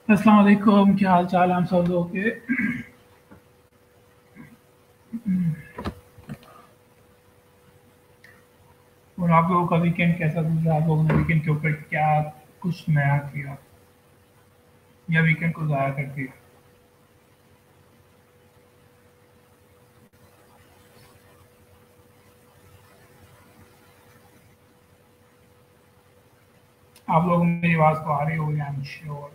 अस्सलाम वालेकुम, क्या हाल चाल हम सब लोगों के। और आप लोगों का वीकेंड कैसा गुजरा? आप लोगों ने वीकेंड के ऊपर क्या कुछ नया किया या वीकेंड को ज़ाया कर दिया? आप लोगों को मेरी आवाज़ तो आ रही होगी, आई एम श्योर।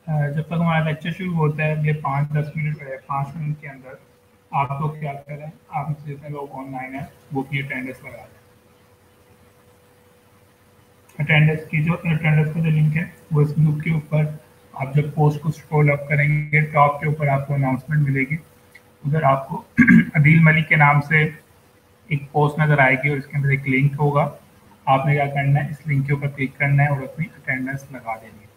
जब तक हमारा लेक्चर शुरू होता है, ये 5-10 मिनट है, 5 मिनट के अंदर आप लोग क्या करें, आप में से जितने लोग ऑनलाइन हैं वो अपनी अटेंडेंस लगा दें। अटेंडेंस का जो लिंक है वो इस ग्रुप के ऊपर, आप जब पोस्ट को स्क्रॉल अप करेंगे टॉप के ऊपर आपको अनाउंसमेंट मिलेगी। उधर आपको अदील मलिक के नाम से एक पोस्ट नज़र आएगी और इसके अंदर एक लिंक होगा। आपने क्या करना है, इस लिंक के ऊपर क्लिक करना है और अपनी अटेंडेंस लगा देनी है।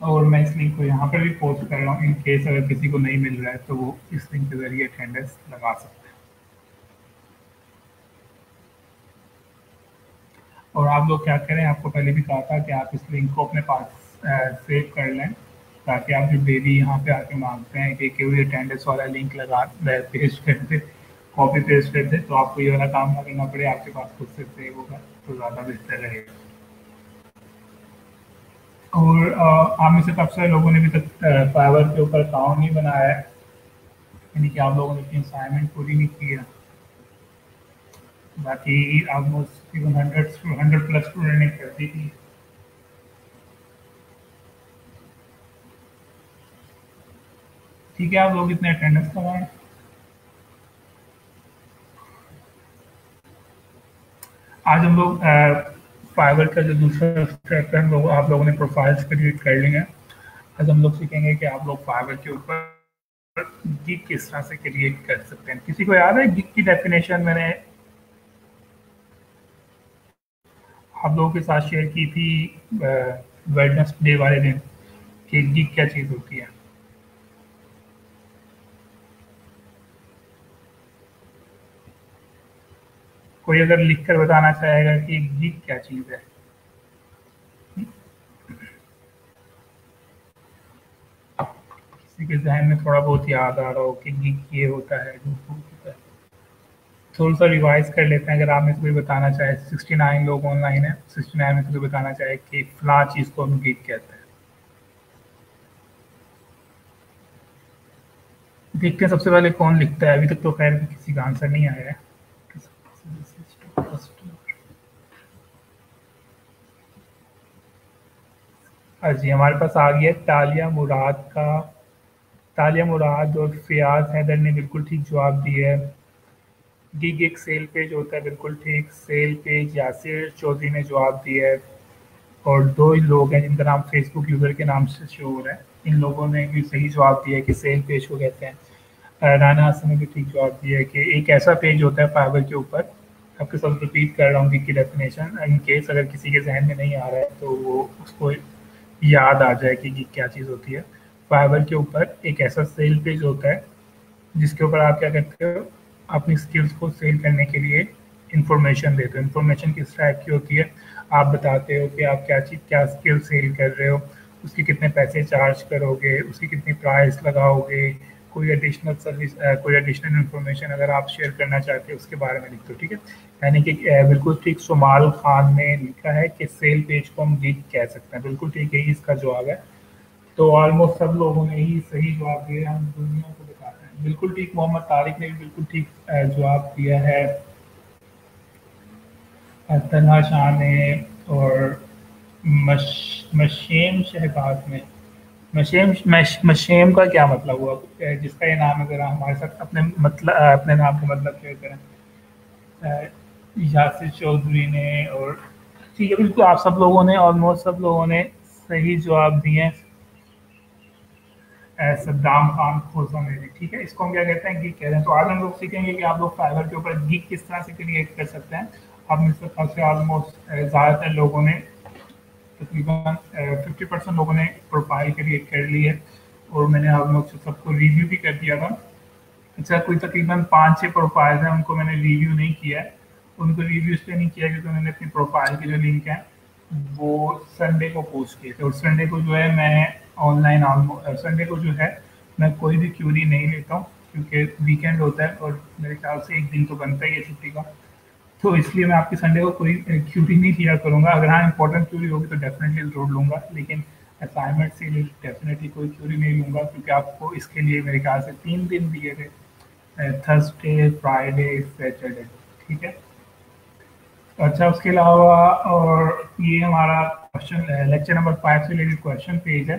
और मैं इस लिंक को यहाँ पर भी पोस्ट कर रहा हूँ, इन केस अगर किसी को नहीं मिल रहा है तो वो इस लिंक के ज़रिए अटेंडेंस लगा सकते हैं। और आप लोग क्या करें, आपको पहले भी कहा था कि आप इस लिंक को अपने पास सेव कर लें, ताकि आप जब डेली यहाँ पे आके मांगते हैं कि कोई अटेंडेंस वाला लिंक लगा पेस्ट कर दे, कॉपी पेस्ट कर दे, तो आपको ये वाला काम ना करना पड़े, आपके पास खुद से सेव होगा तो ज़्यादा बेहतर रहेगा। और आप में से काफ़ी सारे लोगों ने अभी तक फाइवर के ऊपर अकाउंट नहीं बनाया है, यानी कि आप लोगों ने अपनी असाइनमेंट पूरी नहीं की है। बाकी ऑलमोस्ट इवन 100 प्लस स्टूडेंट ने कर दी थी। ठीक है, आप लोग इतने अटेंडेंस करवाएं। आज हम लोग फाइवर का जो दूसरा स्टेप है, हम लोग आप लोगों ने प्रोफाइल्स क्रिएट कर ली हैं। आज हम लोग सीखेंगे कि आप लोग फाइवर के ऊपर गिग किस तरह से क्रिएट कर सकते हैं। किसी को याद है गिग की डेफिनेशन? मैंने आप लोगों के साथ शेयर की थी वेडनेसडे वाले दिन कि गिग क्या चीज़ होती है। कोई अगर लिख कर बताना चाहेगा कि गिग क्या चीज़ है? किसी के जहन में थोड़ा बहुत याद आ रहा हो कि गिग ये होता है, जो होता है। थोड़ा सा रिवाइज कर लेते हैं। अगर आप में से कोई बताना चाहे, 69 लोग ऑनलाइन है, 69 में से कोई बताना चाहे कि फला चीज़ को हम गिग कहते हैं। देखते हैं सबसे पहले कौन लिखता है। अभी तक तो खैर किसी का आंसर नहीं आया है। हाँ जी, हमारे पास आ गया तालिया मुराद का। तालिया मुराद और फ़ियाज़ हैदर ने बिल्कुल ठीक जवाब दिया है। गिग एक सेल पेज होता है, बिल्कुल ठीक। सेल पेज यासिर चौधरी ने जवाब दिया है। और 2 ही लोग हैं जिनका नाम फेसबुक यूज़र के नाम से शो हो रहा है। इन लोगों ने भी सही जवाब दिया है कि सेल पेज को कहते हैं। राना हसन ने भी ठीक जवाब दिया है कि एक ऐसा पेज होता है फाइवर के ऊपर। आपके साथ रिपीट कर रहा हूँ गिग की डेफिनेशन, इन केस अगर किसी के जहन में नहीं आ रहा है तो वो उसको याद आ जाए कि गिग क्या चीज़ होती है। फाइवर के ऊपर एक ऐसा सेल पेज होता है जिसके ऊपर आप क्या करते हो, अपनी स्किल्स को सेल करने के लिए इंफॉर्मेशन देते हो। इंफॉर्मेशन किस टाइप की होती है, आप बताते हो कि आप क्या स्किल सेल कर रहे हो, उसके कितने पैसे चार्ज करोगे, उसकी कितनी प्राइस लगाओगे, कोई एडिशनल सर्विस, कोई एडिशनल इन्फॉर्मेशन अगर आप शेयर करना चाहते हो उसके बारे में लिखते हो। ठीक है, यानी कि बिल्कुल ठीक सुमाल खान ने लिखा है कि सेल पेज को हम गिग कह सकते हैं। बिल्कुल ठीक, यही इसका जवाब है। तो ऑलमोस्ट सब लोगों ने ही सही जवाब दिया है, हम दुनिया को बताते हैं। बिल्कुल ठीक, मोहम्मद तारिक ने भी बिल्कुल ठीक जवाब दिया है। तन्हा शाह ने और मशेम शहबाज ने। मशेम का क्या मतलब हुआ? जिसका ये नाम है, ज़रा हमारे साथ अपने मतलब अपने नाम का मतलब शेयर करें। यासिर चौधरी ने और ठीक है, बिल्कुल आप सब लोगों ने, ऑलमोस्ट सब लोगों ने सही जवाब दिए हैं। सद्दाम खान खोसा ने भी। ठीक है, इसको हम क्या कहते हैं, गिग कहते हैं। तो आज हम लोग सीखेंगे कि आप लोग फाइवर के ऊपर गिग किस तरह से क्रिएट कर सकते हैं। आप में से सबसे ऑलमोस्ट ज़्यादातर लोगों ने तकरीबन 50% लोगों ने प्रोफाइल क्रिएट कर ली है और मैंने ऑलमोस्ट सबको रिव्यू भी कर दिया था। अच्छा, कोई तकरीबन 5-6 प्रोफाइल्स हैं, उनको मैंने रिव्यू नहीं किया है। उनको रिव्यू इसलिए नहीं किया क्योंकि उन्होंने अपनी प्रोफाइल के जो लिंक हैं वो संडे को पोस्ट किए थे, और संडे को जो है मैं ऑनलाइन संडे को जो है मैं कोई भी क्यूरी नहीं लेता हूँ, क्योंकि वीकेंड होता है और मेरे ख्याल से एक दिन तो बनता ही है छुट्टी का। तो इसलिए मैं आपकी संडे को कोई क्यूरी नहीं लिया करूँगा। अगर हाँ इंपॉर्टेंट क्यूरी होगी तो डेफिनेटली ज़रूर लूँगा, लेकिन असाइनमेंट से डेफिनेटली कोई क्यूरी नहीं लूँगा, क्योंकि आपको इसके लिए मेरे ख्याल से 3 दिन दिए थे, थर्सडे, फ्राइडे, सैटरडे। ठीक है। अच्छा, उसके अलावा और ये हमारा क्वेश्चन लेक्चर नंबर 5 से रिलेटेड क्वेश्चन पेज है,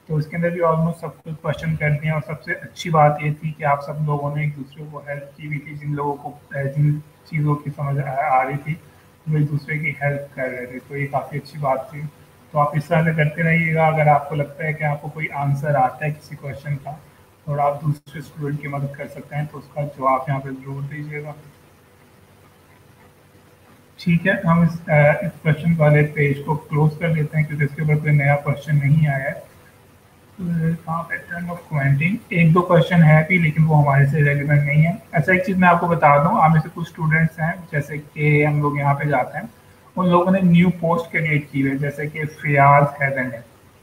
तो इसके अंदर भी ऑलमोस्ट सब कुछ क्वेश्चन कर दिए। और सबसे अच्छी बात ये थी कि आप सब लोगों ने एक दूसरे को हेल्प की भी थी, जिन लोगों को जिन चीज़ों की समझ आ रही थी वो एक दूसरे की हेल्प कर रहे थे, तो ये काफ़ी अच्छी बात थी। तो आप इस तरह से करते रहिएगा। अगर आपको लगता है कि आपको कोई आंसर आता है किसी क्वेश्चन का और आप दूसरे स्टूडेंट की मदद कर सकते हैं, तो उसका जवाब यहाँ पे ज़रूर दीजिएगा। ठीक है, हम इस क्वेश्चन वाले पेज को क्लोज कर देते हैं, क्योंकि इसके ऊपर कोई नया क्वेश्चन नहीं आया है। पैटर्न ऑफ कमेंटिंग एक दो क्वेश्चन है भी, लेकिन वो हमारे से रेलिवेंट नहीं है। अच्छा, एक चीज़ मैं आपको बता दूं, आप में से कुछ स्टूडेंट्स हैं, जैसे कि हम लोग यहाँ पे जाते हैं, उन लोगों ने न्यू पोस्ट क्रिएट की हुई है, जैसे कि फियाज हैदर ने।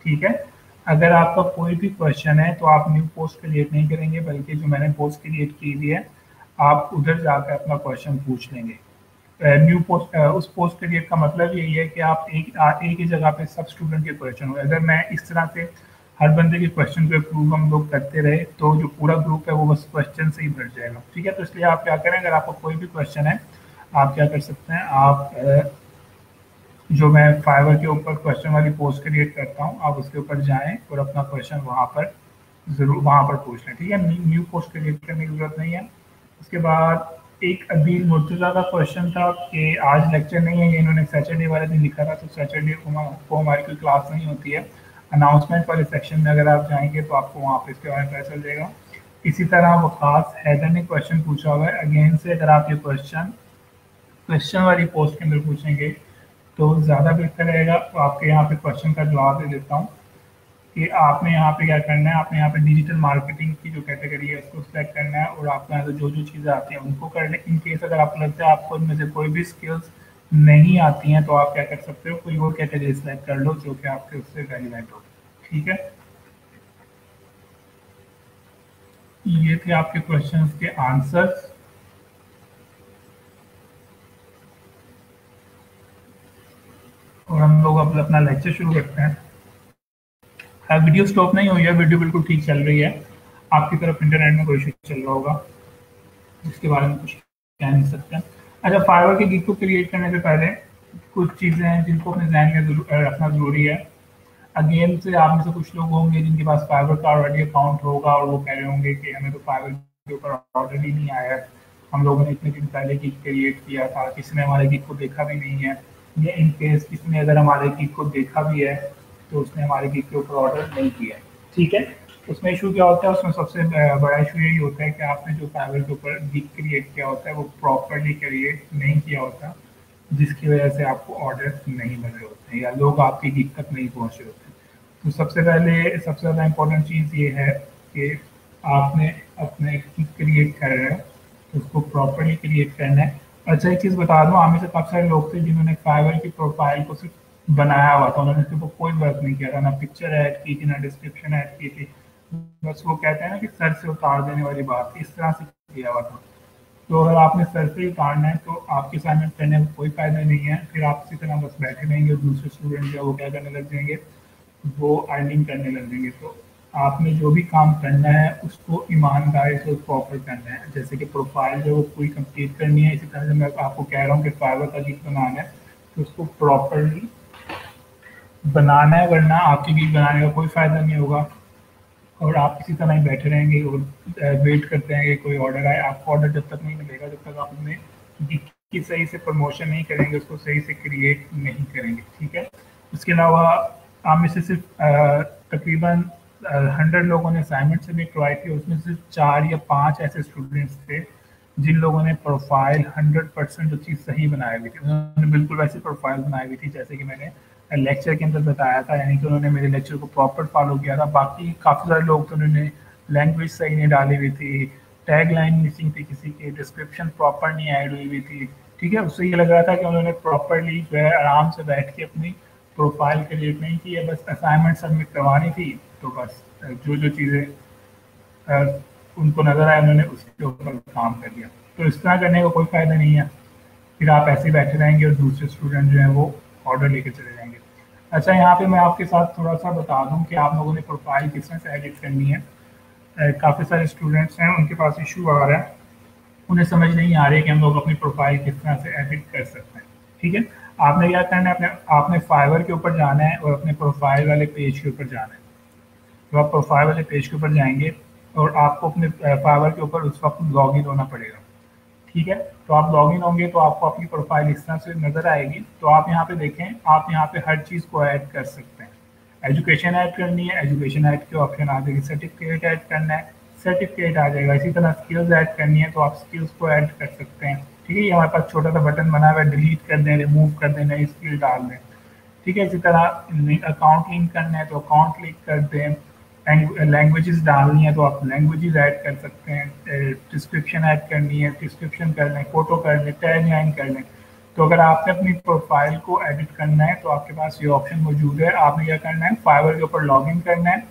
ठीक है, अगर आपका कोई भी क्वेश्चन है तो आप न्यू पोस्ट क्रिएट नहीं करेंगे, बल्कि जो मैंने पोस्ट क्रिएट की हुई है आप उधर जाकर अपना क्वेश्चन पूछ लेंगे। न्यू पोस्ट उस पोस्ट क्रिएट का मतलब यही है कि आप एक ही जगह पे सब स्टूडेंट के क्वेश्चन हो। अगर मैं इस तरह से हर बंदे के क्वेश्चन पे प्रूव हम लोग करते रहे तो जो पूरा ग्रुप है वो बस क्वेश्चन से ही भर जाएगा। ठीक है, तो इसलिए आप क्या करें, अगर आपको कोई भी क्वेश्चन है आप क्या कर सकते हैं, आप जो मैं फाइवर के ऊपर क्वेश्चन वाली पोस्ट क्रिएट करता हूँ आप उसके ऊपर जाएं और अपना क्वेश्चन वहाँ पर पूछ लें। ठीक है, न्यू पोस्ट क्रिएट करने की जरूरत नहीं है। उसके बाद एक अदील मुर्तज़ा का क्वेश्चन था कि आज लेक्चर नहीं है, ये इन्होंने सैटरडे वाले दिन लिखा था, तो सैटरडे को हमारी कोई क्लास नहीं होती है। अनाउंसमेंट वाले सेक्शन में अगर आप जाएंगे तो आपको वहाँ पे इसके बारे में पता चल जाएगा। इसी तरह वकास हैदर ने क्वेश्चन पूछा हुआ है, अगेन से अगर आप ये क्वेश्चन वाली पोस्ट के अंदर पूछेंगे तो ज़्यादा बेहतर रहेगा। तो आपके यहाँ पे क्वेश्चन का जवाब दे देता हूँ कि आपने यहाँ पे क्या करना है, आपने यहाँ पे डिजिटल मार्केटिंग की जो कैटेगरी है उसको सेलेक्ट करना है और आपको यहाँ से जो जो चीज़ें आती हैं उनको कर लें। इन केस अगर आपको लगता है आपको इनमें से कोई भी स्किल्स नहीं आती हैं तो आप क्या कर सकते हो, कोई और कैटेगरी सेलेक्ट कर लो जो कि आपके उससे रेलिवेंट हो। ठीक है, ये थे आपके क्वेश्चंस के आंसर्स। और हम लोग अब अपना लेक्चर शुरू करते हैं। वीडियो स्टॉप नहीं हुई है, वीडियो बिल्कुल ठीक चल रही है। आपकी तरफ इंटरनेट में कोई इशू चल रहा होगा, इसके बारे में कुछ कह नहीं सकते। अच्छा, फाइवर के गिग को क्रिएट करने से पहले कुछ चीज़ें हैं जिनको अपने ध्यान में रखना ज़रूरी है। अगेन से आप में से कुछ लोग होंगे जिनके पास फाइवर का ऑलरेडी अकाउंट होगा और वो कह रहे होंगे कि हमें तो फाइवर के ऊपर ऑर्डर ही नहीं आया है, हम लोगों ने इतने दिन पहले गिग क्रिएट किया था, किसी ने हमारे गिग को देखा भी नहीं है, या इन केस किसी ने अगर हमारे गिग को देखा भी है तो उसने हमारे गिग के ऊपर ऑर्डर नहीं किया है। ठीक है, उसमें इशू क्या होता है, उसमें सबसे बड़ा इशू यही होता है कि आपने जो फाइवर के ऊपर गिग क्रिएट किया होता है वो प्रॉपरली क्रिएट नहीं किया होता, जिसकी वजह से आपको ऑर्डर नहीं मिल रहे होते हैं या लोग आपके गिग तक नहीं पहुंच रहे होते। तो सबसे ज़्यादा इम्पोर्टेंट चीज़ ये है कि आपने अपने गिग क्रिएट कर रहे हो तो उसको प्रॉपरली क्रिएट करना है। अच्छा, एक चीज़ बता दूँ, आप में से काफ़ी सारे लोग थे जिन्होंने फाइवर की प्रोफाइल को सिर्फ बनाया हुआ था, उन्होंने उसके ऊपर कोई वर्क नहीं किया था, ना पिक्चर ऐड की थी ना डिस्क्रिप्शन ऐड की थी, बस वो कहते हैं ना कि सर से उतार देने वाली बात, इस तरह से किया हुआ था। तो अगर आपने सर से ही उतारना है तो आपकी असाइनमेंट करने में कोई फ़ायदा नहीं है, फिर आप इसी तरह बस बैठे रहेंगे और दूसरे स्टूडेंट जो वो क्या करने लग जाएंगे, वो अर्निंग करने लग जाएंगे। तो आपने जो भी काम करना है उसको ईमानदारी से प्रॉपर करना है। जैसे कि प्रोफाइल जो वो पूरी कंप्लीट करनी है, इसी तरह से मैं आपको कह रहा हूँ कि फाइवर का गिग बनाना है तो उसको प्रॉपरली बनाना है, वरना आपके गिग बनाने का कोई फ़ायदा नहीं होगा और आप इसी तरह ही बैठे रहेंगे और वेट करते रहेंगे कोई ऑर्डर आए। आपको ऑर्डर जब तक नहीं मिलेगा, जब तक आप अपने गिग की सही से प्रमोशन नहीं करेंगे, उसको सही से क्रिएट नहीं करेंगे। ठीक है, उसके अलावा आप में से सिर्फ तकरीबन 100 लोगों ने असाइनमेंट सबमिट करवाई थी, उसमें सिर्फ 4 या 5 ऐसे स्टूडेंट्स थे जिन लोगों ने प्रोफाइल 100% जो चीज़ सही बनाई हुई थी, उन्होंने बिल्कुल वैसी प्रोफाइल बनाई हुई थी जैसे कि मैंने लेक्चर के अंदर बताया था, यानी कि उन्होंने मेरे लेक्चर को प्रॉपर फॉलो किया था। बाकी काफ़ी सारे लोग तो उन्होंने लैंग्वेज सही नहीं डाली हुई थी, टैग लाइन मिसिंग थी, किसी की डिस्क्रिप्शन प्रॉपर नहीं ऐड हुई हुई थी। ठीक है, उससे ये लग रहा था कि उन्होंने प्रॉपरली जो है आराम से बैठ के अपनी प्रोफाइल क्रिएट नहीं की है, बस असाइनमेंट सबमिट करवानी थी। तो बस जो जो चीज़ें उनको नज़र आया उन्होंने उसके ऊपर काम कर लिया। तो इस तरह करने का कोई फ़ायदा नहीं है, फिर आप ऐसे ही बैठे रहेंगे और दूसरे स्टूडेंट जो हैं वो ऑर्डर लेके चले जाएंगे। अच्छा, यहाँ पे मैं आपके साथ थोड़ा सा बता दूँ कि आप लोगों ने प्रोफाइल किस तरह से एडिट करनी है। काफ़ी सारे स्टूडेंट्स हैं, उनके पास इशू आ रहा है, उन्हें समझ नहीं आ रही है कि हम लोग अपनी प्रोफाइल किस तरह से एडिट कर सकते हैं। ठीक है, आपने क्या करना है, आपने फाइवर के ऊपर जाना है और अपने प्रोफाइल वाले पेज के ऊपर जाना है। तो आप प्रोफाइल वाले पेज के ऊपर जाएंगे और आपको अपने फाइवर के ऊपर उस वक्त लॉगिन होना पड़ेगा। ठीक है, तो आप लॉगिन होंगे तो आपको अपनी प्रोफाइल इस तरह से नज़र आएगी। तो आप यहाँ पे देखें, आप यहाँ पे हर चीज़ को ऐड कर सकते हैं। एजुकेशन ऐड करनी है, एजुकेशन ऐड के ऑप्शन आ जाएगी। सर्टिफिकेट ऐड करना है, सर्टिफिकेट आ जाएगा। इसी तरह स्किल्स ऐड करनी है तो आप स्किल्स को ऐड कर सकते हैं। ठीक है, ये हमारे पास छोटा सा बटन बना हुआ है, डिलीट कर दें, रिमूव कर दें, नई स्किल डाल दें। ठीक है, इसी तरह अकाउंट लिंक करना है तो अकाउंट लिंक कर दें। लैंग्वेजेस डालनी है तो आप लैंग्वेजेस ऐड कर सकते हैं। डिस्क्रिप्शन ऐड करनी है, डिस्क्रिप्शन कर लें, फोटो कर लें, टैग लाइन कर लें। तो अगर आपने अपनी प्रोफाइल को एडिट करना है तो आपके पास ये ऑप्शन मौजूद है। आपने क्या करना है, फाइवर के ऊपर लॉगिन करना है।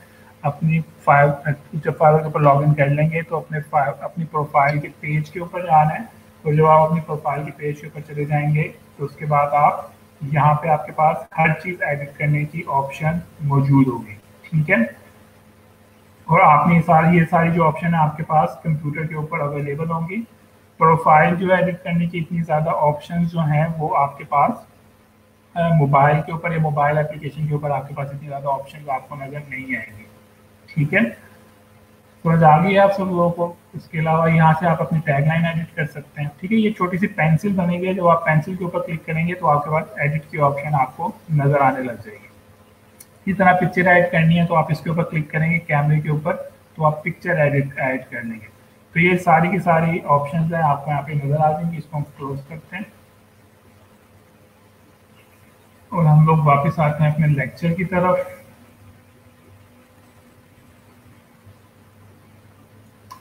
अपनी जब फाइवर के ऊपर लॉगिन कर लेंगे तो अपनी प्रोफाइल के पेज के ऊपर जाना है। तो जब आप अपनी प्रोफाइल के पेज के ऊपर चले जाएंगे तो उसके बाद आप यहाँ पे आपके पास हर चीज़ एडिट करने की ऑप्शन मौजूद होगी। ठीक है, और आपने ये सारी जो ऑप्शन है आपके पास कंप्यूटर के ऊपर अवेलेबल होंगी। प्रोफाइल जो एडिट करने की इतनी ज़्यादा ऑप्शन जो हैं वो आपके पास मोबाइल के ऊपर या मोबाइल एप्लीकेशन के ऊपर आपके पास इतनी ज़्यादा ऑप्शन आपको नज़र नहीं आएंगे। ठीक है, समझ आ गई है आप सब लोगों को। इसके अलावा यहाँ से आप अपनी टैगलाइन एडिट कर सकते हैं। ठीक है, ये छोटी सी पेंसिल बनेगी, जब आप पेंसिल के ऊपर क्लिक करेंगे तो आपके पास एडिट की ऑप्शन आपको नज़र आने लग जाएगी। इस तरह पिक्चर ऐड करनी है तो आप इसके ऊपर क्लिक करेंगे कैमरे के ऊपर, तो आप पिक्चर ऐड कर लेंगे। तो ये सारी की सारी ऑप्शंस हैं आपको यहाँ पे नज़र आ जाएंगी। इसको हम क्लोज करते हैं और हम लोग वापस आते हैं अपने लेक्चर की तरफ।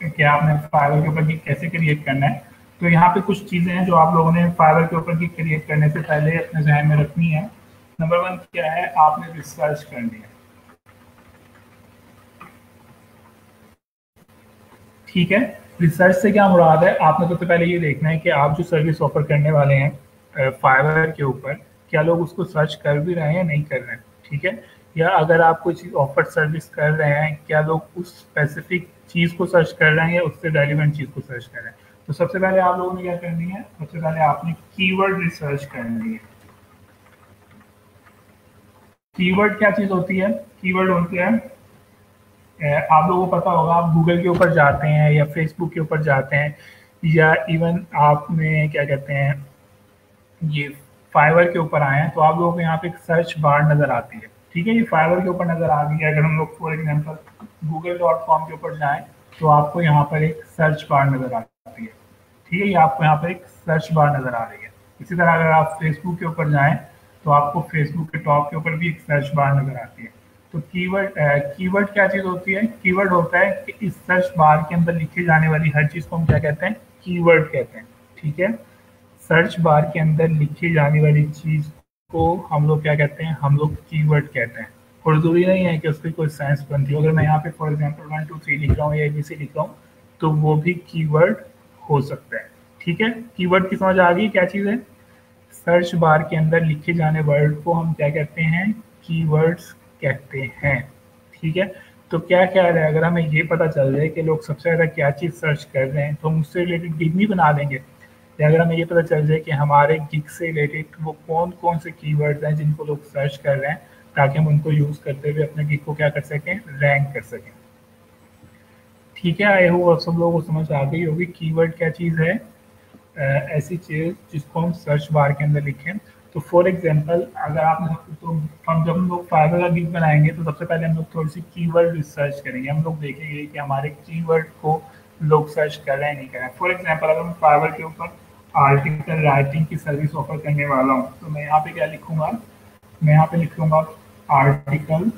कि आपने फाइवर के ऊपर कैसे क्रिएट करना है। तो यहाँ पे कुछ चीज़ें हैं जो आप लोगों ने फाइवर के ऊपर क्रिएट करने से पहले अपने ज़हन में रखनी है। नंबर 1 क्या है, आपने रिसर्च करनी है। ठीक है, रिसर्च से क्या मुराद है, आपने सबसे पहले ये देखना है कि आप जो सर्विस ऑफर करने वाले हैं फाइवर के ऊपर, क्या लोग उसको सर्च कर भी रहे हैं या नहीं कर रहे हैं। ठीक है, या अगर आप कोई चीज़ ऑफर सर्विस कर रहे हैं, क्या लोग उस स्पेसिफिक चीज़ को सर्च कर रहे हैं या उससे रेलिवेंट चीज़ को सर्च कर रहे हैं। तो सबसे पहले आप लोगों ने क्या करनी है, सबसे पहले आपने कीवर्ड रिसर्च करनी है। कीवर्ड क्या चीज़ होती है, कीवर्ड होती है, आप लोगों को पता होगा, आप गूगल के ऊपर जाते हैं या फेसबुक के ऊपर जाते हैं या इवन आपने क्या कहते हैं ये फाइवर के ऊपर आए हैं तो आप लोगों को यहाँ पे एक सर्च बार नज़र आती है। ठीक है, ये फाइवर के ऊपर नज़र आ गई है। अगर हम लोग फॉर एग्जांपल google.com के ऊपर जाएं तो आपको यहाँ पर एक सर्च बार नज़र आती है। ठीक है, ये आपको यहाँ पर एक सर्च बार नज़र आ रही है। इसी तरह अगर आप फेसबुक के ऊपर जाएं तो आपको फेसबुक के टॉप के ऊपर भी एक सर्च बार नज़र आती है। तो कीवर्ड क्या चीज़ होती है, कीवर्ड होता है कि इस सर्च बार के अंदर लिखी जाने वाली हर चीज़ को हम क्या कहते हैं, कीवर्ड कहते हैं। ठीक है, सर्च बार के अंदर लिखी जाने वाली चीज़ को हम लोग क्या कहते हैं, हम लोग कीवर्ड कहते हैं। और ज़रूरी नहीं है कि उसकी कोई साइंस बनती हो। अगर मैं यहाँ पे फॉर एग्जांपल 1 2 3 लिख रहा हूँ या ABC लिख रहा हूँ तो वो भी कीवर्ड हो सकता है। ठीक है, कीवर्ड की समझ आ गई क्या चीज़ है। सर्च बार के अंदर लिखे जाने वर्ड को हम क्या कहते हैं, कीवर्ड्स कहते हैं। ठीक है, तो क्या ख्याल है, अगर हमें ये पता चल जाए कि लोग सबसे ज़्यादा क्या चीज़ सर्च कर रहे हैं तो हम उससे रिलेटेड गिग भी बना देंगे। या अगर हमें ये पता चल जाए कि हमारे गिग से रिलेटेड वो कौन कौन से कीवर्ड्स हैं जिनको लोग सर्च कर रहे हैं, ताकि हम उनको यूज़ करते हुए अपने गिग को क्या कर सकें, रैंक कर सकें। ठीक है, आई होप आप सब लोगों को समझ आ गई होगी कीवर्ड क्या चीज़ है। ऐसी चीज़ जिसको हम सर्च बार के अंदर लिखें। तो फॉर एग्जांपल अगर आपने तो हम जब हम लोग फाइवर का गिग बनाएंगे तो सबसे पहले हम लोग थोड़ी सी कीवर्ड रिसर्च करेंगे। हम लोग देखेंगे कि हमारे कीवर्ड को लोग सर्च कर रहे हैं नहीं कर रहे हैं। फॉर एग्जांपल अगर मैं फाइवर के ऊपर आर्टिकल राइटिंग की सर्विस ऑफर करने वाला हूँ तो मैं यहाँ पे क्या लिखूँगा, मैं यहाँ पे लिख लूंगा आर्टिकल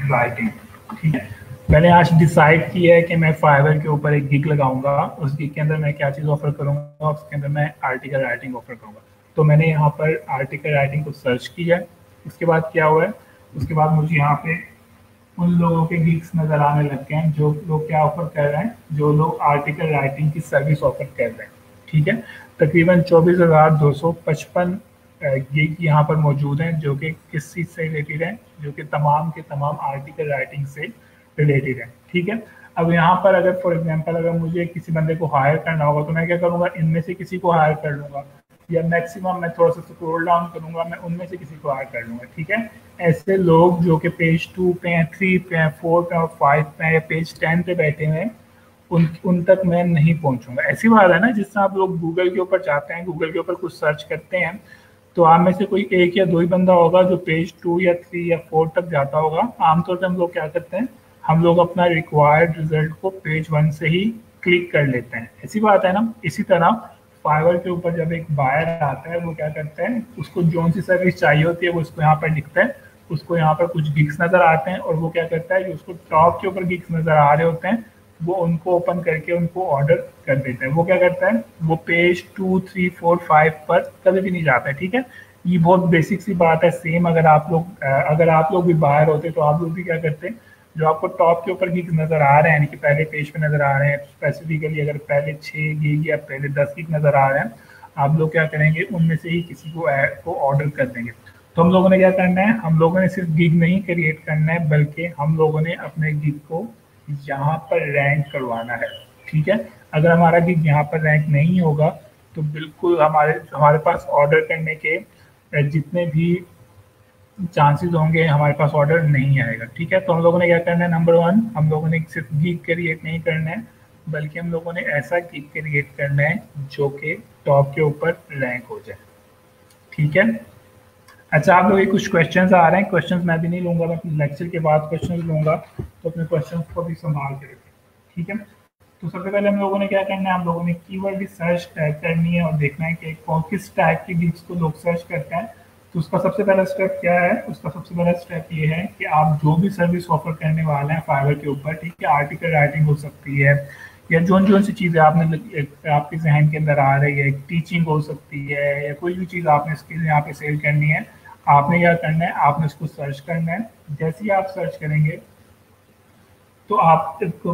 राइटिंग। ठीक है, मैंने आज डिसाइड किया है कि मैं फाइवर के ऊपर एक गिग लगाऊंगा, उस गिग के अंदर मैं क्या चीज़ ऑफर करूंगा, उसके अंदर मैं आर्टिकल राइटिंग ऑफर करूंगा। तो मैंने यहाँ पर आर्टिकल राइटिंग को सर्च किया है। उसके बाद क्या हुआ है, उसके बाद मुझे यहाँ पे उन लोगों के गिग्स नज़र आने लग गए हैं जो लोग क्या ऑफर कर रहे हैं, जो लोग आर्टिकल राइटिंग की सर्विस ऑफर कर रहे हैं। ठीक है, तकरीबन 24,255 गिग यहाँ पर मौजूद हैं जो कि किस चीज़ से रिलेटेड हैं, जो कि तमाम के तमाम आर्टिकल राइटिंग से रिलेटेड हैं। ठीक है, अब यहाँ पर अगर फॉर एग्जांपल अगर मुझे किसी बंदे को हायर करना होगा तो मैं क्या करूँगा, इनमें से किसी को हायर कर लूँगा, या मैक्सिमम मैं थोड़ा सा स्क्रॉल डाउन करूँगा, मैं उनमें से किसी को हायर कर लूँगा। ठीक है, ऐसे लोग जो कि पेज 2 पे हैं, 3 पे हैं, 4 पे और 5 पे हैं या पेज 10 पे बैठे हुए हैं, उन तक मैं नहीं पहुंचूंगा। ऐसी बात है ना, जिस तरह आप लोग गूगल के ऊपर जाते हैं, गूगल के ऊपर कुछ सर्च करते हैं, तो आप में से कोई एक या दो ही बंदा होगा जो पेज 2 या 3 या 4 तक जाता होगा। आमतौर पर हम लोग क्या करते हैं, हम लोग अपना रिक्वायर्ड रिजल्ट को पेज 1 से ही क्लिक कर लेते हैं। ऐसी बात है ना। इसी तरह फाइवर के ऊपर जब एक बायर आता है, वो क्या करता है, उसको जो सी सर्विस चाहिए होती है वो उसको यहाँ पर लिखता है, उसको यहाँ पर कुछ गिग्स नज़र आते हैं और वो क्या करता है कि उसको टॉप के ऊपर गिग्स नज़र आ रहे होते हैं, वो उनको ओपन करके उनको ऑर्डर कर देता है। वो क्या करता है, वो पेज 2, 3, 4, 5 पर कभी भी नहीं जाता है। ठीक है, ये बहुत बेसिक सी बात है। सेम अगर आप लोग भी बाहर होते तो आप लोग भी क्या करते, जो आपको टॉप के ऊपर गिग नज़र आ रहे हैं, यानी कि पहले पेज पे नज़र आ रहे हैं, स्पेसिफिकली अगर पहले 6 गिग या पहले 10 गिग नज़र आ रहे हैं, आप लोग क्या करेंगे, उनमें से ही किसी को ऑर्डर कर देंगे। तो हम लोगों ने क्या करना है, हम लोगों ने सिर्फ गिग नहीं क्रिएट करना है, बल्कि हम लोगों ने अपने गिग को यहाँ पर रैंक करवाना है। ठीक है, अगर हमारा गिग यहाँ पर रैंक नहीं होगा तो बिल्कुल हमारे हमारे पास ऑर्डर करने के जितने भी चांसेस होंगे, हमारे पास ऑर्डर नहीं आएगा। ठीक है, तो हम लोगों ने क्या करना है, नंबर 1 हम लोगों ने सिर्फ गिग क्रिएट नहीं करना है, बल्कि हम लोगों ने ऐसा गिग क्रिएट करना है जो कि टॉप के ऊपर रैंक हो जाए। ठीक है, अच्छा आप लोग कुछ क्वेश्चंस आ रहे हैं, क्वेश्चंस मैं भी नहीं लूंगा, मैं अपने लेक्चर के बाद क्वेश्चंस लूंगा, तो अपने क्वेश्चंस को भी संभाल के रखें। ठीक है, तो सबसे पहले हम लोगों ने क्या करना है, हम लोगों ने कीवर्ड रिसर्च करनी है और देखना है कि किस टाइप के गिग्स को लोग सर्च करते हैं। तो उसका सबसे पहला स्टेप क्या है, उसका सबसे पहला स्टेप ये है कि आप जो भी सर्विस ऑफर करने वाले हैं फाइवर के ऊपर, ठीक है, आर्टिकल राइटिंग हो सकती है या जो सी चीज़ें आपके जहन के अंदर आ रही है, टीचिंग हो सकती है या कोई भी चीज़ आपने स्किल यहाँ पे सेल करनी है, आपने क्या करना है, आपने उसको सर्च करना है। जैसे ही आप सर्च करेंगे तो आप इसको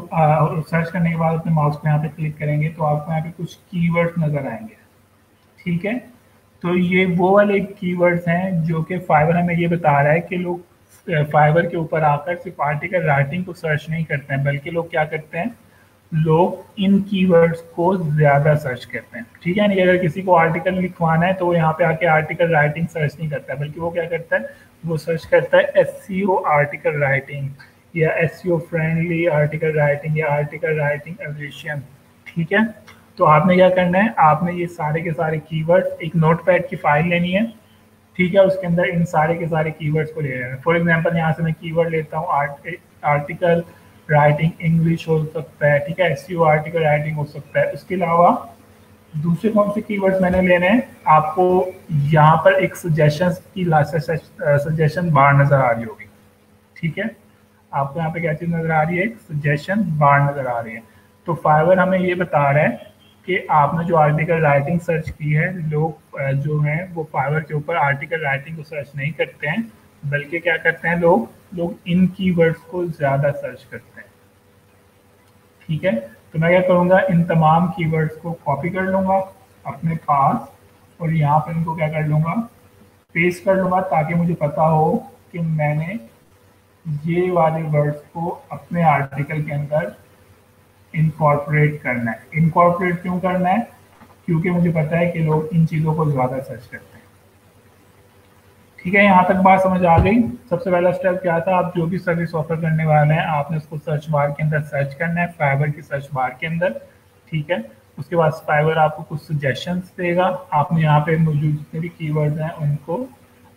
सर्च करने के बाद अपने माउस को यहाँ पे क्लिक करेंगे तो आपको यहाँ पे कुछ कीवर्ड्स नज़र आएंगे। ठीक है, तो ये वो वाले कीवर्ड्स हैं जो कि फाइवर हमें ये बता रहा है कि लोग फाइवर के ऊपर आकर सिर्फ आर्टिकल राइटिंग को सर्च नहीं करते हैं, बल्कि लोग क्या करते हैं, लोग इन कीवर्ड्स को ज़्यादा सर्च करते हैं। ठीक है, नहीं अगर किसी को आर्टिकल लिखवाना है तो वो यहाँ पे आके आर्टिकल राइटिंग सर्च नहीं करता है, बल्कि वो क्या करता है, वो सर्च करता है एसईओ आर्टिकल राइटिंग या एसईओ फ्रेंडली आर्टिकल राइटिंग या आर्टिकल राइटिंग एवरेशन। ठीक है, तो आपने क्या करना है, आपने ये सारे के सारे कीवर्ड्स एक नोटपैड की फाइल लेनी है। ठीक है, उसके अंदर इन सारे के सारे कीवर्ड्स को ले लेना है। फॉर एग्जांपल यहाँ से मैं कीवर्ड लेता हूँ आर्टिकल राइटिंग इंग्लिश हो सकता है, ठीक है, एसईओ आर्टिकल राइटिंग हो सकता है। उसके अलावा दूसरे कौन से कीवर्ड्स मैंने लेने हैं, आपको यहाँ पर एक सजेशन बार नज़र आ रही होगी। ठीक है, आपको यहाँ पे क्या चीज़ नज़र आ रही है, एक सजेशन बार नज़र आ रही है। तो फाइवर हमें ये बता रहा है कि आपने जो आर्टिकल राइटिंग सर्च की है, लोग जो हैं वो फाइवर के ऊपर आर्टिकल राइटिंग को सर्च नहीं करते हैं, बल्कि क्या करते हैं, लोग इन कीवर्ड्स को ज़्यादा सर्च करते हैं। ठीक है, तो मैं क्या करूँगा, इन तमाम कीवर्ड्स को कॉपी कर लूँगा अपने पास और यहाँ पर इनको क्या कर लूँगा, पेस्ट कर लूँगा, ताकि मुझे पता हो कि मैंने ये वाले वर्ड्स को अपने आर्टिकल के अंदर इनकॉर्पोरेट करना है। इनकॉर्पोरेट क्यों करना है, क्योंकि मुझे पता है कि लोग इन चीज़ों को ज़्यादा सर्च करते हैं। ठीक है, यहाँ तक बात समझ आ गई। सबसे पहला स्टेप क्या था, आप जो भी सर्विस ऑफर करने वाले हैं आपने उसको सर्च बार के अंदर सर्च करना है, फाइवर की सर्च बार के अंदर। ठीक है, उसके बाद फाइवर आपको कुछ सजेशंस देगा, आपने यहाँ पे मौजूद जितने भी कीवर्ड्स हैं उनको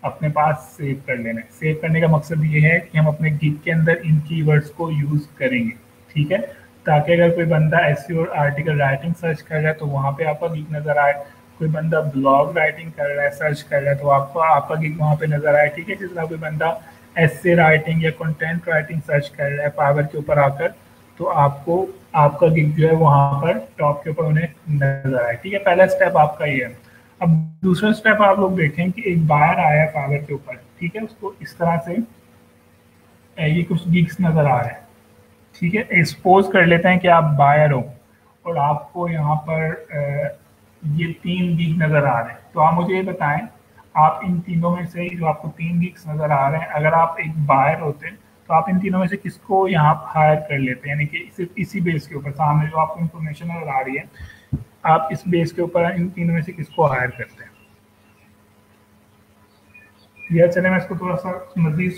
अपने पास सेव कर लेना है। सेव करने का मकसद ये है कि हम अपने गिग के अंदर इन कीवर्ड्स को यूज़ करेंगे। ठीक है, ताकि अगर कोई बंदा एसईओ और आर्टिकल राइटिंग सर्च कर रहा है तो वहाँ पे आपका गिग नज़र आए, कोई बंदा ब्लॉग राइटिंग कर रहा है, सर्च कर रहा है, तो आपको आपका गिग वहाँ पे नज़र आए, ठीक है। जिस तरह कोई बंदा एस्से राइटिंग या कंटेंट राइटिंग सर्च कर रहा है फाइवर के ऊपर आकर, तो आपको आपका गिग जो है वहाँ पर टॉप के ऊपर उन्हें नज़र आए, ठीक है। पहला स्टेप आपका ये है। अब दूसरा स्टेप आप लोग देखें कि एक बायर आया है फाइवर के ऊपर, ठीक है। उसको इस तरह से ये कुछ गिग्स नज़र आ रहे हैं, ठीक है। एक्सपोज कर लेते हैं कि आप बायर हो और आपको यहाँ पर ये 3 गिग नज़र आ रहे हैं। तो आप मुझे ये बताएं, आप इन तीनों में से जो आपको 3 गिग्स नज़र आ रहे हैं, अगर आप एक बायर होते तो आप इन तीनों में से किसको यहाँ हायर कर लेते हैं, यानी कि सिर्फ इसी बेस के ऊपर सामने जो आपको इन्फॉर्मेशन नज़र आ रही है, आप इस बेस के ऊपर इन तीनों में से किसको हायर करते हैं। या चले मैं इसको थोड़ा सा मजीद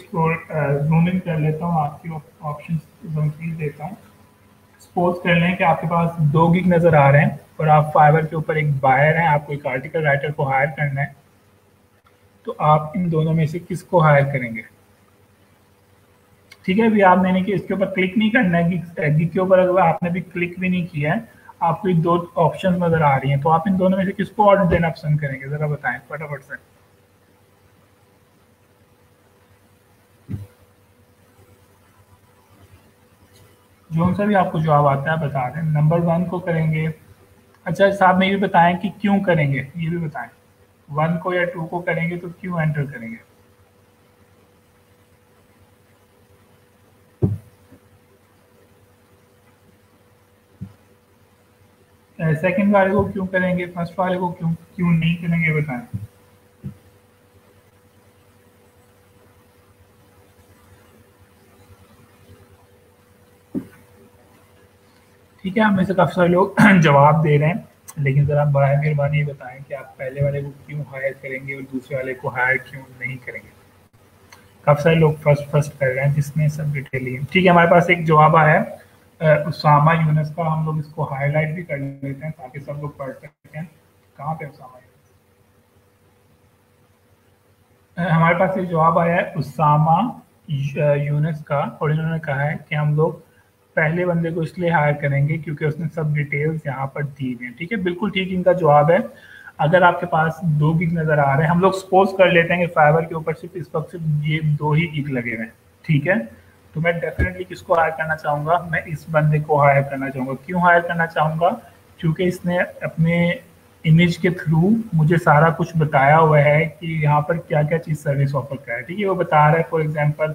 जूम इन कर लेता हूँ, आपकी ऑप्शन जमशील देता हूँ। सपोज कर लें कि आपके पास 2 गिग नज़र आ रहे हैं और आप फाइवर के ऊपर एक बायर हैं, आपको एक आर्टिकल राइटर को हायर करना है, तो आप इन दोनों में से किसको हायर करेंगे, ठीक है। अभी आपने कि इसके ऊपर क्लिक नहीं करना है, गिग के ऊपर अगर आपने भी क्लिक भी नहीं किया है, आपको ये 2 ऑप्शन नज़र आ रही हैं, तो आप इन दोनों में से किसको ऑर्डर देना पसंद करेंगे, ज़रा बताएं फटाफट से। जो सा भी आपको जवाब आता है बता दें। नंबर 1 को करेंगे। अच्छा साहब में ये भी बताएं कि क्यों करेंगे, ये भी बताएं। 1 को या 2 को करेंगे तो क्यों एंटर करेंगे। सेकंड वाले को क्यों करेंगे, फर्स्ट वाले को क्यों क्यों नहीं करेंगे, बताएं। ठीक है, हम में से काफ़ी सारे लोग जवाब दे रहे हैं, लेकिन ज़रा बराए मेहरबानी बताएं कि आप पहले वाले को क्यों हायर करेंगे और दूसरे वाले को हायर क्यों नहीं करेंगे। काफ़ी सारे लोग फर्स्ट कर रहे हैं, जिसमें सब डिटेल ही है। ठीक है, हमारे पास एक जवाब आया है उसामा यूनुस का। हम लोग इसको हाईलाइट भी कर लेते हैं ताकि सब लोग पढ़ सकें। कहाँ पे उसामा यूनुस? हमारे पास एक जवाब आया है उसामा यूनुस का, और इन्होंने कहा है कि हम लोग पहले बंदे को इसलिए हायर करेंगे क्योंकि उसने सब डिटेल्स यहाँ पर दी हुई हैं। ठीक है, बिल्कुल ठीक इनका जवाब है। अगर आपके पास 2 गिग नज़र आ रहे हैं, हम लोग सपोज कर लेते हैं कि फाइवर के ऊपर सिर्फ इस वक्त सिर्फ ये 2 ही गिग लगे हुए हैं, ठीक है। तो मैं डेफिनेटली किसको हायर करना चाहूँगा, मैं इस बंदे को हायर करना चाहूँगा। क्यों हायर करना चाहूँगा, क्योंकि इसने अपने इमेज के थ्रू मुझे सारा कुछ बताया हुआ है कि यहाँ पर क्या क्या चीज़ सर्विस ऑफर कर है। ठीक है, वो बता रहा है फॉर एग्जांपल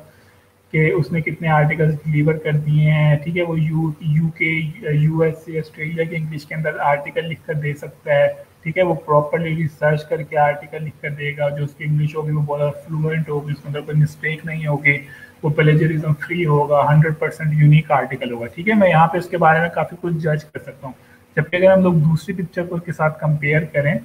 कि उसने कितने आर्टिकल्स डिलीवर कर दिए हैं। ठीक है, वो यूके यूएसए ऑस्ट्रेलिया के इंग्लिश के अंदर आर्टिकल लिख कर दे सकता है। ठीक है, वो प्रॉपरली रिसर्च करके आर्टिकल लिख कर देगा, जो उसकी इंग्लिश होगी वो बहुत फ्लुएंट होगी, उसके अंदर कोई मिस्टेक नहीं होगी, वो प्लेजरिज्म फ्री होगा, 100% यूनिक आर्टिकल होगा। ठीक है, मैं यहाँ पे उसके बारे में काफ़ी कुछ जज कर सकता हूँ। जबकि अगर हम लोग दूसरी पिक्चर को उसके साथ कंपेयर करें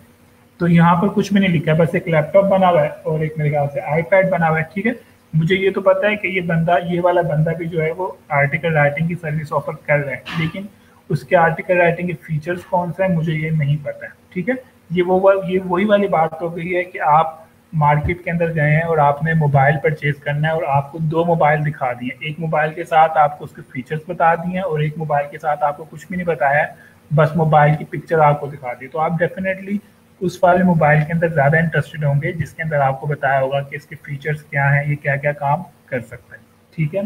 तो यहाँ पर कुछ भी नहीं लिखा है, बस एक लैपटॉप बना हुआ है और एक मेरे ख्याल से आईपैड बना हुआ है। ठीक है, मुझे ये तो पता है कि ये वाला बंदा भी जो है वो आर्टिकल राइटिंग की सर्विस ऑफर कर रहा है, लेकिन उसके आर्टिकल राइटिंग के फीचर्स कौन सा है मुझे ये नहीं पता है। ठीक है, ये वही वाली बात हो गई है कि आप मार्केट के अंदर गए हैं और आपने मोबाइल परचेज करना है और आपको 2 मोबाइल दिखा दिए। एक मोबाइल के साथ आपको उसके फीचर्स बता दिए हैं और एक मोबाइल के साथ आपको कुछ भी नहीं बताया है, बस मोबाइल की पिक्चर आपको दिखा दी। तो आप डेफिनेटली उस वाले मोबाइल के अंदर ज़्यादा इंटरेस्टेड होंगे जिसके अंदर आपको बताया होगा कि इसके फीचर्स क्या हैं, ये क्या क्या काम कर सकता है। ठीक है,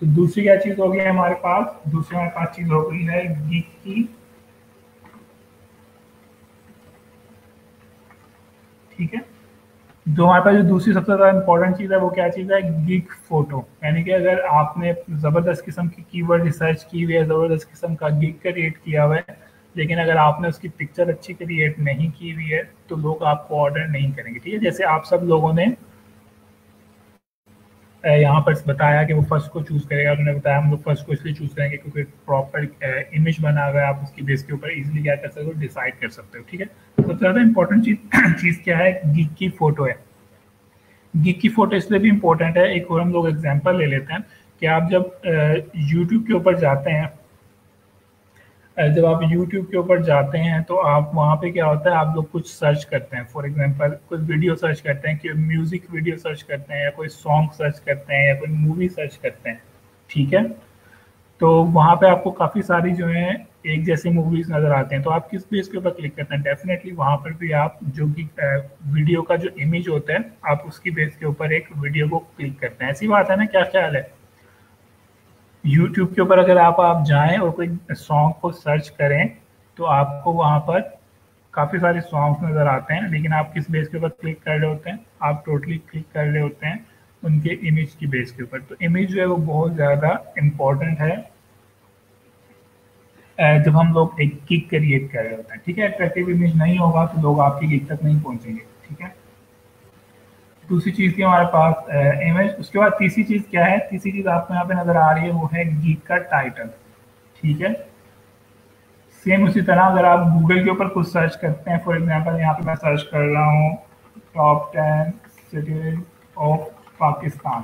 तो दूसरी क्या चीज़ हो गई है हमारे पास, दूसरी हमारे पास चीज़ हो गई है गिग की। ठीक है, जो हमारे पास जो दूसरी सबसे ज़्यादा इंपॉर्टेंट चीज़ है वो क्या चीज़ है, गिग फोटो। यानी कि अगर आपने ज़बरदस्त किस्म की कीवर्ड रिसर्च की हुई है, ज़बरदस्त किस्म का गिग क्रिएट किया हुआ है, लेकिन अगर आपने उसकी पिक्चर अच्छी क्रिएट नहीं की हुई है तो लोग आपको ऑर्डर नहीं करेंगे। ठीक है, जैसे आप सब लोगों ने यहाँ पर बताया कि वो फर्स्ट को चूज़ करेगा, उन्होंने बताया हम लोग फर्स्ट को इसलिए चूज़ करेंगे क्योंकि प्रॉपर इमेज बना हुआ है, आप उसकी बेस के ऊपर इजीली क्या कर सकते हो, डिसाइड कर सकते हो। ठीक है, सबसे ज़्यादा इंपॉर्टेंट चीज़ क्या है, गिग की फ़ोटो है। गिग की फ़ोटो इसलिए भी इम्पोर्टेंट है, एक और हम लोग एग्जांपल ले लेते हैं कि आप जब यूट्यूब के ऊपर जाते हैं, जब आप यूट्यूब के ऊपर जाते हैं तो आप वहाँ पे क्या होता है, आप लोग कुछ सर्च करते हैं, फॉर एग्जांपल कुछ वीडियो सर्च करते हैं, कि म्यूज़िक वीडियो सर्च करते हैं या कोई सॉन्ग सर्च करते हैं या कोई मूवी सर्च करते हैं। ठीक है, तो वहाँ पे आपको काफ़ी सारी जो है एक जैसे मूवीज नजर आते हैं, तो आप किस बेस के ऊपर क्लिक करते हैं? डेफिनेटली वहां पर भी आप जो कि वीडियो का जो इमेज होता है, आप उसकी बेस के ऊपर एक वीडियो को क्लिक करते हैं। ऐसी बात है ना, क्या ख्याल है? यूट्यूब के ऊपर अगर आप जाएं और कोई सॉन्ग को सर्च करें, तो आपको वहां पर काफी सारे सॉन्ग्स नजर आते हैं, लेकिन आप किस बेस के ऊपर क्लिक कर रहे होते हैं? आप टोटली क्लिक कर रहे होते हैं उनके इमेज की बेस के ऊपर। तो इमेज जो है वो बहुत ज्यादा इम्पोर्टेंट है जब हम लोग एक गिग क्रिएट कर रहे होते हैं। ठीक है, अट्रैक्टिव इमेज नहीं होगा तो लोग आपकी गिग तक नहीं पहुंचेंगे। ठीक है, दूसरी चीज की हमारे पास इमेज। उसके बाद तीसरी चीज क्या है? तीसरी चीज आपको यहाँ पे नजर आ रही है, वो है गिग का टाइटल। ठीक है, सेम उसी तरह अगर आप गूगल के ऊपर कुछ सर्च करते हैं, फॉर एग्जांपल यहाँ पे मैं सर्च कर रहा हूँ टॉप 10 सिटीज ऑफ पाकिस्तान।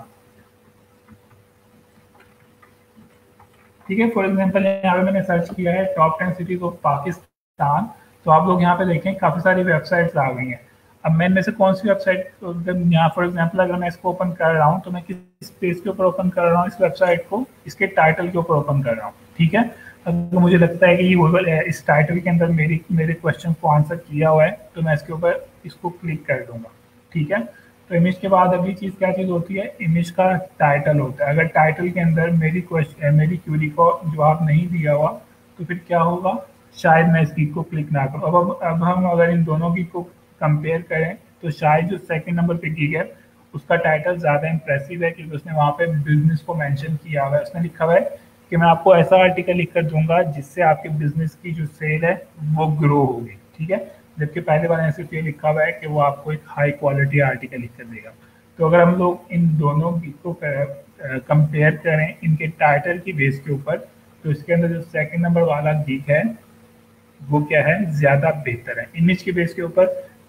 ठीक है, फॉर एग्जांपल यहाँ पे मैंने सर्च किया है टॉप 10 सिटीज ऑफ पाकिस्तान, तो आप लोग यहाँ पे देखें काफी सारी वेबसाइट्स आ गई हैं। अब मैं इनमें से कौन सी वेबसाइट, यहाँ फॉर एग्जांपल अगर मैं इसको ओपन कर रहा हूँ, तो मैं किस पेज के ऊपर ओपन कर रहा हूँ इस वेबसाइट को? इसके टाइटल के ऊपर ओपन कर रहा हूँ। ठीक है, अगर मुझे लगता है कि ये इस टाइटल के अंदर मेरे क्वेश्चन को आंसर किया हुआ है, तो मैं इसके ऊपर इसको क्लिक कर दूंगा। ठीक है, तो इमेज के बाद अगली चीज क्या चीज होती है? इमेज का टाइटल होता है। अगर टाइटल के अंदर मेरी क्वेरी को जवाब नहीं दिया हुआ, तो फिर क्या होगा? शायद मैं इस गिग को क्लिक ना करूँ। अब हम अगर इन दोनों गिग को कंपेयर करें, तो शायद जो सेकंड नंबर पे गिग है उसका टाइटल ज्यादा इंप्रेसिव है, क्योंकि उसने वहां पे बिजनेस को मेंशन किया हुआ है। उसने लिखा हुआ है कि मैं आपको ऐसा आर्टिकल लिख कर दूंगा जिससे आपके बिजनेस की जो सेल है वो ग्रो होगी। ठीक है, जबकि पहले वाले ने सिर्फ ये लिखा हुआ है कि वो आपको एक हाई क्वालिटी आर्टिकल लिख कर देगा। तो अगर हम लोग इन दोनों को कंपेयर करें इनके टाइटल की बेस के ऊपर, तो इसके अंदर जो सेकंड नंबर वाला गिग है वो क्या है? ज्यादा बेहतर है। इमेज के बेस के ऊपर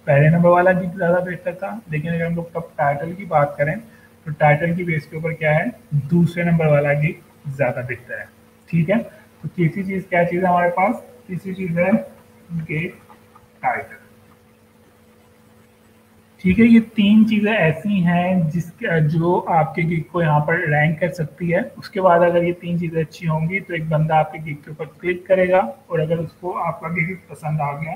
पहले नंबर वाला गिग ज्यादा बेहतर था, लेकिन अगर हम लोग तब टाइटल की बात करें, तो टाइटल की बेस के ऊपर क्या है? दूसरे नंबर वाला गिग ज्यादा बेहतर है। ठीक है, तो तीसरी चीज क्या चीज है हमारे पास? तीसरी चीज है गेट टाइटल। ठीक है, ये तीन चीजें ऐसी हैं जिसके जो आपके गिग को यहाँ पर रैंक कर सकती है। उसके बाद अगर ये तीन चीजें अच्छी होंगी, तो एक बंदा आपके गिग के ऊपर क्लिक करेगा, और अगर उसको आपका गिग पसंद आ गया,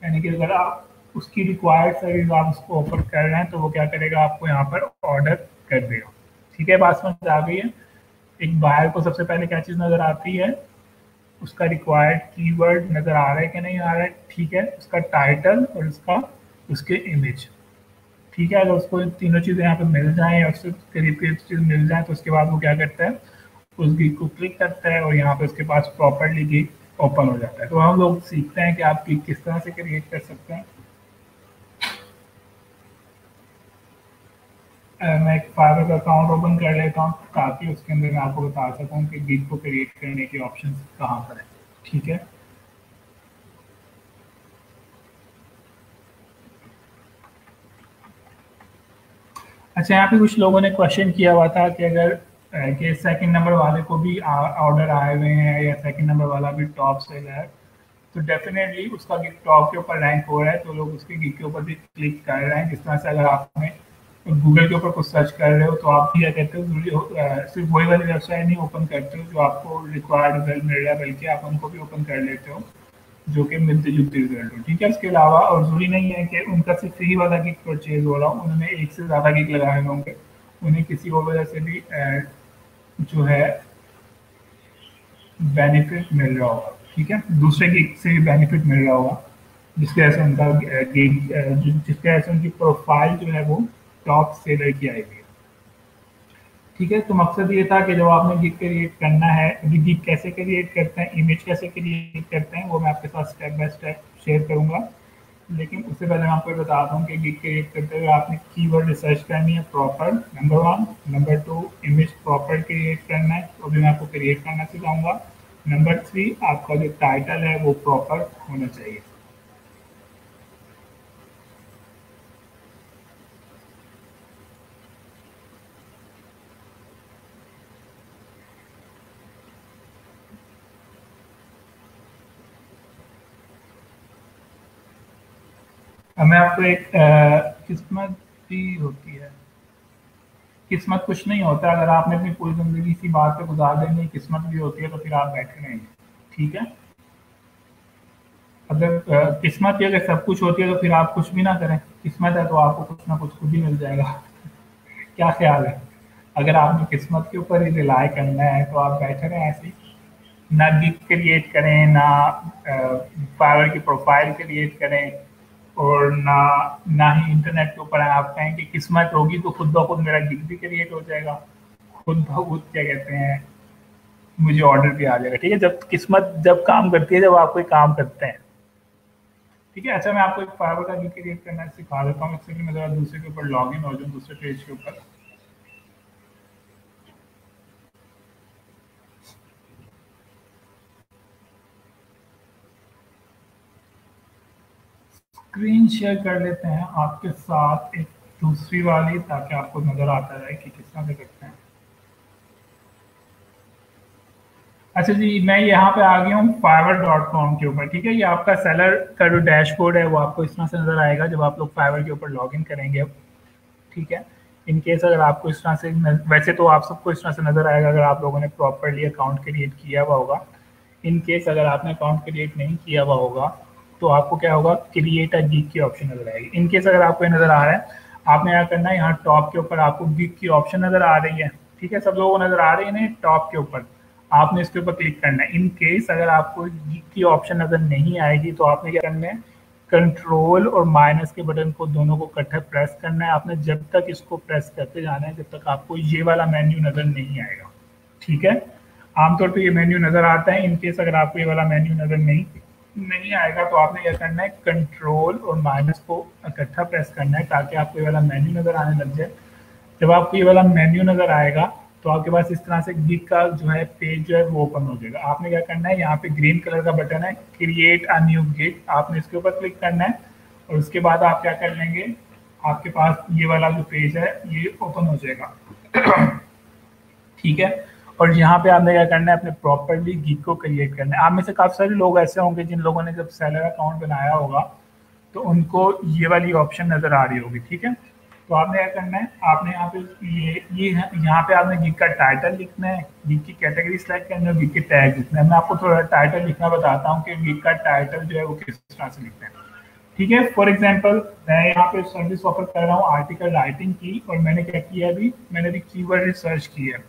यानी कि अगर आप उसकी रिक्वायर्ड सर्विस आप उसको ऑफर कर रहे हैं, तो वो क्या करेगा? आपको यहाँ पर ऑर्डर कर देगा। ठीक है, बात समझ आ गई है? एक बायर को सबसे पहले क्या चीज नजर आती है? उसका रिक्वायर्ड कीवर्ड नजर आ रहा है कि नहीं आ रहा है। ठीक है, उसका टाइटल और उसके इमेज। ठीक है, अगर उसको तीनों चीज़ें यहाँ पे मिल जाएँ या उससे करीब करीब चीज़ मिल जाए, तो उसके बाद वो क्या करता है? उस गिग को क्लिक करता है और यहाँ पे उसके पास प्रॉपरली गिग ओपन हो जाता है। तो हम लोग सीखते हैं कि आप गिग किस तरह से क्रिएट कर सकते हैं। मैं एक फाइवर का अकाउंट ओपन कर लेता हूँ, ताकि उसके अंदर मैं आपको बता सकूँ कि गिग को क्रिएट करने के ऑप्शन कहाँ पर है। ठीक है, अच्छा, यहाँ पे कुछ लोगों ने क्वेश्चन किया हुआ था कि अगर कि सेकंड नंबर वाले को भी ऑर्डर आए हुए हैं, या सेकंड नंबर वाला भी टॉप सेलर है, तो डेफिनेटली उसका गिग टॉप के ऊपर रैंक हो रहा है, तो लोग उसके गिग के ऊपर भी क्लिक कर रहे हैं। जिस तरह से अगर आपने गूगल के ऊपर कुछ सर्च कर रहे हो, तो आप भी क्या कहते हो? सिर्फ वही वाली वेबसाइट नहीं ओपन करते हो जो आपको रिक्वायर्ड रिजल्ट मिल रहा है, बल्कि आप उनको भी ओपन कर लेते हो जो कि मिलते जुलते रिजल्ट हो। ठीक है, इसके अलावा और जरूरी नहीं है कि उनका सिर्फ फ्री वाला गिग परचेज हो रहा हो, उन्होंने एक से ज़्यादा गिग लगाए होंगे, उन्हें किसी और वजह से भी जो है बेनिफिट मिल रहा होगा। ठीक है, दूसरे गिग से भी बेनिफिट मिल रहा होगा, जिसकी वजह से उनका गिग जिसकी वजह से उनकी प्रोफाइल जो है वो टॉप सेलर की आएगी। ठीक है, तो मकसद ये था कि जब आपने गिग क्रिएट करना है, गिग कैसे क्रिएट करते हैं, इमेज कैसे क्रिएट करते हैं, वो मैं आपके साथ स्टेप बाय स्टेप शेयर करूंगा। लेकिन उससे पहले मैं आपको बताता हूँ कि गिग क्रिएट करते हुए आपने कीवर्ड रिसर्च करनी है proper, number 1। Number 2, image proper create करना है, तो भी मैं आपको क्रिएट करना सिखाऊंगा। नंबर 3, आपका जो टाइटल है वो प्रॉपर होना चाहिए। अब मैं आपको एक किस्मत भी होती है। किस्मत कुछ नहीं होता, अगर आपने अपनी पूरी ज़िंदगी इसी बात पे गुजार देनी, किस्मत भी होती है, तो फिर आप बैठे रहेंगे। ठीक है? अगर किस्मत ही अगर सब कुछ होती है तो फिर आप कुछ भी ना करें, किस्मत है तो आपको कुछ ना कुछ खुद ही मिल जाएगा। क्या ख्याल है? अगर आपने किस्मत के ऊपर ही रिलाय करना है तो आप बैठे रहें ऐसे ही, ना गिग क्रिएट करें, ना फाइवर की प्रोफाइल क्रिएट करें, और ना ना ही इंटरनेट के ऊपर आप कहें कि किस्मत होगी तो खुद ब खुद मेरा गिग भी क्रिएट हो जाएगा, खुद ब खुद क्या कहते हैं मुझे ऑर्डर भी आ जाएगा। ठीक है, जब किस्मत जब काम करती है, जब आप कोई काम करते हैं। ठीक है, अच्छा मैं आपको एक फाइवर का गिग क्रिएट करना सिखा देता हूँ। इससे मैं जरा दूसरे के ऊपर लॉग इन हो जाऊँ, दूसरे पेज के ऊपर। स्क्रीन शेयर कर लेते हैं आपके साथ एक दूसरी वाली, ताकि आपको नजर आता रहे कि किस तरह से करते हैं। अच्छा जी, मैं यहाँ पे आ गया हूँ fiverr.com के ऊपर। ठीक है, ये आपका सेलर का जो डैशबोर्ड है वो आपको इस तरह से नजर आएगा जब आप लोग फाइवर के ऊपर लॉग इन करेंगे अब। ठीक है, इन केस अगर आपको इस तरह से वैसे तो आप सबको इस तरह से नजर आएगा अगर आप लोगों ने प्रॉपरली अकाउंट क्रिएट किया हुआ होगा। इन केस अगर आपने अकाउंट क्रिएट नहीं किया हुआ होगा तो आपको क्या होगा, क्रिएट अ गिग की ऑप्शन नजर आएगी। इन केस अगर आपको ये नजर आ रहा है, आपने यहाँ करना है, यहाँ टॉप के ऊपर आपको गिग की ऑप्शन नजर आ रही है। ठीक है, सब लोगों को नजर आ रही है ना टॉप के ऊपर, आपने इसके ऊपर क्लिक करना है। इन केस अगर आपको गिग की ऑप्शन नजर नहीं आएगी तो आपने क्या करना है, कंट्रोल और माइनस के बटन को दोनों को इकट्ठे प्रेस करना है आपने। जब तक इसको प्रेस करते जाना है जब तक आपको ये वाला मेन्यू नजर नहीं आएगा। ठीक है, आमतौर पे ये मेन्यू नजर आता है। इन केस अगर आपको ये वाला मेन्यू नजर नहीं नहीं आएगा तो आपने क्या करना है, कंट्रोल और माइनस को इकट्ठा प्रेस करना है ताकि आपको ये वाला मेन्यू नजर आने लग जाए। जब आपको ये वाला मेन्यू नजर आएगा तो आपके पास इस तरह से गिग का जो है पेज जो है वो ओपन हो जाएगा। आपने क्या करना है, यहाँ पे ग्रीन कलर का बटन है क्रिएट अ न्यू गिग, आपने इसके ऊपर क्लिक करना है और उसके बाद आप क्या कर लेंगे, आपके पास ये वाला जो पेज है ये ओपन हो जाएगा। ठीक है, और यहाँ पे आपने क्या करना है, अपने प्रॉपरली गिग को क्रिएट करना है। आप में से काफ़ी सारे लोग ऐसे होंगे जिन लोगों ने जब सेलर अकाउंट बनाया होगा तो उनको ये वाली ऑप्शन नज़र आ रही होगी। ठीक है, तो आपने क्या करना है, आपने यहाँ पे ये यहाँ पे आपने गिग का टाइटल लिखना है, गिग की कैटेगरी सेलेक्ट करनी है, गिग के टैग लिखना है। मैं आपको थोड़ा टाइटल लिखना बताता हूँ कि गिग का टाइटल जो है वो किस तरह से लिखना है। ठीक है, फॉर एग्जाम्पल मैं यहाँ पे सर्विस ऑफर कर रहा हूँ आर्टिकल राइटिंग की, और मैंने क्या किया अभी, मैंने अभी कीवर्ड रिसर्च की है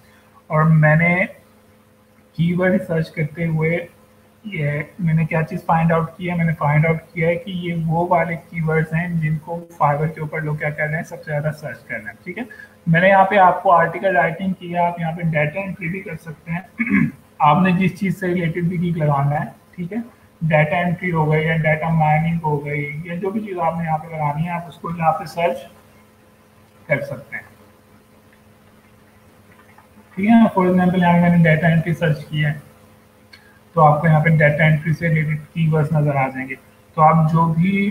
और मैंने कीवर्ड सर्च करते हुए ये मैंने क्या चीज़ फाइंड आउट किया, मैंने फाइंड आउट किया है कि ये वो वाले कीवर्ड्स हैं जिनको फाइवर के ऊपर लोग क्या कर रहे हैं, सबसे ज़्यादा सर्च कर रहे हैं। ठीक है, मैंने यहाँ पे आपको आर्टिकल राइटिंग किया, आप यहाँ पे डाटा एंट्री भी कर सकते हैं। आपने जिस चीज़ से रिलेटेड भी गिग लगाना है, ठीक है, डाटा एंट्री हो गई या डाटा माइनिंग हो गई या जो भी चीज़ आपने यहाँ पे लगानी है आप उसको यहाँ पे सर्च कर सकते हैं। ठीक है, फॉर एग्जाम्पल यहाँ पे मैंने डाटा एंट्री सर्च किया है तो आपको यहाँ पे डाटा एंट्री से रिलेटेड कीवर्ड्स नज़र आ जाएंगे। तो आप जो भी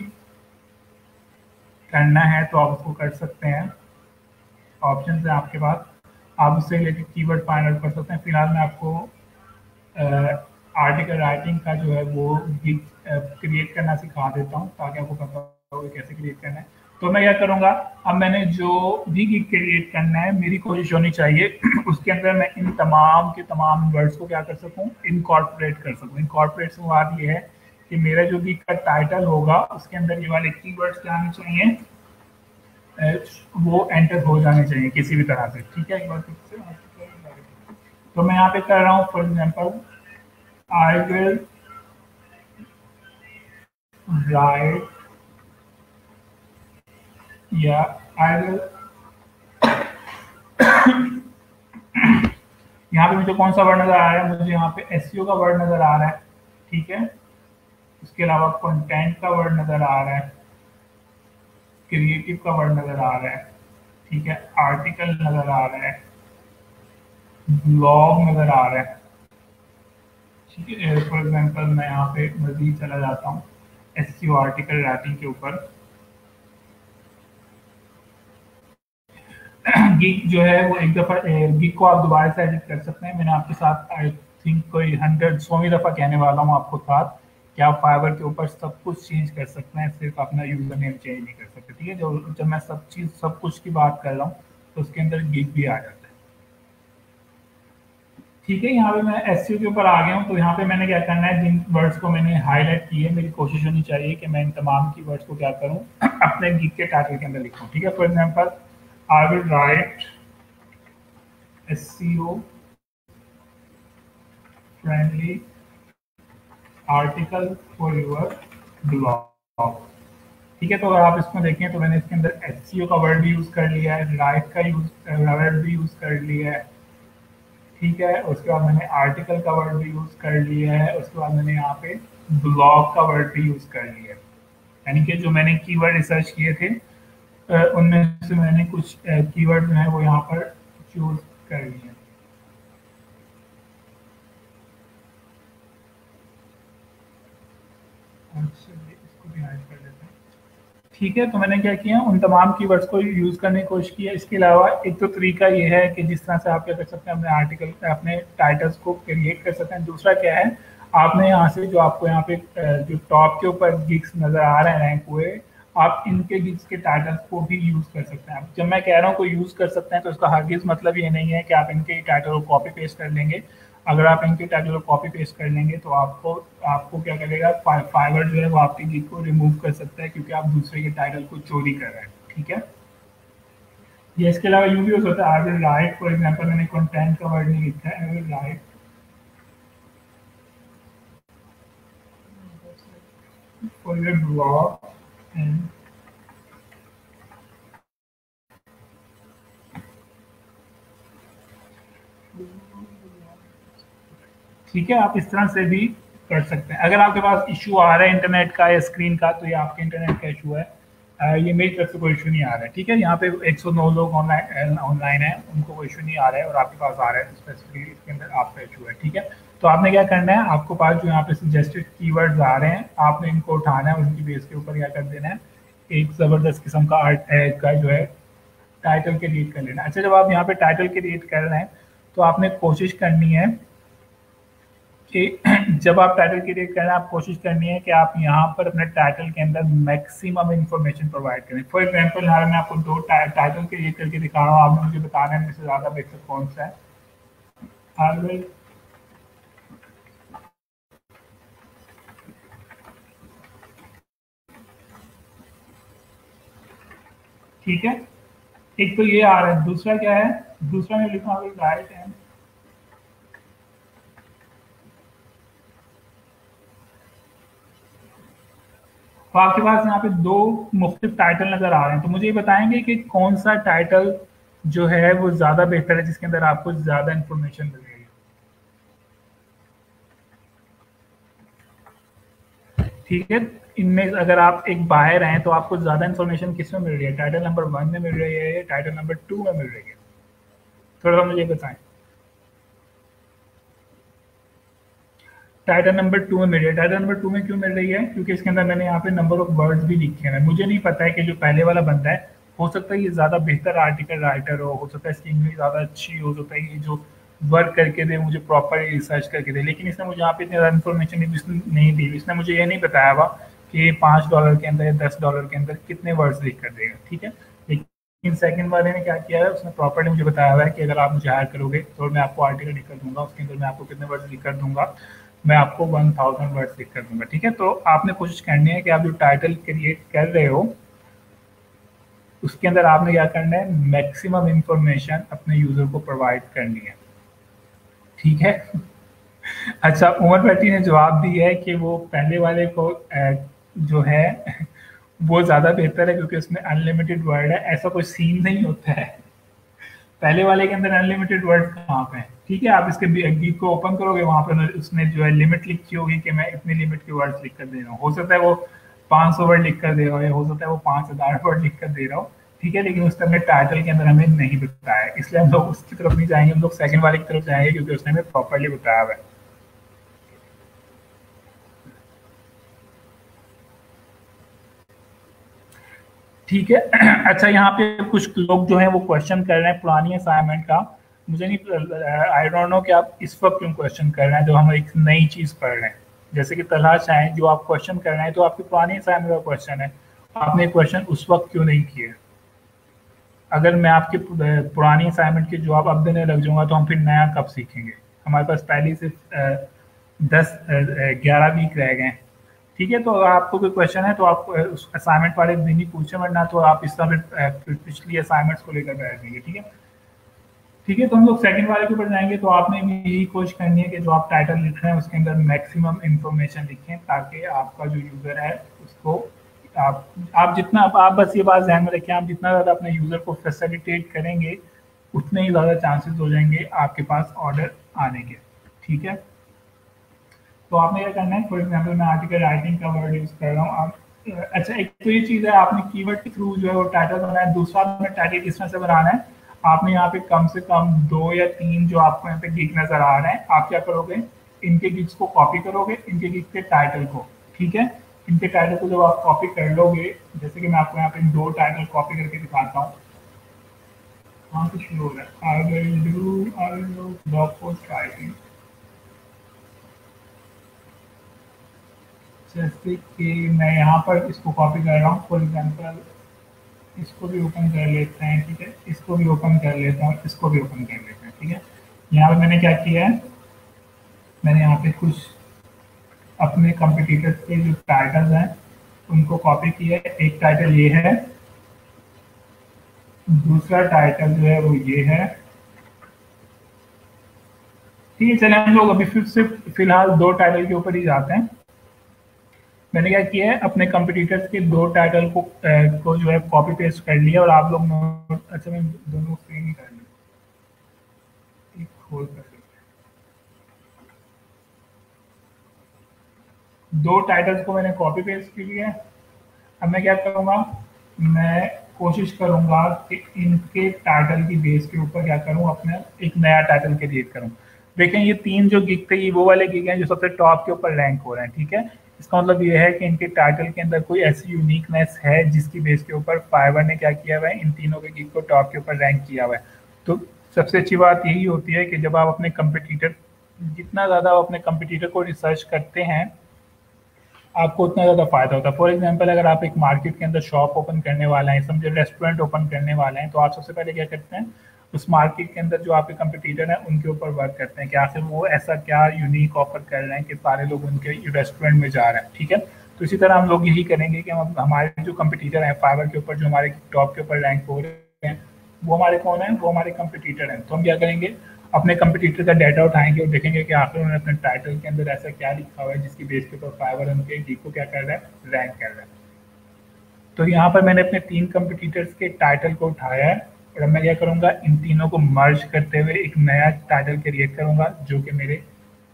करना है तो आप उसको कर सकते हैं, ऑप्शन है आपके पास, आप उससे रिलेटेड कीवर्ड फाइंड आउट कर सकते हैं। फिलहाल मैं आपको आर्टिकल राइटिंग का जो है वो गिग क्रिएट करना सिखा देता हूँ ताकि आपको पता हो कैसे क्रिएट करना है। तो मैं क्या करूँगा, अब मैंने जो भी गिग क्रिएट करना है मेरी कोशिश होनी चाहिए उसके अंदर मैं इन तमाम के तमाम वर्ड्स को क्या कर सकूँ, इनकॉर्पोरेट कर सकूँ। इनकॉर्पोरेट से बात ये है कि मेरा जो गिग का टाइटल होगा उसके अंदर ये वाले कीवर्ड्स क्या आने चाहिए, वो एंटर हो जाने चाहिए किसी भी तरह से। ठीक है, एक बार फिर से तो मैं यहाँ पे कर रहा हूँ, for example I will write या I will यहाँ पे मुझे कौन सा वर्ड नजर आ रहा है, मुझे यहाँ पे एसईओ का वर्ड नजर आ रहा है। ठीक है, उसके अलावा कंटेंट का वर्ड नजर आ रहा है, क्रिएटिव का वर्ड नजर आ रहा है, ठीक है, आर्टिकल नजर आ रहा है, ब्लॉग नजर आ रहा है। ठीक है, फॉर एग्जाम्पल मैं यहाँ पे मजीद चला जाता हूँ एसईओ आर्टिकल राइटिंग के ऊपर। गिग जो है वो एक दफ़ा गिग को आप दोबारा से एडिट कर सकते हैं। मैंने आपके साथ आई थिंक कोई 100वीं दफ़ा कहने वाला हूँ आपको साथ कि आप फाइवर के ऊपर सब कुछ चेंज कर सकते हैं, सिर्फ अपना यूज़र नेम चेंज नहीं कर सकते। ठीक है, जब मैं सब कुछ की बात कर रहा हूँ तो उसके अंदर गिग भी आ जाता है। ठीक है, यहाँ पे मैं एसईओ के ऊपर आ गया हूँ। तो यहाँ पे मैंने क्या करना है, जिन वर्ड्स को मैंने हाईलाइट किए, मेरी कोशिश होनी चाहिए कि मैं इन तमाम की वर्ड्स को क्या करूँ अपने गीत के टाइटल के अंदर लिखूँ। ठीक है, for example I will right SEO friendly article for your blog. ठीक है, तो अगर आप इसमें देखें तो मैंने इसके अंदर एसईओ का वर्ड भी यूज कर लिया है, राइट का वर्ड भी यूज कर लिया है। ठीक है, उसके बाद मैंने आर्टिकल का वर्ड भी यूज कर लिया है, उसके बाद मैंने यहाँ पे ब्लॉग का वर्ड भी यूज कर लिया है। यानी कि जो मैंने कीवर्ड रिसर्च किए थे उनमें से मैंने कुछ कीवर्ड जो है वो यहाँ पर चूज कर लिए। अच्छा, इसको भी ऐड कर लेते हैं। ठीक है, तो मैंने क्या किया, उन तमाम कीवर्ड्स को यूज़ करने की कोशिश की है। इसके अलावा एक तो तरीका ये है कि जिस तरह से आप क्या कर सकते हैं, अपने आर्टिकल अपने टाइटल्स को क्रिएट कर सकते हैं। दूसरा क्या है, आपने यहाँ से जो आपको यहाँ पे जो टॉप के ऊपर गिग्स नज़र आ रहे हैं रैंक हुए, आप इनके गिग्स के टाइटल्स को भी यूज़ कर सकते हैं। जब मैं कह रहा हूँ को यूज़ कर सकते हैं तो इसका हरगिज़ मतलब ये नहीं है कि आप इनके टाइटल को कॉपी पेस्ट कर लेंगे। अगर आप इनके टाइटल को कॉपी पेस्ट कर लेंगे तो आपको आपको क्या करेगा, फाइवर जो है वो आपकी गिग को रिमूव कर सकता है, क्योंकि आप दूसरे के टाइटल को चोरी कर रहे हैं। ठीक है, ये इसके अलावा यूँ भी हो सकता है, आई विल राइट, फॉर एग्जाम्पल मैंने कंटेंट का वर्ड नहीं लिखा है, आई will right for your blog and ठीक है, आप इस तरह से भी कर सकते हैं। अगर आपके पास इशू आ रहा है इंटरनेट का या स्क्रीन का, तो ये आपके इंटरनेट का इशू है। ये मेरी तरफ से कोई इशू नहीं आ रहा है। ठीक है, यहाँ पे 109 लोग ऑनलाइन है, उनको कोई इशू नहीं आ रहा है, और आपके पास आ रहा है स्पेसिफिकली इसके अंदर आपका इशू है। ठीक है, तो आपने क्या करना है, आपको पास जो यहाँ पे सजेस्टेड कीवर्ड्स आ रहे हैं, आपने इनको उठाना है, उनकी बेस के ऊपर क्या कर देना है, एक ज़बरदस्त किस्म का आर्ट का जो है टाइटल क्रिएट कर लेना। अच्छा, जब आप यहाँ पे टाइटल क्रिएट कर रहे हैं तो आपने कोशिश करनी है कि जब आप टाइटल क्रिएट कर रहे हैं, आप कोशिश करनी है कि आप यहाँ पर अपने टाइटल के अंदर मैक्सिमम इंफॉर्मेशन प्रोवाइड करें। फॉर एग्जांपल यहाँ मैं आपको दो टाइटल क्रिएट करके दिखा रहा हूँ, आपने मुझे बताना है इससे ज़्यादा बेहतर कौन सा है। आई विल ठीक है, एक तो ये आ रहा है, दूसरा क्या है, दूसरा मैं लिखूँ आई विल राइट एंड तो आपके पास यहाँ पे दो मुख्तलिफ टाइटल नज़र आ रहे हैं। तो मुझे ये बताएंगे कि कौन सा टाइटल जो है वो ज़्यादा बेहतर है, जिसके अंदर आपको ज़्यादा इन्फॉर्मेशन मिलेगी। ठीक है, इनमें अगर आप एक बायर हैं तो आपको ज़्यादा इन्फॉर्मेशन किस में मिल रही है, टाइटल नंबर 1 में मिल रही है या टाइटल नंबर 2 में मिल रही है? थोड़ा सा मुझे बताएं। टाइटल नंबर 2 में मिल रही है। टाइटल नंबर 2 में क्यों मिल रही है? क्योंकि इसके अंदर मैंने यहाँ पे नंबर ऑफ वर्ड्स भी लिखे हैं। मुझे नहीं पता है कि जो पहले वाला बंदा है, हो सकता है ये ज़्यादा बेहतर आर्टिकल राइटर हो सकता है इसकी इंग्लिश ज़्यादा अच्छी हो सकता है ये जो वर्क करके दे, मुझे प्रॉपर रिसर्च करके दे, लेकिन इसने मुझे यहाँ पे इतनी ज़्यादा इन्फॉर्मेशन नहीं दी। इसने मुझे ये नहीं बताया हुआ कि $5 के अंदर या $10 के अंदर कितने वर्ड्स लिख कर देगा। ठीक है, लेकिन सेकंड वाले ने क्या किया है, उसने प्रॉपर्ली मुझे बताया हुआ है कि अगर आप मुझे हायर करोगे तो मैं आपको आर्टिकल लिख कर दूंगा, उसके अंदर मैं आपको कितने वर्ड्स लिख कर दूंगा, मैं आपको 1000 वर्ड्स लिख कर दूंगा। ठीक है, तो आपने कोशिश करनी है कि आप जो टाइटल क्रिएट कर रहे हो उसके अंदर आपने क्या करना है, मैक्सिमम इंफॉर्मेशन अपने यूजर को प्रोवाइड करनी है। ठीक है, अच्छा, उमर भट्टी ने जवाब दिया है कि वो पहले वाले को जो है वो ज़्यादा बेहतर है क्योंकि उसमें अनलिमिटेड वर्ड है। ऐसा कोई सीन नहीं होता है, पहले वाले के अंदर अनलिमिटेड वर्ड कहाँ पे है। ठीक है, आप इसके गीत को ओपन करोगे, वहां पर उसने जो है लिमिट लिखी होगी कि मैं इतनी लिमिट के वर्ड्स लिख कर दे रहा हूँ। हो सकता है वो 500 वर्ड लिख कर दे रहा हो या हो सकता है वो 5000 वर्ड लिख कर दे रहा हो। ठीक है, लेकिन उसने अपने टाइटल के अंदर हमें नहीं बताया, इसलिए हम लोग उसकी तरफ नहीं जाएंगे, हम लोग सेकंड वाले की तरफ जाएंगे क्योंकि उसने हमें प्रॉपरली बताया हुआ है। ठीक है, अच्छा, यहाँ पे कुछ लोग जो हैं वो क्वेश्चन कर रहे हैं पुरानी असाइनमेंट का। मुझे नहीं, आई डोंट नो कि आप इस वक्त क्यों क्वेश्चन कर रहे हैं, जो हम एक नई चीज़ पढ़ रहे हैं। जैसे कि तलाश है, जो आप क्वेश्चन कर रहे हैं तो आपकी पुरानी असाइनमेंट का क्वेश्चन है, आपने क्वेश्चन उस वक्त क्यों नहीं किए? अगर मैं आपके पुरानी असाइनमेंट के जवाब अब देने लग जाऊंगा तो हम फिर नया कब सीखेंगे? हमारे पास पहले सिर्फ 10-11 वीक रह गए हैं। ठीक है, तो अगर आपको कोई क्वेश्चन है तो आप उस असाइनमेंट वाले दिन ही पूछे, वरना तो आप इस समय पिछली असाइनमेंट्स को लेकर बैठ जाएंगे। ठीक है, ठीक है, तो हम लोग सेकंड वाले के ऊपर जाएंगे। तो आपने भी यही कोशिश करनी है कि जो आप टाइटल लिख रहे हैं उसके अंदर मैक्सिमम इंफॉर्मेशन लिखें, ताकि आपका जो यूज़र है उसको आप जितना आप बस ये बात ध्यान में रखें, आप जितना ज़्यादा अपने यूज़र को फैसिलिटेट करेंगे उतने ही ज़्यादा चांसेस हो जाएंगे आपके पास ऑर्डर आने के। ठीक है, तो आपने क्या करना है, फॉर एग्जाम्पल मैं आर्टिकल राइटिंग का वर्ड यूज़ कर रहा हूँ। आप अच्छा, एक तो ये चीज़ है, आपने कीवर्ड के थ्रू जो है वो टाइटल बनाना है। दूसरा आपने टाइटल किस तरह से बनाना है, आपने यहाँ पे कम से कम 2 या 3 जो आपको यहाँ पे गिग नज़र आ रहे हैं, आप क्या करोगे, इनके गिग्स को कॉपी करोगे, इनके गिग के टाइटल को। ठीक है, इनके टाइटल को जब आप कॉपी कर लोगे, जैसे कि मैं आपको यहाँ पे 2 टाइटल कॉपी करके दिखाता हूँ। कहाँ से शुरू हो रहा है, I will do blog post writing. जैसे कि मैं यहाँ पर इसको कॉपी कर रहा हूँ, फॉर एग्जांपल इसको भी ओपन कर लेते हैं। ठीक है, इसको भी ओपन कर लेता हूँ, इसको भी ओपन कर लेते हैं। ठीक है, यहाँ पे मैंने क्या किया है, मैंने यहाँ पे कुछ अपने कंपटीटर्स के जो टाइटल्स हैं उनको कॉपी किया है। एक टाइटल ये है, दूसरा टाइटल जो है वो ये है। ठीक है, चले हम लोग अभी फिर से फिलहाल 2 टाइटल के ऊपर ही जाते हैं। मैंने क्या किया है, अपने कंपटीटर्स के 2 टाइटल को जो है कॉपी पेस्ट कर लिया, और आप लोग अच्छा मैं दोनों सेम ही कर लिया, एक खोल कर लिया। 2 टाइटल्स को मैंने कॉपी पेस्ट कर लिया है। अब मैं क्या करूँगा, मैं कोशिश करूँगा कि इनके टाइटल की बेस के ऊपर क्या करूँ, अपने एक नया टाइटल क्रिएट करूँ। देखें, ये 3 जो गिग थे ये वो वाले गिग हैं जो सबसे टॉप के ऊपर रैंक हो रहे हैं। ठीक है, इसका मतलब ये है कि इनके टाइटल के अंदर कोई ऐसी यूनिकनेस है जिसकी बेस के ऊपर फाइवर ने क्या किया हुआ है, इन तीनों के गिग को टॉप के ऊपर रैंक किया हुआ है। तो सबसे अच्छी बात यही होती है कि जब आप अपने कंपटीटर, जितना ज़्यादा आप अपने कंपटीटर को रिसर्च करते हैं आपको उतना ज़्यादा फ़ायदा होता है। फॉर एग्जांपल अगर आप एक मार्केट के अंदर शॉप ओपन करने वाले हैं, समझे रेस्टोरेंट ओपन करने वाले हैं, तो आप सबसे पहले क्या करते हैं, उस मार्केट के अंदर जो आपके कंपटीटर हैं उनके ऊपर वर्क करते हैं कि आखिर वो ऐसा क्या यूनिक ऑफर कर रहे हैं कि सारे लोग उनके रेस्टोरेंट में जा रहे हैं। ठीक है, तो इसी तरह हम लोग यही करेंगे कि हम हमारे जो कंपटीटर हैं फाइवर के ऊपर, जो हमारे टॉप के ऊपर रैंक हो रहे हैं, वो हमारे कौन है, वो हमारे कंपटीटर हैं। तो हम क्या करेंगे, अपने कंपटीटर का डाटा उठाएंगे और देखेंगे कि आखिर उन्होंने अपने टाइटल के अंदर ऐसा क्या लिखा हुआ है जिसकी बेस के ऊपर फाइवर उनके गिग को क्या कर रहा है, रैंक कर रहा है। तो यहाँ पर मैंने अपने 3 कंपटीटर्स के टाइटल को उठाया है, और अब मैं क्या करूँगा, इन तीनों को मर्ज करते हुए एक नया टाइटल क्रिएट करूँगा जो कि मेरे,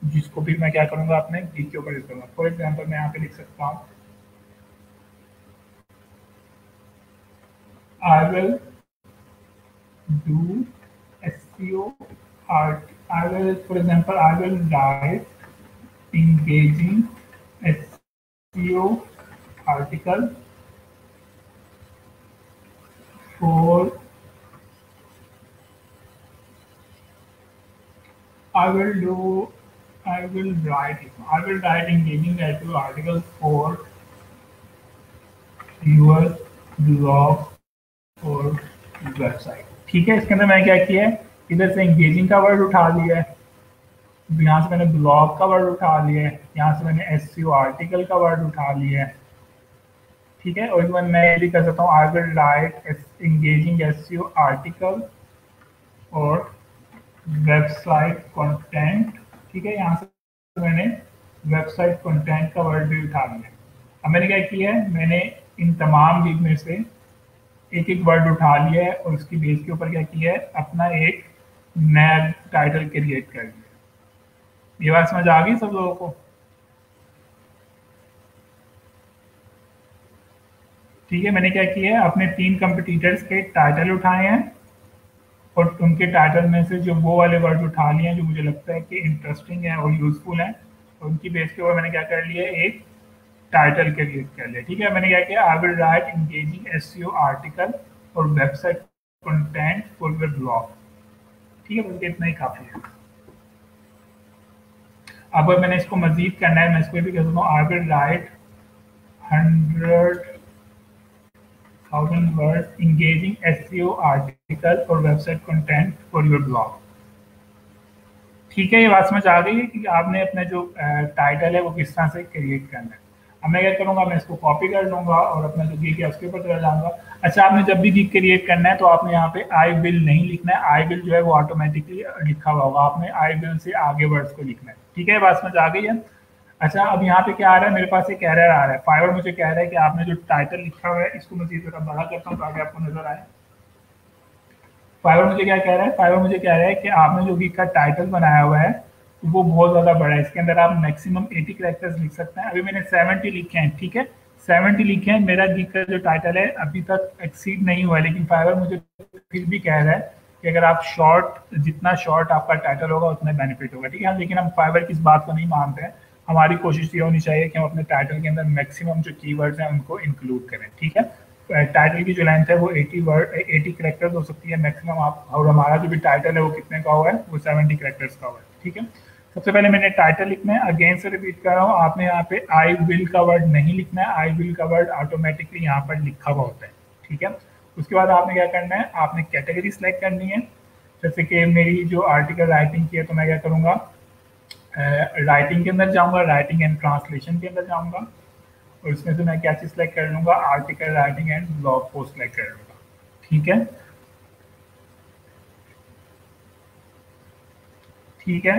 जिसको भी मैं क्या करूँगा, अपने गिग के ऊपर यूज करूँगा। फॉर एग्जाम्पल मैं यहाँ पे लिख सकता हूँ, I will do SEO art. I will, for example, I will write engaging SEO article for, I will do, I will write engaging SEO article for your blog और website. ठीक है, इसके अंदर मैंने क्या किया है, इधर से एंगेजिंग का वर्ड उठा लिया है, यहाँ से मैंने ब्लॉग का वर्ड उठा लिया है, यहाँ से मैंने एसईओ आर्टिकल का वर्ड उठा लिया है। ठीक है, और इवन मैं ये भी कर सकता हूँ, I will write engaging SEO article और वेबसाइट कंटेंट। ठीक है, यहाँ से मैंने वेबसाइट कंटेंट का वर्ड भी उठा लिया। अब मैंने क्या किया है, मैंने इन तमाम गिग में से एक एक वर्ड उठा लिया है और उसकी बेस के ऊपर क्या किया है, अपना एक नया टाइटल क्रिएट कर लिया। ये बात समझ आ गई सब लोगों को? ठीक है, मैंने क्या किया है, अपने 3 कंपटीटर्स के टाइटल उठाए हैं और उनके टाइटल में से जो वो वाले वर्ड उठा लिए हैं जो मुझे लगता है कि इंटरेस्टिंग है और यूजफुल है, और उनकी बेस के ऊपर मैंने क्या कर लिया, एक टाइटल क्रिएट कर लिया। ठीक है, मैंने क्या किया, I will write engaging SEO article और website content for your blog. ठीक है, बल्कि इतना ही काफी है। अब अगर मैंने इसको मजीद करना है, मैं इसको भी कह सकता हूँ, I will write 100,000 word engaging SEO article और website content for your blog. ठीक है, ये बात समझ आ गई है कि आपने अपना जो टाइटल है वो किस तरह से क्रिएट करना है। अब मैं क्या करूँगा, मैं इसको कॉपी कर लूँगा और अपना जो गीक है उसके ऊपर चला जाऊँगा। अच्छा, आपने जब भी गीक क्रिएट करना है तो आपने यहाँ पे आई विल नहीं लिखना है, आई विल जो है वो ऑटोमेटिकली लिखा हुआ होगा, आपने आई विल से आगे वर्ड्स को लिखना है। ठीक है, बात समझ आ गई है। अच्छा, अब यहाँ पे क्या आ रहा है, मेरे पास एक एरर आ रहा है, फाइवर मुझे कह रहा है कि आपने जो टाइटल लिखा हुआ है इसको मैं थोड़ा बड़ा करता हूँ ताकि आपको नजर आए। फाइवर मुझे क्या कह रहा है, फाइवर मुझे कह रहा है कि आपने जो गीक का टाइटल बनाया हुआ है वो बहुत ज़्यादा बड़ा है, इसके अंदर आप मैक्सिमम 80 कैरेक्टर्स लिख सकते हैं। अभी मैंने 70 लिखे हैं, ठीक है, 70 लिखे हैं, मेरा गीक का जो टाइटल है अभी तक एक्सीड नहीं हुआ है, लेकिन फाइवर मुझे फिर भी कह रहा है कि अगर आप शॉर्ट, जितना शॉर्ट आपका टाइटल होगा उतना बेनिफिट होगा। ठीक है, लेकिन हम फाइवर की इस बात को नहीं मानते हैं, हमारी कोशिश ये होनी चाहिए कि हम अपने टाइटल के अंदर मैक्सिमम जो कीवर्ड्स हैं उनको इंक्लूड करें। ठीक है, टाइटल की जो लेंथ है वो 80 कैरेक्टर्स हो सकती है मैक्सिमम आप, और हमारा जो भी टाइटल है वो कितने का हुआ है, वो 70 कैरेक्टर्स का हुआ है। ठीक है, सबसे पहले मैंने टाइटल लिखना है, अगेन से रिपीट कर रहा हूँ, आपने यहाँ पे आई विल का वर्ड नहीं लिखना है, आई विल का वर्ड ऑटोमेटिकली यहाँ पर लिखा हुआ होता है। ठीक है, उसके बाद आपने क्या करना है, आपने कैटेगरी सेलेक्ट करनी है। जैसे कि मेरी जो आर्टिकल राइटिंग की है तो मैं क्या करूँगा, राइटिंग के अंदर जाऊँगा, राइटिंग एंड ट्रांसलेशन के अंदर जाऊँगा, और इसमें से मैं क्या चीज़ सेलेक्ट कर लूँगा, article writing and blog post select कर लूँगा। ठीक है, ठीक है।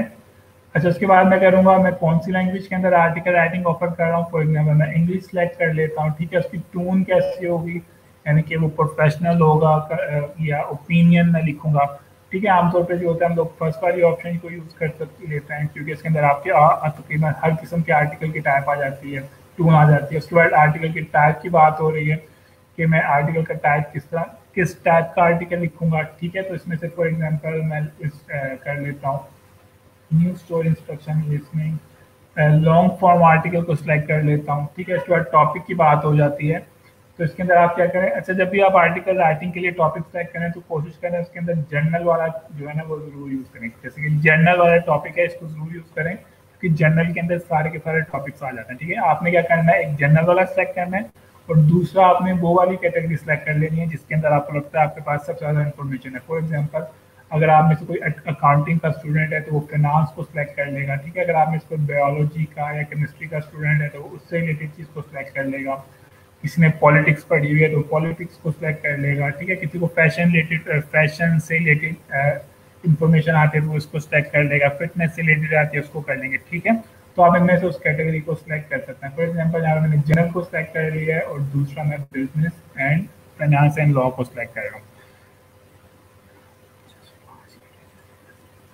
अच्छा, उसके बाद मैं करूँगा, मैं कौन सी लैंग्वेज के अंदर आर्टिकल राइटिंग ऑफर कर रहा हूँ, फॉर एग्जाम्पल मैं इंग्लिश सेलेक्ट कर लेता हूँ। ठीक है, उसकी टोन कैसी होगी, यानी कि वो प्रोफेशनल होगा या ओपिनियन मैं लिखूंगा। ठीक है, आमतौर पे जो होता है हम लोग फर्स्ट वाली ऑप्शन को यूज़ कर सकते लेते हैं, क्योंकि इसके अंदर आपके तकरीबन हर किस्म के आर्टिकल की टाइप आ जाती है, टोन आ जाती है। उसके बाद आर्टिकल की टाइप की बात हो रही है कि मैं आर्टिकल का टाइप किस टाइप का आर्टिकल लिखूंगा। ठीक है, तो इसमें से फॉर एग्जाम्पल मैं कर लेता हूँ new store instruction listening, long form article को सिलेक्ट कर लेता हूँ। ठीक है, इसके बाद टॉपिक की बात हो जाती है, तो इसके अंदर आप क्या करें, अच्छा जब भी आप आर्टिकल राइटिंग के लिए टॉपिक सेलेक्ट करें तो कोशिश करें उसके अंदर जर्नल वाला जो है ना वो जरूर यूज़ करें। जैसे कि जर्नल वाला टॉपिक है इसको जरूर यूज़ करें, क्योंकि जर्नल के अंदर सारे के सारे टॉपिक्स आ जाते हैं। ठीक है, आपने क्या करना है, एक जर्नल वाला सेलेक्ट करना है और दूसरा आपने वो वाली कैटेगरी सेलेक्ट कर लेनी है जिसके अंदर आपको लगता है आपके पास सबसे ज़्यादा इन्फॉर्मेशन है। फॉर एग्जाम्पल अगर आप में से कोई अकाउंटिंग का स्टूडेंट है तो वो फाइनेंस को सिलेक्ट कर लेगा। ठीक है, अगर आप में से कोई बायोलॉजी का या केमिस्ट्री का स्टूडेंट है तो उससे रिलेटेड चीज़ को सिलेक्ट कर लेगा। किसी ने पॉलिटिक्स पढ़ी हुई है तो पॉलिटिक्स को सिलेक्ट कर लेगा। ठीक है, किसी को फैशन से रिलेटेड इंफॉर्मेशन आती है तो उसको सिलेक्ट कर लेगा, फिटनेस से रिलेटेड आती है उसको कर लेंगे। ठीक है, तो आप इनमें से उस कैटेगरी को सिलेक्ट कर सकते हैं। फॉर एग्जाम्पल यहाँ मैंने जनरल को सिलेक्ट कर लिया है और दूसरा मैं business and finance and law को सिलेक्ट कर रहा हूँ।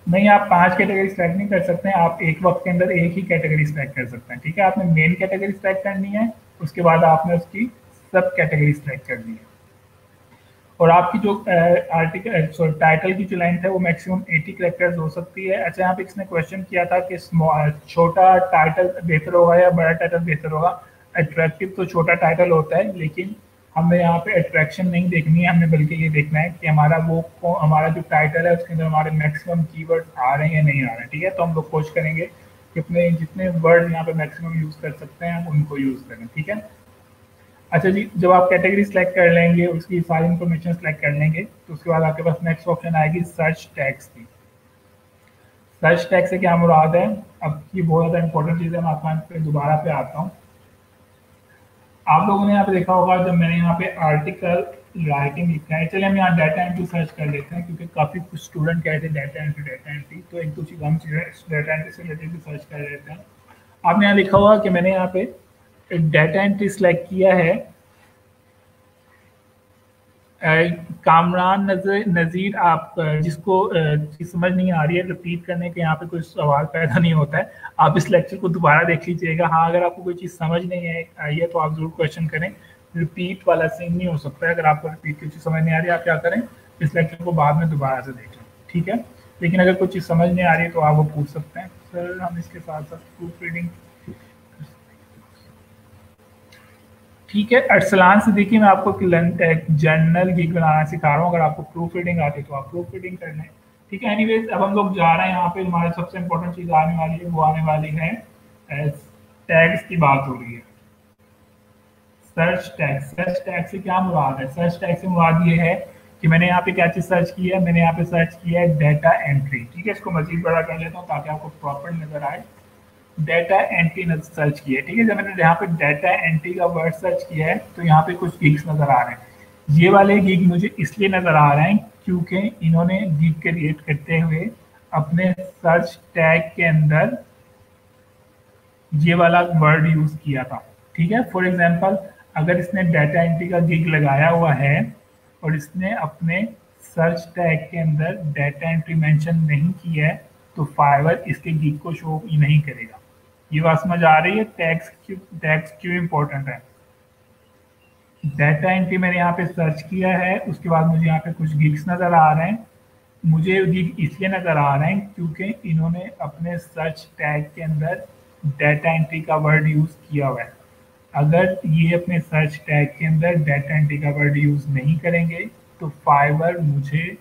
नहीं, आप 5 कैटेगरी सेलेक्ट नहीं कर सकते हैं, आप एक वक्त के अंदर एक ही कैटेगरी सेलेक्ट कर सकते हैं। ठीक है, आपने मेन कैटेगरी सेलेक्ट करनी है, उसके बाद आपने उसकी सब कैटेगरी सेलेक्ट करनी है, और आपकी जो आर्टिकल सॉरी टाइटल की जो लेंथ है वो मैक्सिमम 80 कैरेक्टर्स हो सकती है। अच्छा, यहाँ पे किसने क्वेश्चन किया था कि छोटा टाइटल बेहतर होगा या बड़ा टाइटल बेहतर होगा। अट्रैक्टिव तो छोटा टाइटल होता है, लेकिन हमें यहाँ पे अट्रैक्शन नहीं देखनी है, हमें बल्कि ये देखना है कि हमारा जो टाइटल है उसके अंदर हमारे मैक्सिमम कीवर्ड आ रहे हैं या नहीं आ रहे हैं। ठीक है, तो हम लोग कोशिश करेंगे कि अपने जितने वर्ड यहाँ पे मैक्सिमम यूज़ कर सकते हैं हम उनको यूज़ करें। ठीक है, अच्छा जी, जब आप कैटेगरी सेलेक्ट कर लेंगे, उसकी सारी इन्फॉर्मेशन सेलेक्ट कर लेंगे, तो उसके बाद आपके पास नेक्स्ट ऑप्शन आएगी सर्च टैग्स की। सर्च टैग से क्या मुराद है, अब ये बहुत ज़्यादा इंपॉर्टेंट चीज़ है, मैं आपको दोबारा पे आता हूँ। आप लोगों ने यहाँ पे देखा होगा जब मैंने यहाँ पे आर्टिकल राइटिंग लिखा है, चलिए हम यहाँ डाटा एंट्री सर्च कर लेते हैं, क्योंकि काफ़ी कुछ स्टूडेंट कहते हैं डाटा एंट्री, तो एक दो चीज़ हम डाटा एंट्री से रिलेटेड भी सर्च कर लेते हैं। आपने यहाँ लिखा होगा कि मैंने यहाँ पे डाटा एंट्री सेलेक्ट किया है, कामरान नज़ीर, आप जिसको चीज़ समझ नहीं आ रही है, रिपीट करने के यहाँ पे कोई सवाल पैदा नहीं होता है, आप इस लेक्चर को दोबारा देख लीजिएगा। हाँ, अगर आपको कोई चीज़ समझ नहीं आई है तो आप जरूर क्वेश्चन करें, रिपीट वाला सीन नहीं हो सकता है। अगर आपको रिपीट की चीज़ समझ नहीं आ रही है, आप क्या करें, इस लेक्चर को बाद में दोबारा से देख लें। ठीक है, लेकिन अगर कोई चीज़ समझ नहीं आ रही है तो आप वो पूछ सकते हैं। सर हम इसके साथ साथ प्रूफ रीडिंग, ठीक है, अरसलान से देखिए मैं आपको एक जर्नल गीक बनाना सिखा रहा हूँ, अगर आपको प्रूफ रीडिंग आती है तो आप प्रूफ रीडिंग कर लें। ठीक है, एनीवेज अब हम लोग जा रहे हैं, यहाँ पे हमारे सबसे इंपॉर्टेंट चीज़ आने वाली है, वो आने वाली है टैग्स की बात हो रही है। सर्च टैग से क्या मुराद है, सर्च टैग से मुराद ये है कि मैंने यहाँ पे क्या चीज़ सर्च की है, मैंने यहाँ पे सर्च किया है डाटा एंट्री। ठीक है, इसको मजीद बड़ा कर लेता हूँ ताकि आपको प्रॉपर नजर आए। डाटा एंट्री सर्च किया है। ठीक है, जब मैंने यहाँ पे डाटा एंट्री का वर्ड सर्च किया है तो यहाँ पे कुछ गिग्स नजर आ रहे हैं। ये वाले गिग मुझे इसलिए नजर आ रहे हैं क्योंकि इन्होंने गिग क्रिएट करते हुए अपने सर्च टैग के अंदर ये वाला वर्ड यूज किया था। ठीक है, फॉर एग्जाम्पल अगर इसने डाटा एंट्री का गिग लगाया हुआ है और इसने अपने सर्च टैग के अंदर डाटा एंट्री मेंशन नहीं किया है तो फाइवर इसके गिग को शो नहीं करेगा। ये बात समझ आ रही है? टैग्स क्यों इम्पोर्टेंट है। डाटा एंट्री मैंने यहाँ पे सर्च किया है, उसके बाद मुझे यहाँ पे कुछ गिग्स नजर आ रहे हैं। मुझे गिग इसलिए नजर आ रहे हैं क्योंकि इन्होंने अपने सर्च टैग के अंदर डाटा एंट्री का वर्ड यूज किया हुआ है। अगर ये अपने सर्च टैग के अंदर डाटा एंट्री का वर्ड यूज नहीं करेंगे तो फाइवर मुझे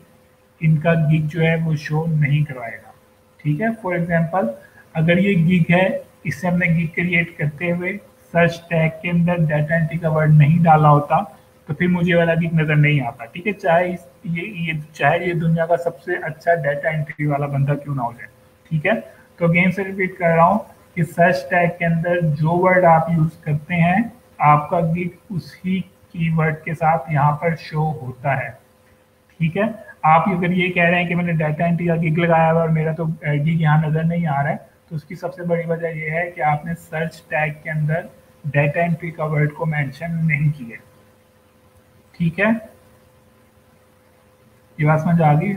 इनका गिग जो है वो शो नहीं करवाएगा। ठीक है, फॉर एग्जांपल अगर ये गिग है, इससे हमने गिग क्रिएट करते हुए सर्च टैग के अंदर डाटा एंट्री का वर्ड नहीं डाला होता तो फिर मुझे वाला गिग नजर नहीं आता। ठीक है, चाहे ये दुनिया का सबसे अच्छा डाटा एंट्री वाला बंदा क्यों ना हो जाए। ठीक है, तो अगेन से रिपीट कर रहा हूँ कि सर्च टैग के अंदर जो वर्ड आप यूज करते हैं आपका गिग उसी कीवर्ड के साथ यहाँ पर शो होता है। ठीक है, आप अगर ये कह रहे हैं कि मैंने डाटा एंट्री का गिग लगाया हुआ और मेरा तो गिग यहाँ नजर नहीं आ रहा है, तो उसकी सबसे बड़ी वजह यह है कि आपने सर्च टैग के अंदर डाटा एंट्री का वर्ड को मेंशन नहीं किया। ठीक है, ये बात समझ आ गई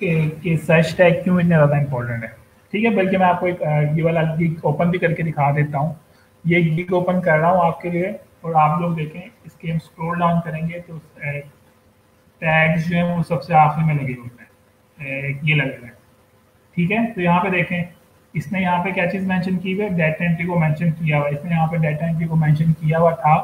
कि सर्च टैग क्यों इतना ज़्यादा इंपॉर्टेंट है। ठीक है, बल्कि मैं आपको एक ये वाला गिग ओपन भी करके दिखा देता हूँ। ये गिग ओपन कर रहा हूँ आपके लिए और आप लोग देखें, इसके हम स्क्रॉल डाउन करेंगे तो टैग्स जो है वो सबसे आखिर में लगे होते हैं, ये लगे हुए हैं। ठीक है, तो यहाँ पे देखें, इसने यहाँ पे क्या चीज़ मेंशन की हुई है, डाटा एंट्री को मेंशन किया हुआ है। इसने यहाँ पे डाटा एंट्री को मेंशन किया हुआ था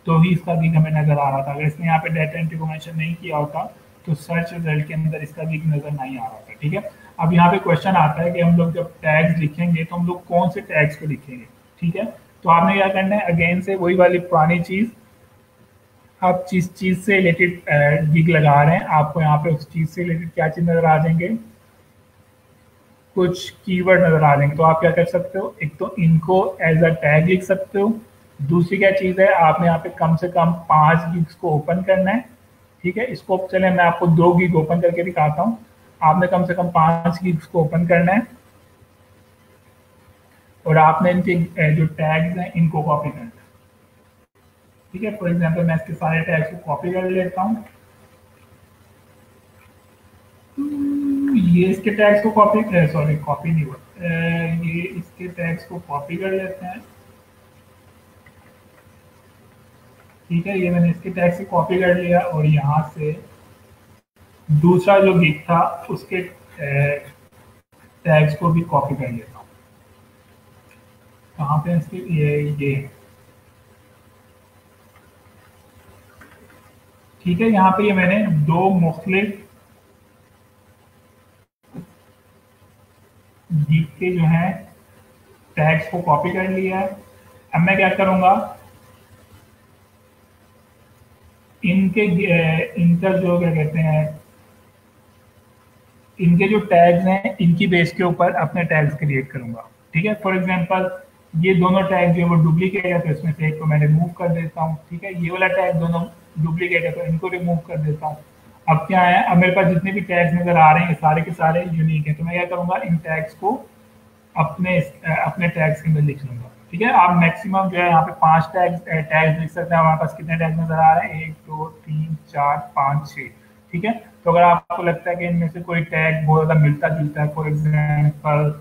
तो ही इसका गिग हमें नजर आ रहा था। अगर इसने यहाँ पे डाटा एंट्री को मेंशन नहीं किया होता तो सर्च रिजल्ट के अंदर इसका गिग नजर नहीं आ रहा था। ठीक है, अब यहाँ पे क्वेश्चन आता है कि हम लोग जब टैग्स लिखेंगे तो हम लोग कौन से टैग्स को लिखेंगे। ठीक है, तो आपने क्या करना है, अगेन से वही वाली पुरानी चीज़, आप जिस चीज़ से रिलेटेड गिग लगा रहे हैं आपको यहाँ पे उस चीज़ से रिलेटेड क्या चीज़ नजर आ जाएंगे, कुछ कीवर्ड नजर आ जाएंगे। तो आप क्या कर सकते हो, एक तो इनको एज अ टैग लिख सकते हो। दूसरी क्या चीज़ है, आपने यहाँ पे कम से कम 5 गिग्स को ओपन करना है। ठीक है, इसको चले मैं आपको 2 गिग ओपन करके दिखाता हूँ। आपने कम से कम 5 गिग्स को ओपन करना है और आपने इनके जो टैग्स हैं इनको कॉपी करना है। ठीक है, फॉर एग्जाम्पल मैं इसके सारे टैग्स को कॉपी कर लेता हूँ। ये इसके टैग्स को कॉपी कॉपी नहीं हुआ, ये इसके टैग्स को कॉपी कर लेते हैं। ठीक है, ये मैंने इसके टैग से कॉपी कर लिया और यहाँ से दूसरा जो गिग था उसके टैग्स को भी कॉपी कर लेता हूँ। कहाँ पे इसके ये ठीक है, यहाँ पे ये मैंने 2 मुख्तलिफ गिग के जो है टैग्स को कॉपी कर लिया है। अब मैं क्या करूँगा, इनका जो क्या कहते हैं, इनके जो टैग्स हैं इनकी बेस के ऊपर अपने टैग्स क्रिएट करूंगा। ठीक है, फॉर एग्जांपल ये दोनों टैग जो है वो डुप्लीकेट है तो इसमें से एक को मैं रिमूव कर देता हूँ। ठीक है, ये वाला टैग दोनों डुप्लीकेट है तो इनको रिमूव कर देता हूँ। अब क्या है, अब मेरे पास जितने भी टैग्स नजर आ रहे हैं ये सारे के सारे यूनिक है, तो मैं क्या करूंगा, इन टैग्स को अपने अपने टैग्स के अंदर लिख लूंगा। ठीक है, आप मैक्सिमम जो है यहाँ पे 5 टैग्स लिख सकते हैं। हमारे पास कितने टैग नजर आ रहे हैं, 1 2 3 4 5 6। ठीक है, तो अगर आपको लगता है कि इनमें से कोई टैग बहुत ज़्यादा मिलता जुलता है, फॉर एग्जाम्पल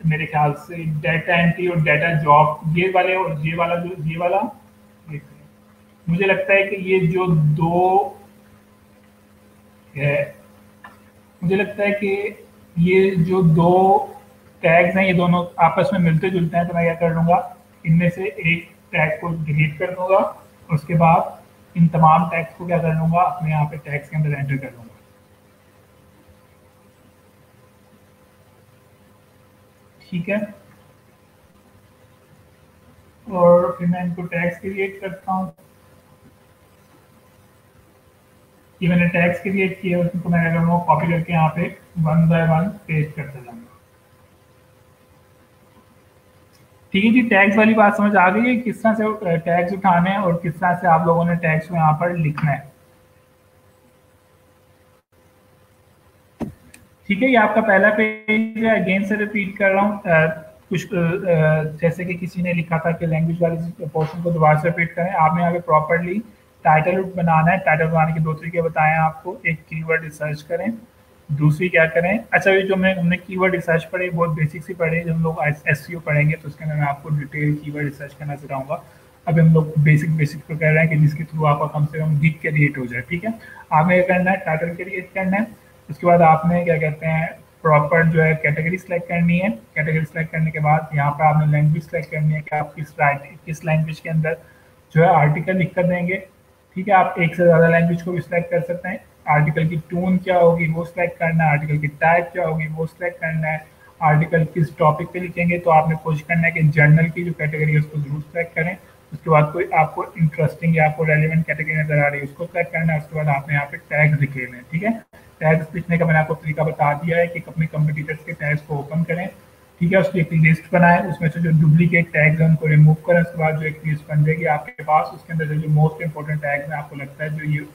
मेरे ख्याल से डाटा एंट्री और डाटा जॉब, ये वाले और ये वाला मुझे लगता है कि ये जो दो है, मुझे लगता है कि ये जो 2 टैग्स हैं ये दोनों आपस में मिलते जुलते हैं। तो मैं क्या कर लूँगा, इनमें से एक टैग को डिलीट कर दूंगा, उसके बाद इन तमाम टैग्स को क्या कर लूँगा, अपने यहाँ पे टैग्स के अंदर एंटर कर लूँगा। ठीक है, और फिर मैं इनको टैग्स क्रिएट करता हूँ। ये मैंने टैग्स क्रिएट किए, उसको मैं क्या करूँगा, कॉपी करके यहाँ पे वन बाय वन पेस्ट करते जाऊँगा। ठीक है जी, टैग्स वाली बात समझ आ गई है, किस तरह से टैग्स उठाने हैं और किस तरह से आप लोगों ने टैग्स को यहाँ पर लिखना है। ठीक है, ये आपका पहला पेज है। अगेन से रिपीट कर रहा हूँ, जैसे कि किसी ने लिखा था कि लैंग्वेज वाले पोर्शन को दोबारा से रिपीट करें। आपने यहाँ पे प्रॉपरली टाइटल बनाना है। टाइटल बनाने के दो तरीके बताए हैं आपको। एक कीवर्ड रिसर्च करें, दूसरी क्या करें, अच्छा ये जो हमने कीवर्ड रिसर्च पढ़े बहुत बेसिक सी पढ़े। जब हम लोग एसईओ पढ़ेंगे तो उसके अंदर मैं आपको डिटेल कीवर्ड रिसर्च करना सिखाऊंगा। अभी हम लोग बेसिक बेसिक पे कर रहे हैं कि जिसके थ्रू आपका कम से कम गिग क्रिएट हो जाए। ठीक है, आपने क्या करना है, टाइटल क्रिएट करना है। उसके बाद आपने क्या कहते हैं, प्रॉपर जो है कैटेगरी सेलेक्ट करनी है। कैटेगरी सेलेक्ट करने के बाद यहाँ पर आपने लैंग्वेज सेलेक्ट करनी है कि आप किस लैंग्वेज के अंदर जो है आर्टिकल लिख कर देंगे। ठीक है, आप एक से ज़्यादा लैंग्वेज को भी सिलेक्ट कर सकते हैं। आर्टिकल की टोन क्या होगी वो सिलेक्ट करना है, आर्टिकल की टाइप क्या होगी वो सिलेक्ट करना है, आर्टिकल किस टॉपिक पे लिखेंगे तो आपने कोशिश करना है कि जर्नल की जो कैटेगरी है उसको जरूर सिलेक्ट करें। उसके बाद कोई आपको इंटरेस्टिंग या आपको रेलिवेंट कैटेगरी नजर आ रही है उसको सिलेक्ट करना है। उसके बाद आपने यहाँ पे टैग्स लिखे हुए हैं। ठीक है, टैग्स लिखने का मैंने आपको तरीका बता दिया है कि अपने कंपटीटर्स के टैग्स को ओपन करें। ठीक है, उसकी एक लिस्ट बनाएं, उसमें से जो डुप्लीकेट टैग्स हैं उनको रिमूव करें। उसके बाद जो एक लिस्ट बन जाएगी आपके पास, उसके अंदर जो मोस्ट इंपॉर्टेंट टैग्स हैं आपको लगता है जो ये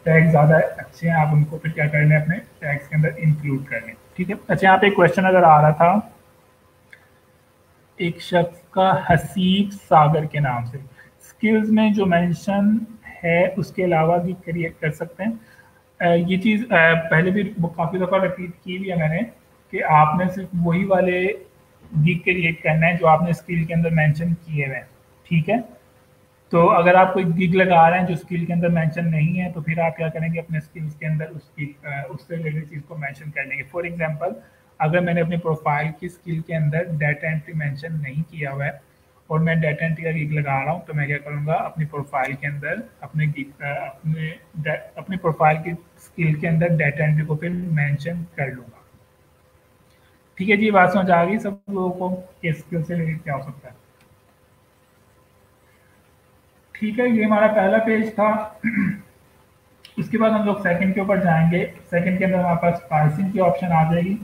टैग ज़्यादा अच्छे हैं, आप उनको फिर क्या करना है, अपने टैग्स के अंदर इंक्लूड कर लें। ठीक है, अच्छा यहाँ पे एक क्वेश्चन अगर आ रहा था एक शख्स का हसीब सागर के नाम से, स्किल्स में जो मेंशन है उसके अलावा भी क्रिएट कर सकते हैं। ये चीज़ पहले भी काफ़ी दफ़ा रिपीट की भी है मैंने कि आपने सिर्फ वही वाले गिग क्रिएट करना है जो आपने स्किल के अंदर मेंशन किए हुए हैं। ठीक है, तो अगर आप कोई गिग लगा रहे हैं जो स्किल के अंदर मेंशन नहीं है तो फिर आप क्या करेंगे, अपने स्किल्स के अंदर उससे रिलेटेड चीज़ को मेंशन कर लेंगे। फॉर एग्जांपल, अगर मैंने अपनी प्रोफाइल की स्किल के अंदर डाटा एंट्री मेंशन नहीं किया हुआ है और मैं डाटा एंट्री का गिग लगा रहा हूँ तो मैं क्या करूँगा, अपनी प्रोफाइल के अंदर अपनी प्रोफाइल की स्किल के अंदर डाटा एंट्री को फिर मेंशन कर लूँगा। ठीक है जी, ये बात समझ आ गई सब लोगों को कि स्किल से रिलेटेड क्या हो सकता है। ठीक है, ये हमारा पहला पेज था। उसके बाद हम लोग सेकंड के ऊपर जाएंगे। सेकंड के अंदर हमारे पास पार्सिंग की ऑप्शन आ जाएगी।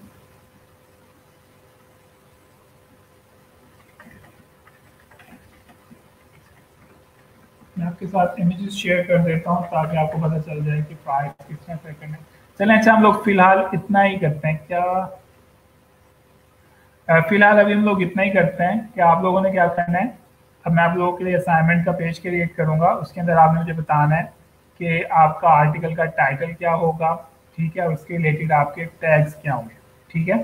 मैं आपके साथ इमेजेस शेयर कर देता हूँ ताकि आपको पता चल जाए कि प्राइस किस तरह से करना है। चलें, अच्छा हम लोग फिलहाल इतना ही करते हैं क्या, फिलहाल अभी हम लोग इतना ही करते हैं कि आप लोगों ने क्या करना है। अब मैं आप लोगों के लिए असाइनमेंट का पेज क्रिएट करूंगा, उसके अंदर आपने मुझे बताना है कि आपका आर्टिकल का टाइटल क्या होगा। ठीक है, और उसके रिलेटेड आपके टैग्स क्या होंगे। ठीक है,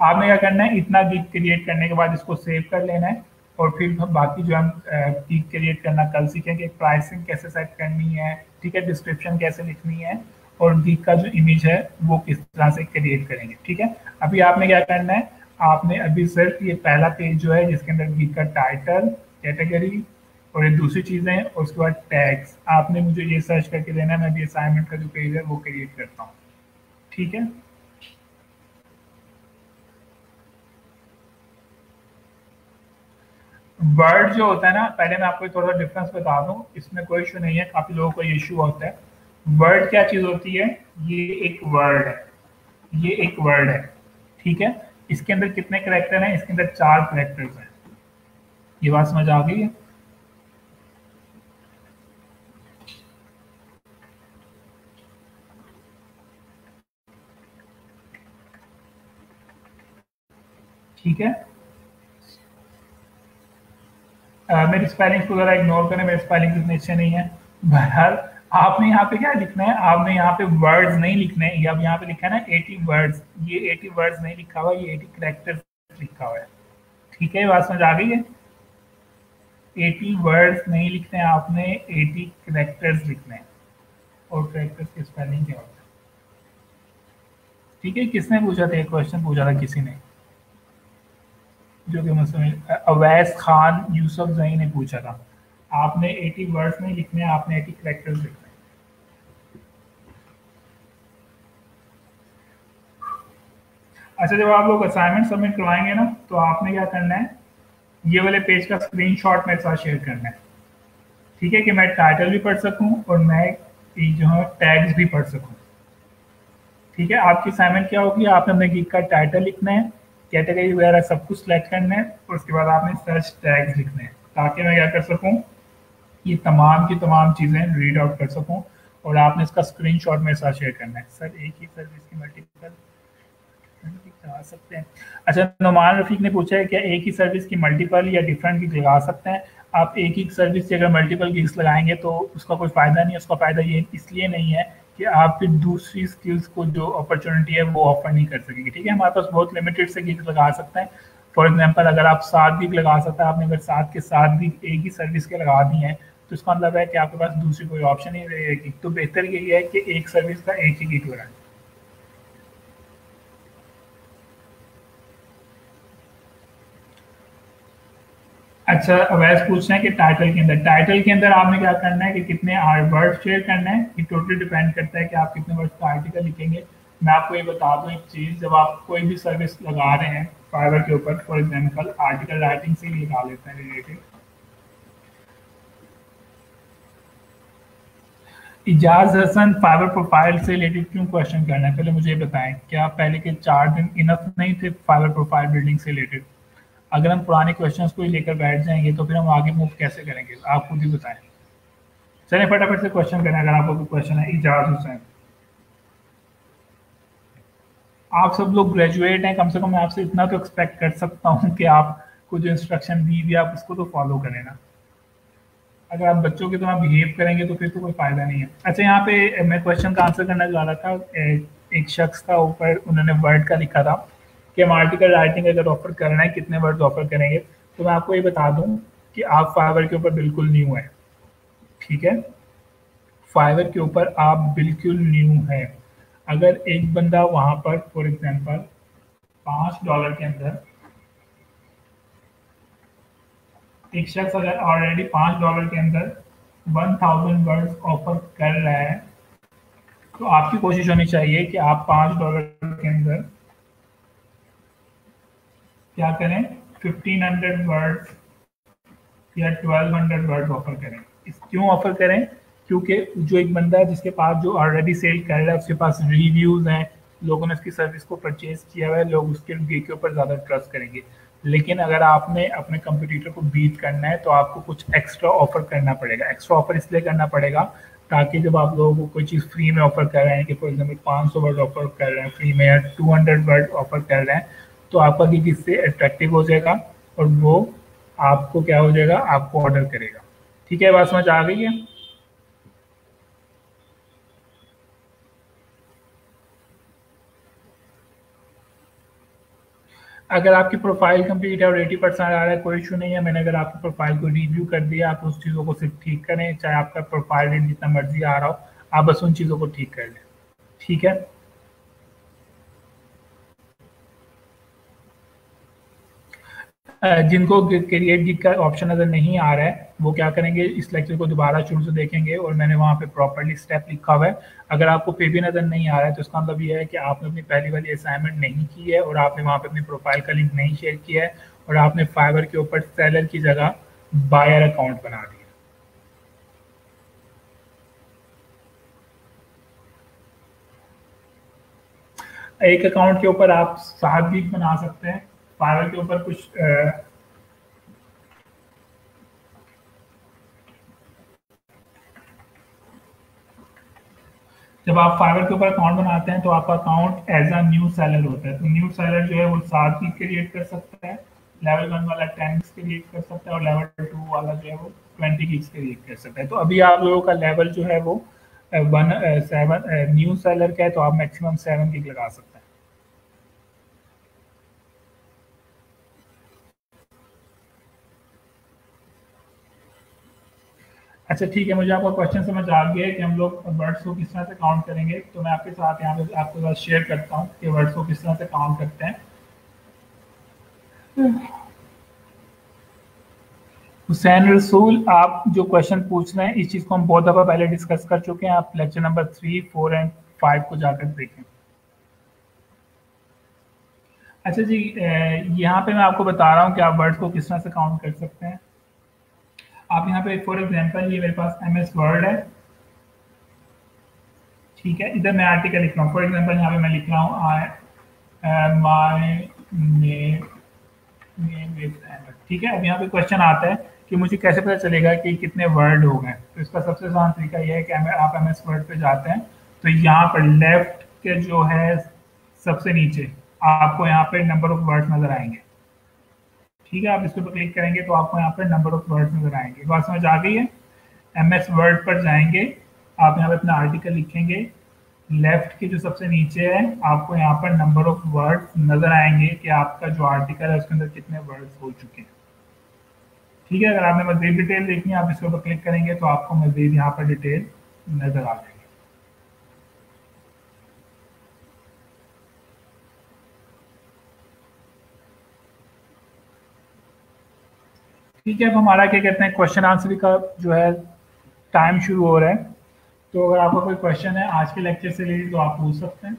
आपने क्या करना है, इतना गिग क्रिएट करने के बाद इसको सेव कर लेना है और फिर बाकी जो हम गिग क्रिएट करना कल सीखेंगे, प्राइसिंग कैसे सेट करनी है। ठीक है, डिस्क्रिप्शन कैसे लिखनी है और गिग का जो इमेज है वो किस तरह से क्रिएट करेंगे। ठीक है, अभी आपने क्या करना है, आपने अभी सिर्फ ये पहला पेज जो है जिसके अंदर गिग का टाइटल, कैटेगरी और ये दूसरी चीजें और उसके बाद टैग्स, आपने मुझे ये सर्च करके देना है। मैं भी असाइनमेंट का जो पेज है वो क्रिएट करता हूँ। ठीक है, वर्ड जो होता है ना, पहले मैं आपको थोड़ा सा डिफरेंस बता दूं, इसमें कोई इशू नहीं है, काफी लोगों को ये इशू होता है। वर्ड क्या चीज होती है, ये एक वर्ड है, ये एक वर्ड है। ठीक है, इसके अंदर कितने करेक्टर हैं, इसके अंदर 4 करेक्टर्स हैं। ये बात समझ आ गई है। ठीक है, मेरी स्पेलिंग वगैरह इग्नोर करें, मेरी स्पेलिंग इतने अच्छे नहीं है। बहरहाल आपने यहाँ पे क्या लिखना है, आपने यहाँ पे वर्ड्स नहीं लिखने हैं। अब यहाँ पे लिखा है ना 80 वर्ड्स, ये 80 वर्ड्स नहीं लिखा हुआ, ये 80 करेक्टर्स लिखा हुआ है। ठीक है, बात समझ आ गई है। 80 वर्ड्स नहीं लिखने हैं आपने, 80 करेक्टर्स लिखने हैं। और करेक्टर्स की स्पेलिंग क्या होता है। ठीक है, किसने पूछा था, एक क्वेश्चन पूछा था किसी ने, जो कि मुझसे अवैस खान यूसुफ जई ने पूछा था। आपने 80 वर्ड्स नहीं लिखने हैं, आपने 80 करेक्टर्स लिखने हैं। अच्छा, जब आप लोग असाइनमेंट सबमिट करवाएंगे ना तो आपने क्या करना है, ये वाले पेज का स्क्रीनशॉट मेरे साथ शेयर करना है, ठीक है, कि मैं टाइटल भी पढ़ सकूं और मैं ये जो है टैग्स भी पढ़ सकूं। ठीक है, आपकी असाइनमेंट क्या होगी, आपने अपने गिग का टाइटल लिखना है, कैटेगरी वगैरह सब कुछ सिलेक्ट करना है और उसके बाद आपने सर्च टैग्स लिखने हैं, ताकि मैं क्या कर सकूं, ये तमाम की तमाम चीज़ें रीड आउट कर सकूं। और आपने इसका स्क्रीनशॉट मेरे साथ शेयर करना है। सर एक ही सर्विस की मल्टीपल लगा सकते हैं? अच्छा, नुमान रफीक ने पूछा है क्या एक ही सर्विस की मल्टीपल या डिफरेंट गिग लगा सकते हैं? आप एक ही सर्विस से अगर मल्टीपल गिग्स लगाएंगे तो उसका कोई फ़ायदा नहीं है। उसका फ़ायदा ये इसलिए नहीं है कि आप फिर दूसरी स्किल्स को जो अपॉर्चुनिटी है वो ऑफर नहीं कर सकेंगे। ठीक है, हमारे पास बहुत लिमिटेड से गिग्स लगा सकते हैं। फॉर एग्जाम्पल अगर आप 7 गिग लगा सकते हैं, आपने अगर 7 के 7 गिग एक ही सर्विस के लगा दी हैं, तो इसका मतलब है कि आपके पास दूसरी कोई ऑप्शन ही नहीं रहेगी। तो बेहतर यही है कि एक सर्विस का एक ही गिग लगाएं। अच्छा, अवैस पूछ रहे हैं कि टाइटल के अंदर आपने क्या करना है कि कितने वर्ड शेयर करना है, ये टोटल डिपेंड करता है कि आप कितने वर्ड का आर्टिकल लिखेंगे। मैं आपको ये बता दूं एक चीज़, जब आप कोई भी सर्विस लगा रहे हैं फाइवर के ऊपर, फॉर एग्जांपल आर्टिकल राइटिंग से ही लगा लेते हैं related. Ijaz Hasan, Fiverr profile से रिलेटेड क्यों क्वेश्चन करना है, पहले मुझे ये बताएं, क्या पहले के 4 दिन इनफ नहीं थे फाइवर प्रोफाइल बिल्डिंग से रिलेटेड? अगर हम पुराने क्वेश्चंस को ही लेकर बैठ जाएंगे तो फिर हम आगे मूव कैसे करेंगे, आप खुद ही बताएं। चलिए फटाफट से क्वेश्चन करें, अगर आपको कोई क्वेश्चन है। इजाज हुसैन, आप सब लोग ग्रेजुएट हैं, कम से कम मैं आपसे इतना तो एक्सपेक्ट कर सकता हूँ कि आपको जो इंस्ट्रक्शन दी हुई आप उसको तो फॉलो करें ना। अगर आप बच्चों की तरह बिहेव करेंगे तो फिर तो कोई फायदा नहीं है। अच्छा, यहाँ पे मैं क्वेश्चन का आंसर करना चाह रहा था। एक शख्स का ऊपर उन्होंने वर्ड का लिखा था कि हम आर्टिकल राइटिंग अगर ऑफर करना है कितने वर्ड ऑफर करेंगे। तो मैं आपको ये बता दूं कि आप फाइवर के ऊपर बिल्कुल न्यू है। ठीक है, फाइवर के ऊपर आप बिल्कुल न्यू है। अगर एक बंदा वहां पर फॉर एग्जांपल $5 के अंदर, एक शख्स अगर ऑलरेडी $5 के अंदर 1000 वर्ड्स ऑफर कर रहा है, तो आपकी कोशिश होनी चाहिए कि आप $5 के अंदर क्या करें, 1500 वर्ड्स या 1200 वर्ड्स ऑफर करें। इस क्यों ऑफर करें, क्योंकि जो एक बंदा है जिसके पास जो ऑलरेडी सेल कर रहा है, उसके पास रिव्यूज हैं, लोगों ने उसकी सर्विस को परचेज किया हुआ है, लोग उसके गिग के ऊपर ज़्यादा ट्रस्ट करेंगे। लेकिन अगर आपने अपने कंपटीटर को बीट करना है तो आपको कुछ एक्स्ट्रा ऑफर करना पड़ेगा। एक्स्ट्रा ऑफर इसलिए करना पड़ेगा ताकि जब आप लोगों को कोई चीज़ फ्री में ऑफर कर रहे हैं, कि फॉर एग्जाम्पल 500 वर्ड ऑफर कर रहे हैं फ्री में, या 200 वर्ड ऑफर कर रहे हैं, तो आपका गिग इससे अट्रैक्टिव हो जाएगा और वो आपको क्या हो जाएगा, आपको ऑर्डर करेगा। ठीक है, बात समझ आ गई है? अगर आपकी प्रोफाइल कंप्लीट है और 80% आ रहा है, कोई इशू नहीं है। मैंने अगर आपकी प्रोफाइल को रिव्यू कर दिया, आप उस चीज़ों को सिर्फ ठीक करें, चाहे आपका प्रोफाइल रेट जितना मर्जी आ रहा हो, आप बस उन चीज़ों को ठीक कर लें। ठीक है, जिनको क्रिएट गिग का ऑप्शन नज़र नहीं आ रहा है वो क्या करेंगे, इस लेक्चर को दोबारा शुरू से देखेंगे और मैंने वहाँ पे प्रॉपर्ली स्टेप लिखा हुआ है। अगर आपको पे भी नज़र नहीं आ रहा है तो इसका मतलब ये है कि आपने अपनी पहली वाली असाइनमेंट नहीं की है और आपने वहाँ पे अपनी प्रोफाइल का लिंक नहीं शेयर किया है और आपने फाइवर के ऊपर सेलर की जगह बायर अकाउंट बना दिया। एक अकाउंट के ऊपर आप 7 गिग बना सकते हैं। फाइवर के ऊपर कुछ जब आप फाइवर के ऊपर अकाउंट बनाते हैं तो आपका account as a new seller होता है। तो न्यू सेलर जो है वो 7 गिग क्रिएट कर सकता है, लेवल 1 वाला 10 गिग्स क्रिएट कर सकता है और लेवल 2 वाला जो है वो 20 गिग्स क्रिएट कर सकता है। तो अभी आप लोगों का लेवल जो है वो 7 न्यू सेलर का है, तो आप मैक्सिमम 7 गिग लगा सकते हैं। अच्छा ठीक है, मुझे आपका क्वेश्चन समझ आ गया है कि हम लोग वर्ड्स को किस तरह से काउंट करेंगे। तो मैं आपके साथ यहाँ पे आपके साथ शेयर करता हूँ कि वर्ड्स को किस तरह से काउंट करते हैं। हुसैन रसूल, आप जो क्वेश्चन पूछ रहे हैं इस चीज़ को हम बहुत दफ़ा पहले डिस्कस कर चुके हैं। आप लेक्चर नंबर 3, 4 एंड 5 को जाकर देखें। अच्छा जी, यहाँ पे मैं आपको बता रहा हूँ कि आप वर्ड्स को किस तरह से काउंट कर सकते हैं। आप यहाँ पे फॉर एग्जांपल ये मेरे पास एमएस वर्ड है, ठीक है। इधर मैं आर्टिकल लिख रहा हूँ, फॉर एग्जांपल यहाँ पे मैं लिख रहा हूँ I my name is Ahmed, ठीक है। अब यहाँ पे क्वेश्चन आता है कि मुझे कैसे पता चलेगा कि कितने वर्ड हो गए। तो इसका सबसे आसान तरीका यह है कि आप एमएस वर्ड पे जाते हैं, तो यहाँ पर लेफ्ट के जो है सबसे नीचे आपको यहाँ पे नंबर ऑफ वर्ड्स नजर आएंगे, ठीक है। आप इसके ऊपर क्लिक करेंगे तो आपको यहाँ पर नंबर ऑफ वर्ड्स नजर आएंगे। बात समझ आ गई है? एमएस वर्ड पर जाएंगे, आप यहाँ पे अपना आर्टिकल लिखेंगे, लेफ्ट के जो सबसे नीचे है आपको यहाँ पर नंबर ऑफ वर्ड्स नजर आएंगे कि आपका जो आर्टिकल है उसके अंदर कितने वर्ड्स हो चुके हैं, ठीक है। अगर आपने मजीद डिटेल देखनी है, आप इसके ऊपर क्लिक करेंगे तो आपको मजीद यहाँ पर डिटेल नजर आ जाएगी। ठीक है, अब हमारा क्या कहते हैं क्वेश्चन आंसर का जो है टाइम शुरू हो रहा है। तो अगर आपका कोई क्वेश्चन है आज के लेक्चर से रिलेटेड तो आप पूछ सकते हैं।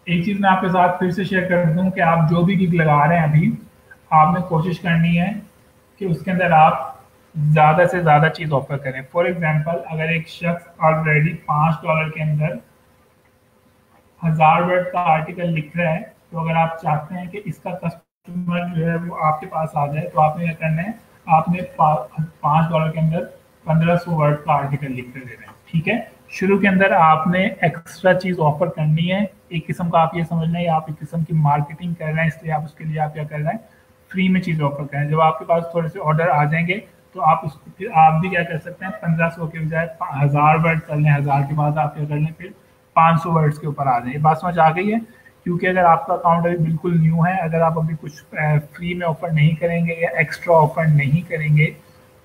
एक चीज मैं आपके साथ फिर से शेयर कर दूं कि आप जो भी गिग लगा रहे हैं अभी, आपने कोशिश करनी है कि उसके अंदर आप ज़्यादा से ज़्यादा चीज़ ऑफर करें। फॉर एग्जांपल अगर एक शख्स ऑलरेडी $5 के अंदर 1000 वर्ड का आर्टिकल लिख रहा है, तो अगर आप चाहते हैं कि इसका कस्टमर जो है वो आपके पास आ जाए, तो आपने क्या करना है, आपने $5 के अंदर 1500 वर्ड का आर्टिकल लिख कर देना है, ठीक है। शुरू के अंदर आपने एक्स्ट्रा चीज़ ऑफर करनी है। एक किस्म का आप ये समझना है आप एक किस्म की मार्केटिंग कर रहे हैं, इसलिए आप उसके लिए आप क्या कर रहे हैं, फ्री में चीज़ ऑफर करें। जब आपके पास थोड़े से ऑर्डर आ जाएंगे तो आप उसको फिर आप भी क्या कर सकते हैं, 1500 के बजाय 1000 वर्ड कर लें, 1000 के बाद आप क्या कर लें, फिर 500 वर्ड्स के ऊपर आ जाए। बात समझ आ गई है? क्योंकि अगर आपका अकाउंट अभी बिल्कुल न्यू है, अगर आप अभी कुछ फ्री में ऑफर नहीं करेंगे या एक्स्ट्रा ऑफर नहीं करेंगे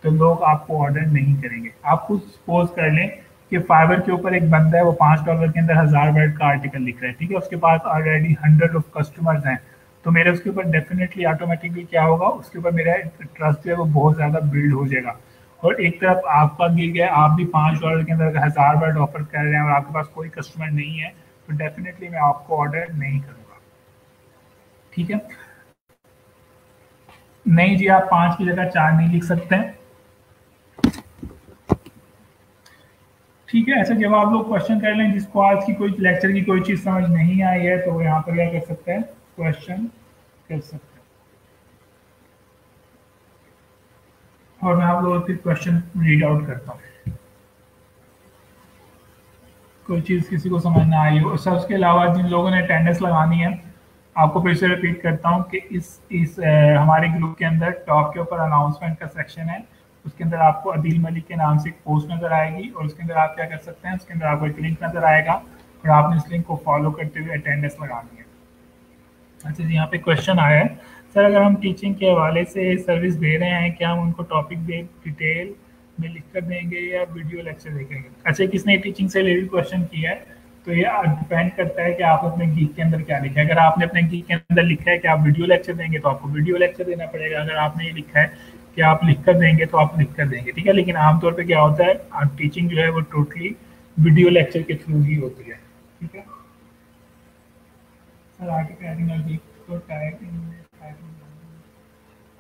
तो लोग आपको ऑर्डर नहीं करेंगे। आप खुद सपोज कर लें कि फाइवर के ऊपर एक बंदा है, वो $5 के अंदर 1000 वर्ड का आर्टिकल लिख रहा है, ठीक है। उसके पास ऑलरेडी 100 ऑफ कस्टमर्स हैं, तो मेरे उसके ऊपर डेफिनेटली ऑटोमेटिकली क्या होगा, उसके ऊपर मेरा ट्रस्ट जो है वो बहुत ज़्यादा बिल्ड हो जाएगा। और एक तरफ आपका गिग है, आप भी $5 के अंदर 1000 वर्ड ऑफर कर रहे हैं और आपके पास कोई कस्टमर नहीं है, तो डेफिनेटली मैं आपको ऑर्डर नहीं करूँगा, ठीक है। नहीं जी, आप 5 की जगह 4 नहीं लिख सकते हैं, ठीक है। ऐसे जब आप लोग क्वेश्चन कर लें, जिसको आज की कोई लेक्चर की कोई चीज़ समझ नहीं आई है तो वो यहाँ पर क्या कर सकते हैं, क्वेश्चन कर सकते हैं। और मैं आप लोगों के क्वेश्चन रीड आउट करता हूँ, कोई चीज़ किसी को समझ ना आई हो। सर उसके अलावा जिन लोगों ने अटेंडेंस लगानी है, आपको फिर से रिपीट करता हूँ कि इस हमारे ग्रुप के अंदर टॉप के ऊपर अनाउंसमेंट का सेक्शन है, उसके अंदर आपको अदील मलिक के नाम से एक पोस्ट नज़र आएगी और उसके अंदर आप क्या कर सकते हैं, उसके अंदर आपको एक लिंक नज़र आएगा और आपने इस लिंक को फॉलो करते हुए अटेंडेंस लगानी है। अच्छा जी, यहाँ पे क्वेश्चन आया है, सर अगर हम टीचिंग के हवाले से सर्विस दे रहे हैं, क्या हम उनको टॉपिक दे डिटेल में लिख कर देंगे या वीडियो लेक्चर देखेंगे? अच्छा, किसने टीचिंग से रिलेटेड क्वेश्चन किया है, तो ये डिपेंड करता है कि आप अपने गीक के अंदर क्या लिखा है। अगर आपने अपने गीक के अंदर लिखा है कि आप वीडियो लेक्चर देंगे तो आपको वीडियो लेक्चर देना पड़ेगा। अगर आपने ये लिखा है कि आप लिख कर देंगे तो आप लिख कर देंगे, ठीक है। लेकिन आमतौर पर क्या होता है, टीचिंग जो है वो टोटली वीडियो लेक्चर के थ्रू ही होती है, ठीक है। सर आर्टिकल राइटिंग और गीक को टैग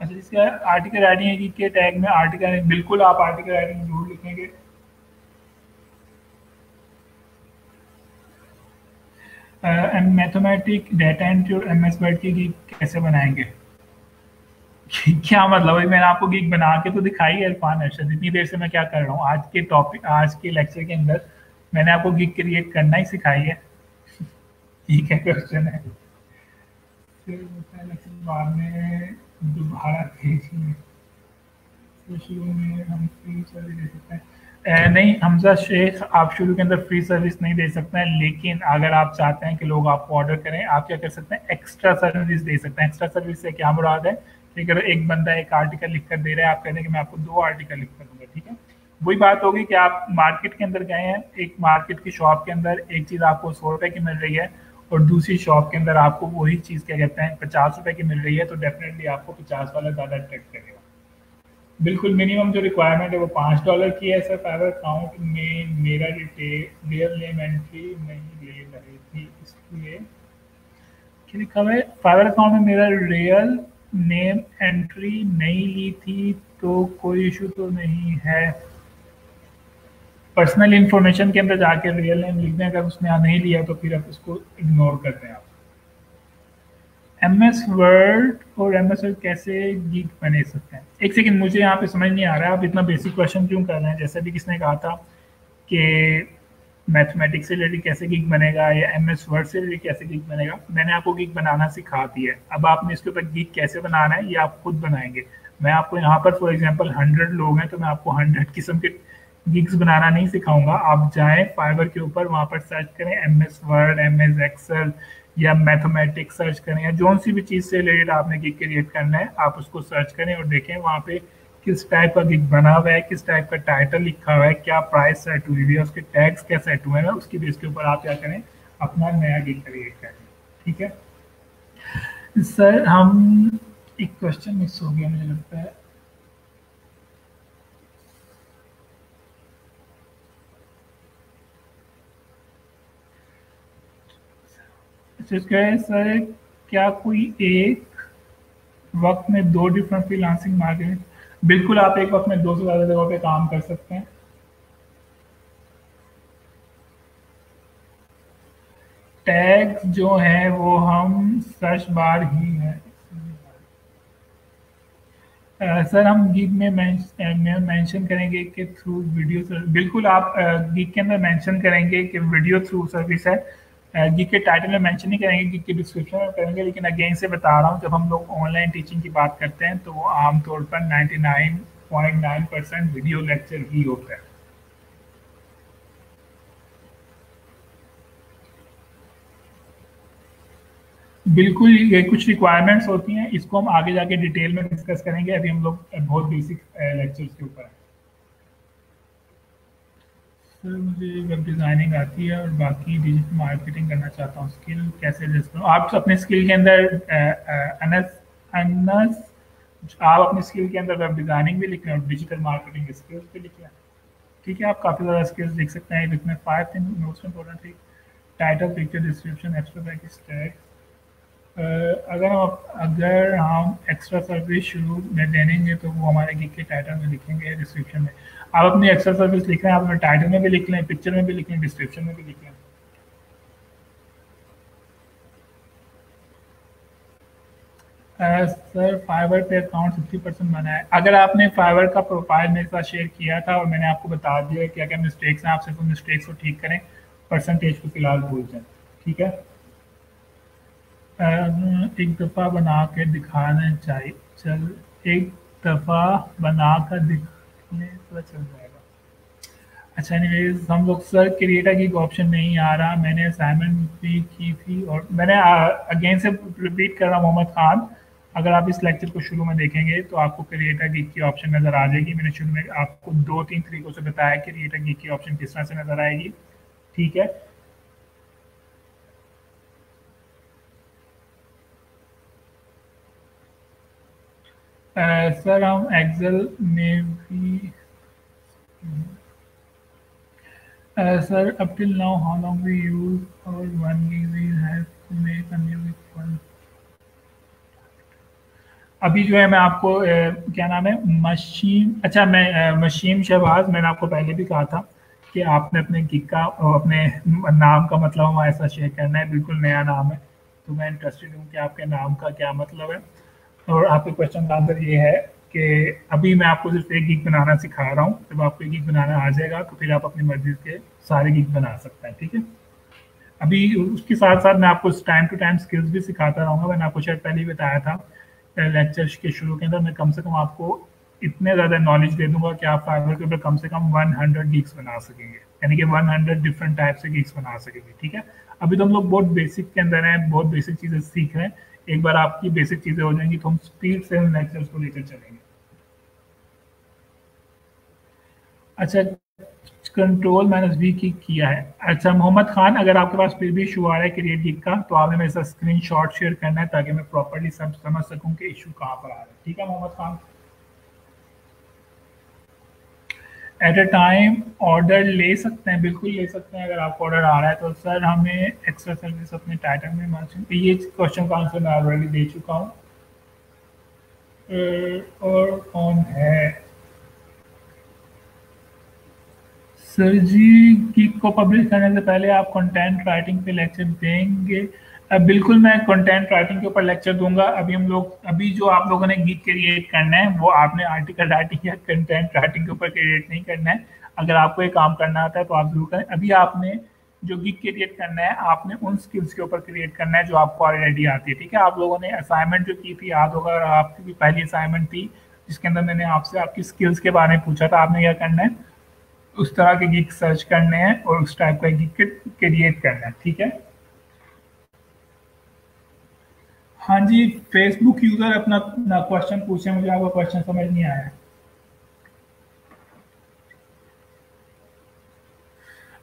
अच्छा, इसका आर्टिकल राइटिंग है गीक के टैग में आर्टिकल, बिल्कुल आप आर्टिकल राइटिंग जरूर लिखेंगे। मैथमेटिक डेटा एंट्री और एमएस वर्ड की गीक कैसे बनाएंगे? क्या मतलब है, मैंने आपको गीक बना के तो दिखाई है इरफान अरशद। इतनी देर से मैं क्या कर रहा हूँ, आज के टॉपिक आज के लेक्चर के अंदर मैंने आपको गीक क्रिएट करना ही सिखाई है, ठीक है। क्वेश्चन है फिर लेक्चर बाद में दोबारा भेजिए, तो शुरू में हम फ्री सर्विस दे सकते हैं। नहीं हमजा शेख, आप शुरू के अंदर फ्री सर्विस नहीं दे सकते हैं, लेकिन अगर आप चाहते हैं कि लोग आपको ऑर्डर करें, आप क्या कर सकते हैं, एक्स्ट्रा सर्विस दे सकते हैं। एक्स्ट्रा सर्विस से क्या मुराद है कि अगर एक बंदा एक आर्टिकल लिख कर दे रहा है, आप कहते हैं कि मैं आपको 2 आर्टिकल लिख कर दूंगा, ठीक है। वही बात होगी कि आप मार्केट के अंदर गए हैं, एक मार्केट की शॉप के अंदर एक चीज़ आपको 100 रुपये की मिल रही है और दूसरी शॉप के अंदर आपको वही चीज़ क्या कहते हैं 50 रुपये की मिल रही है, तो डेफिनेटली आपको 50 वाला ज़्यादा अट्रैक्ट करेगा। बिल्कुल मिनिमम जो रिक्वायरमेंट है वो $5 की है। सर फाइवर अकाउंट में मेरा रियल नेम एंट्री नहीं ले रही थी, इसलिए क्या लिखा हुआ है, फाइवर अकाउंट में मेरा रियल नेम एंट्री नहीं ली थी तो कोई इशू तो नहीं है। पर्सनल इंफॉर्मेशन के अंदर जाके रियल नेम लिख दें, अगर उसने नहीं लिया तो फिर आप उसको इग्नोर कर दें। आप एमएस वर्ड और एमएस वर्ड कैसे गीक बने सकते हैं? एक सेकंड, मुझे यहाँ पे समझ नहीं आ रहा है आप इतना बेसिक क्वेश्चन क्यों कर रहे हैं। जैसे भी किसने कहा था कि मैथमेटिक्स से रिलेटेड कैसे गीक बनेगा या एमएस वर्ड से रिलेटेड कैसे गीक बनेगा, मैंने आपको गीक बनाना सिखा दिया है। अब आपने इसके ऊपर गीक कैसे बनाना है ये आप खुद बनाएंगे। मैं आपको यहाँ पर फॉर एग्जांपल 100 लोग हैं तो मैं आपको 100 किस्म के गिग्स बनाना नहीं सिखाऊंगा। आप जाएं फाइवर के ऊपर, वहां पर सर्च करें एमएस वर्ड, एमएस एक्सेल या मैथमेटिक्स सर्च करें, या जो सी भी चीज़ से रिलेटेड आपने गिग क्रिएट करना है आप उसको सर्च करें और देखें वहाँ पे किस टाइप का गिग बना हुआ है, किस टाइप का टाइटल लिखा हुआ है, क्या प्राइस सेट हुई हुई है, उसके टैग्स क्या सेट हुए हैं, उसकी बेस के ऊपर आप क्या करें, अपना नया गिग क्रिएट करें। ठीक है सर, हम एक क्वेश्चन मिस हो गया मुझे लगता है। सर क्या कोई एक वक्त में दो डिफरेंट फ्रीलांसिंग मार्केट? बिल्कुल, आप एक वक्त में दो से ज़्यादा जगहों पे काम कर सकते हैं। टैग्स जो है वो हम सर्च बार ही है। सर हम गीक में मेंशन करेंगे कि थ्रू वीडियो, बिल्कुल आप गीक के अंदर मेंशन करेंगे कि वीडियो थ्रू सर्विस है। गीक के टाइटल में मेंशन नहीं करेंगे, गीक के डिस्क्रिप्शन में करेंगे, लेकिन अगेन से बता रहा हूँ जब हम लोग ऑनलाइन टीचिंग की बात करते हैं तो वो आमतौर पर 99.9% वीडियो लेक्चर ही होता है। बिल्कुल, ये कुछ रिक्वायरमेंट्स होती हैं, इसको हम आगे जाके डिटेल में डिस्कस करेंगे। अभी हम लोग बहुत बेसिक लेक्चर्स के ऊपर हैं। सर मुझे वेब डिज़ाइनिंग आती है और बाकी डिजिटल मार्केटिंग करना चाहता हूँ, स्किल कैसे एडजस्ट करूँ? आप अपने स्किल के अंदर अनस अनस आप अपने स्किल के अंदर वेब डिज़ाइनिंग भी लिख रहे हैं और डिजिटल मार्केटिंग स्किल्स भी लिख रहे हैं। ठीक है, आप काफ़ी ज़्यादा स्किल्स लिख सकते हैं। इसमें 5 thing most important thing: title, picture, description, extra package tag. अगर हम एक्स्ट्रा सर्विस शुरू में देंगे तो वो हमारे गिग के टाइटल में लिखेंगे, डिस्क्रिप्शन में। आप अपनी एक्स्ट्रा सर्विस लिख रहे हैं, आप अपने टाइटल में भी लिख लें, पिक्चर में भी लिख लें, डिस्क्रिप्शन में भी लिख लें। सर फाइवर पे अकाउंट 50% बना है। अगर आपने फाइवर का प्रोफाइल मेरे साथ शेयर किया था और मैंने आपको बता दिया कि अगर मिस्टेक्स हैं आप सिर्फ उन मिस्टेक्स को ठीक करें, परसेंटेज को फिलहाल भूल जाएं। ठीक है, एक दफ़ा बना के दिखाना चाहिए। चल, एक दफ़ा बना कर दिखने पता चल जाएगा। अच्छा, एनीवेज हम लोग सर क्रिएटर की ऑप्शन नहीं आ रहा। मैंने असाइनमेंट भी की थी और मैंने अगेन से रिपीट कर रहा हूँ मोहम्मद खान, अगर आप इस लेक्चर को शुरू में देखेंगे तो आपको क्रिएटर गीक की ऑप्शन नज़र आ जाएगी। मैंने शुरू में आपको 2-3 तरीकों से बताया कि क्रिएटर गीक की ऑप्शन किस तरह से नज़र आएगी। ठीक है, सर हम एक्सेल में भी sir, up till now, how long we use our 1 gig we have to make a new one? अभी जो है मैं आपको क्या नाम है, मशीम, अच्छा मैं मशीम शहबाज, मैंने आपको पहले भी कहा था कि आपने अपने गिग का अपने नाम का मतलब हमारे साथ शेयर करना है। बिल्कुल नया नाम है तो मैं इंटरेस्टेड हूँ कि आपके नाम का क्या मतलब है। और आपके क्वेश्चन का आंसर ये है कि अभी मैं आपको सिर्फ एक गिग बनाना सिखा रहा हूँ। जब आपको एक गिग बनाना आ जाएगा तो फिर आप अपनी मर्जी के सारे गिग बना सकते हैं। ठीक है, अभी उसके साथ साथ मैं आपको टाइम टू टाइम स्किल्स भी सिखाता रहूँगा। मैंने आपको शायद पहले ही बताया था लेक्चर के शुरू के अंदर, मैं कम से कम आपको इतने ज़्यादा नॉलेज दे दूंगा कि आप फाइवर के ऊपर कम से कम 100 गिग्स बना सकेंगे, यानी कि 100 डिफरेंट टाइप से गिग्स बना सकेंगे। ठीक है, अभी तो हम लोग बहुत बेसिक के अंदर हैं, बहुत बेसिक चीज़ें सीख रहे हैं। एक बार आपकी बेसिक चीज़ें हो जाएंगी तो हम स्पीड से उन लेक्चर्स को लेकर चलेंगे। अच्छा, कंट्रोल माइनस वी की किया है। अच्छा मोहम्मद खान, अगर आपके पास फिर भी इशू आ रहा है क्रिएट गिग का तो आपने मेरे साथ स्क्रीन शॉट शेयर करना है ताकि मैं प्रॉपरली सब समझ सकूं कि इशू कहाँ पर आ रहा है। ठीक है Mohammad Khan, at a time order ले सकते हैं, बिल्कुल ले सकते हैं। अगर आपको ऑर्डर आ रहा है तो सर हमें एक्स्ट्रा सर्विस अपने टाइटल में मैंशन, ये क्वेश्चन का आंसर मैं ऑलरेडी दे चुका हूँ। और कौन है सर जी? गीक को पब्लिश करने से पहले आप कंटेंट राइटिंग पे लेक्चर देंगे? बिल्कुल मैं कंटेंट राइटिंग के ऊपर लेक्चर दूंगा। अभी जो आप लोगों ने गीक क्रिएट करना है वो आपने आर्टिकल राइटिंग या कंटेंट राइटिंग के ऊपर क्रिएट नहीं करना है। अगर आपको ये काम करना आता है तो आप जरूर करें। अभी आपने जो गीक क्रिएट करना है आपने उन स्किल्स के ऊपर क्रिएट करना है जो आपको ऑलरेडी आती है। ठीक है, आप लोगों ने असाइनमेंट जो की थी, याद होगा आपकी भी पहली असाइनमेंट थी जिसके अंदर मैंने आपसे आपकी स्किल्स के बारे में पूछा था। आपने क्या करना है, उस तरह के गीक सर्च करने हैं और उस टाइप का गीक क्रिएट करना है। ठीक है, हाँ जी। फेसबुक यूजर अपना क्वेश्चन पूछे, मुझे आपका क्वेश्चन समझ नहीं आया।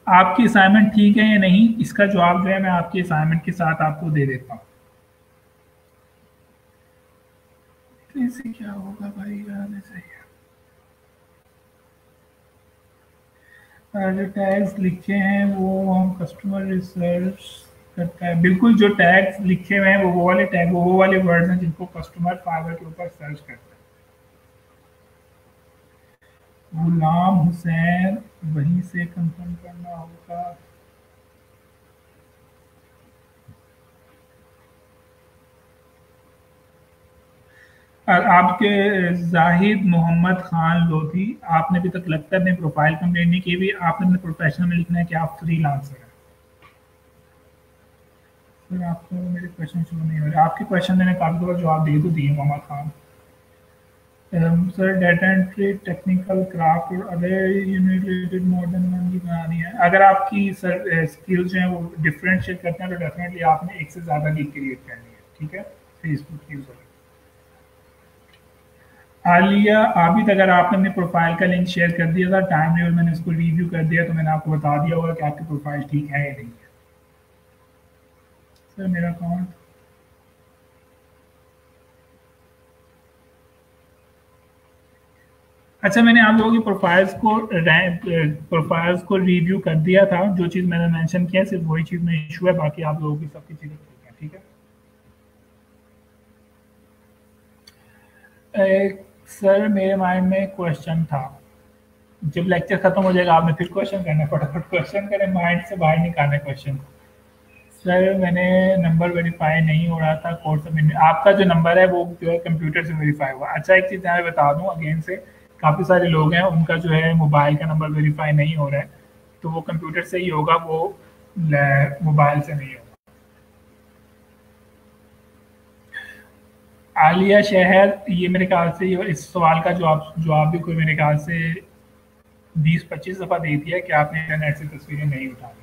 आपकी असाइनमेंट ठीक है या नहीं, इसका जवाब जो है मैं आपकी असाइनमेंट के साथ आपको दे देता हूँ। इससे क्या होगा भाई, आने चाहिए। जो टैग्स लिखे हैं वो हम कस्टमर रिसर्च करता है। बिल्कुल, जो टैग्स लिखे हुए हैं वो वाले टैग, वो वाले वर्ड्स हैं जिनको कस्टमर फाइवर के ऊपर सर्च करता है। गुलाम हुसैन, वहीं से कंफर्म करना होगा। और आपके जाहिद मोहम्मद खान लोधी, आपने अभी तक लगता है अपनी प्रोफाइल कंप्लीट नहीं की भी। आपने अपने प्रोफेशन में लिखना है कि आप फ्रीलांसर हैं। सर आपको मेरे क्वेश्चन शुरू नहीं हो रहे। आपके क्वेश्चन मैंने काफ़ी बार जवाब दे तो दिए Mohammad Khan. Sir data entry, technical craft और other unit related more than one की बनानी है। अगर आपकी सर स्किल्स जो हैं वो डिफरेंशिएट करते हैं तो डेफिनेटली आपने एक से ज़्यादा लीड क्रिएट करनी है। ठीक है, फेसबुक यूज़र आलिया आबिद, अगर आपने अपनी प्रोफाइल का लिंक शेयर कर दिया था टाइम में और मैंने उसको रिव्यू कर दिया तो मैंने आपको बता दिया होगा कि आपकी प्रोफाइल ठीक है या नहीं है। सर मेरा अकाउंट, अच्छा मैंने आप लोगों की प्रोफाइल्स को रिव्यू कर दिया था। जो चीज़ मैंने मेंशन किया सिर्फ वही चीज़ में इशू है, बाकी आप लोगों की सबकी चीज़ें ठीक है। ठीक है, सर मेरे माइंड में क्वेश्चन था, जब लेक्चर खत्म हो जाएगा आपने फिर क्वेश्चन करना, फटाफट क्वेश्चन करें, माइंड से बाहर निकालना क्वेश्चन को। सर मैंने नंबर वेरीफाई नहीं हो रहा था कोर्स सबमिट। आपका जो नंबर है वो जो है कंप्यूटर से वेरीफाई हुआ। अच्छा एक चीज़ मैं बता दूं अगेन से, काफ़ी सारे लोग हैं उनका जो है मोबाइल का नंबर वेरीफाई नहीं हो रहा है, तो वो कंप्यूटर से ही होगा, वो मोबाइल से नहीं होगा। आलिया शहर, ये मेरे ख्याल से इस सवाल का जवाब भी कोई मेरे ख्याल से 20-25 दफ़ा दे दिया कि आपने इंटरनेट से तस्वीरें नहीं उठानी।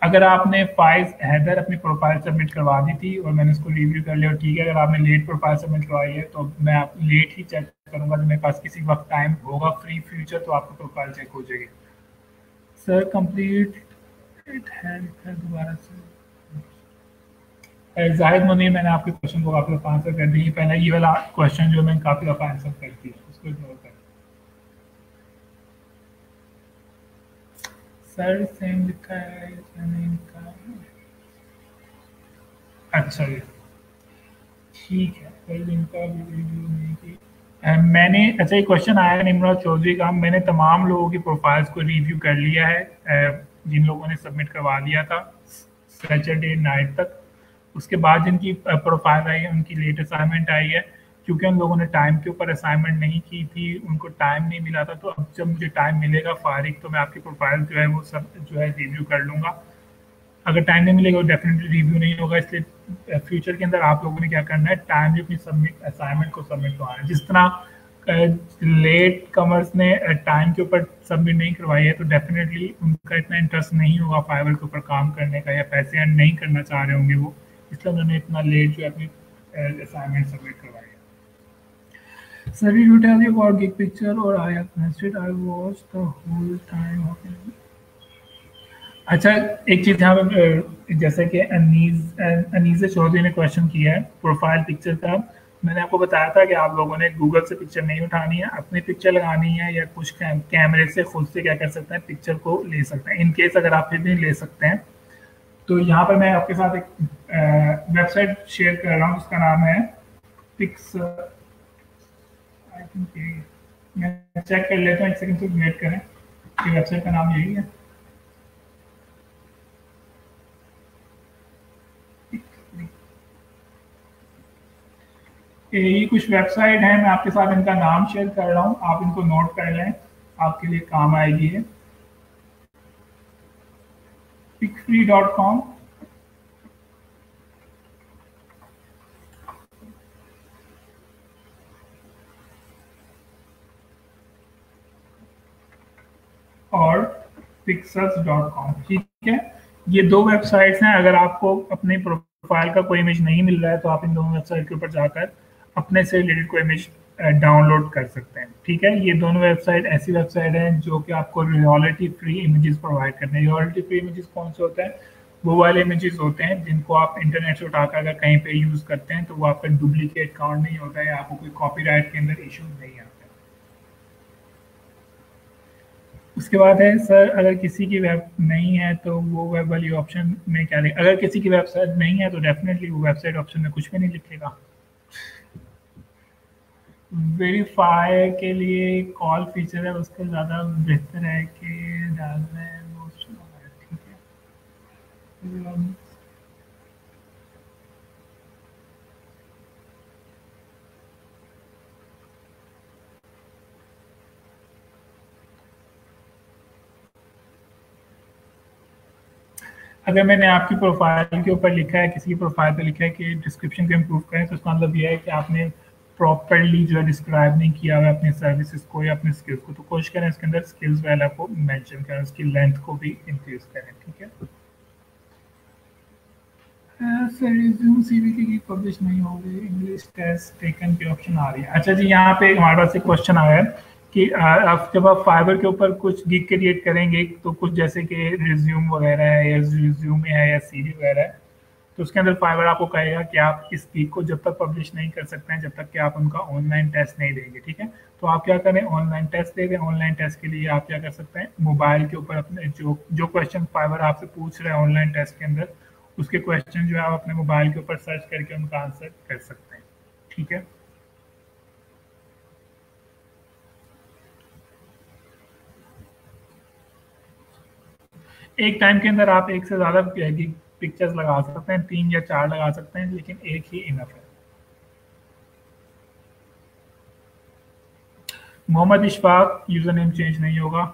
अगर आपने फाइज हैदर अपनी प्रोफाइल सबमिट करवा दी थी और मैंने उसको रिव्यू कर लिया, ठीक है। अगर आपने लेट प्रोफाइल सबमिट करवाई है तो मैं आप लेट ही चेक करूंगा, जब मेरे पास किसी वक्त टाइम होगा फ्री फ्यूचर तो आपकी प्रोफाइल चेक हो जाएगी। सर कंप्लीट है दोबारा से। जाहिद मुनीर, मैंने आपके क्वेश्चन को काफ़ी दफ़ा आंसर कर दी। पहले ये वाला क्वेश्चन जो मैंने काफ़ी दफ़ा आंसर कर दिया, उसको इग्नोर कर। सर सेम लिखा है का। अच्छा जी, ठीक है, फिर इनका भी रिव्यू नहीं की मैंने। अच्छा ये क्वेश्चन आया है निम्रत चौधरी का, मैंने तमाम लोगों की प्रोफाइल्स को रिव्यू कर लिया है जिन लोगों ने सबमिट करवा दिया था सैटरडे नाइट तक। उसके बाद जिनकी प्रोफाइल आई है उनकी लेट असाइनमेंट आई है। क्योंकि उन लोगों ने टाइम के ऊपर असाइनमेंट नहीं की थी, उनको टाइम नहीं मिला था, तो अब जब मुझे टाइम मिलेगा फारिग तो मैं आपकी प्रोफाइल जो है वो सब जो है रिव्यू कर लूँगा। अगर टाइम नहीं मिलेगा तो डेफिनेटली रिव्यू नहीं होगा। इसलिए फ्यूचर के अंदर आप लोगों ने क्या करना है, टाइमली अपनी सबमिट असाइनमेंट को सबमिट करवाना है। जिस तरह लेट कमर्स ने टाइम के ऊपर सबमिट नहीं करवाई है तो डेफिनेटली उनका इतना इंटरेस्ट नहीं होगा फाइवर के ऊपर काम करने का, या पैसे अर्न नहीं करना चाह रहे होंगे वो, इसलिए उन्होंने इतना लेट जो है अपनी असाइनमेंट सबमिट करवाई है। Sir, did you tell you about gig picture or I have missed it? I watched the whole time. अच्छा एक चीज़ यहाँ पे जैसे कि अनीज़ चौधरी ने क्वेश्चन किया है प्रोफाइल पिक्चर का, मैंने आपको बताया था कि आप लोगों ने गूगल से पिक्चर नहीं उठानी है, अपनी पिक्चर लगानी है या कुछ कैमरे से खुद से क्या कर सकते हैं, पिक्चर को ले सकते हैं। इन केस अगर आप फिर भी ले सकते हैं तो यहाँ पर मैं आपके साथ एक वेबसाइट शेयर कर रहा हूँ, उसका नाम है पिक्स, आई थिंक मैं चेक कर लेता हूँ, एक सेकंड से वेट करें कि वेबसाइट का नाम यही है। ये कुछ वेबसाइट है, मैं आपके साथ इनका नाम शेयर कर रहा हूँ, आप इनको नोट कर लें, आपके लिए काम आएगी है। pickfree.com, और pixels.com, ठीक है। ये दो वेबसाइट्स हैं, अगर आपको अपने प्रोफाइल का कोई इमेज नहीं मिल रहा है तो आप इन दोनों वेबसाइट के ऊपर जाकर अपने से रिलेटेड कोई इमेज डाउनलोड कर सकते हैं, ठीक है। ये दोनों वेबसाइट ऐसी वेबसाइट हैं जो कि आपको रॉयल्टी फ्री इमेजेस प्रोवाइड करते हैं। रॉयल्टी फ्री इमेजेस कौन से होते हैं? वो वाले इमेजेस होते हैं जिनको आप इंटरनेट से उठाकर अगर कहीं पे यूज करते हैं तो वो आपका डुप्लीकेट काउंट नहीं होता है, आपको कोई कॉपीराइट के अंदर इशू नहीं आता। उसके बाद है सर, अगर किसी की वेब नहीं है तो वो वेब वाली ऑप्शन में क्या लिखेगा? अगर किसी की वेबसाइट नहीं है तो डेफिनेटली वो वेबसाइट ऑप्शन में कुछ भी नहीं लिखेगा। वेरीफाई के लिए कॉल फीचर है, उसका ज़्यादा बेहतर है कि डाल दें most, ठीक है। अगर मैंने आपकी प्रोफाइल के ऊपर लिखा है, किसी की प्रोफाइल पे लिखा है कि डिस्क्रिप्शन को इम्प्रूव करें, तो इसका मतलब ये है कि आपने प्रॉपरली जो है डिस्क्राइब नहीं किया हुआ अपनी सर्विसेज को या अपने स्किल्स को। तो कोशिश करें इसके अंदर स्किल्स वाला को मेंशन करें, उसकी लेंथ को भी इंक्रीज करें, ठीक है। सर रिज्यूम सीवी की पब्लिश नहीं हो गई, इंग्लिश टेस्ट टेकन की ऑप्शन आ रही है। अच्छा जी, यहाँ पे हमारे पास एक क्वेश्चन आया है कि आप जब आप फाइबर के ऊपर कुछ गिग क्रिएट करेंगे तो कुछ जैसे कि रिज्यूम वगैरह है या रिज्यूमे है या सीवी वगैरह है, तो उसके अंदर फाइबर आपको कहेगा कि आप इस गिग को जब तक पब्लिश नहीं कर सकते हैं जब तक कि आप उनका ऑनलाइन टेस्ट नहीं देंगे, ठीक है। तो आप क्या करें, ऑनलाइन टेस्ट दे दें। ऑनलाइन टेस्ट के लिए आप क्या कर सकते हैं, मोबाइल के ऊपर अपने जो जो क्वेश्चन फाइबर आपसे पूछ रहे हैं ऑनलाइन टेस्ट के अंदर, उसके क्वेश्चन जो है आप अपने मोबाइल के ऊपर सर्च करके उनका आंसर कर सकते हैं, ठीक है। एक टाइम के अंदर आप एक से ज़्यादा पिक्चर्स लगा सकते हैं, 3 या 4 लगा सकते हैं, लेकिन एक ही इनफ है। Mohammad Ishfaq, user name change नहीं होगा।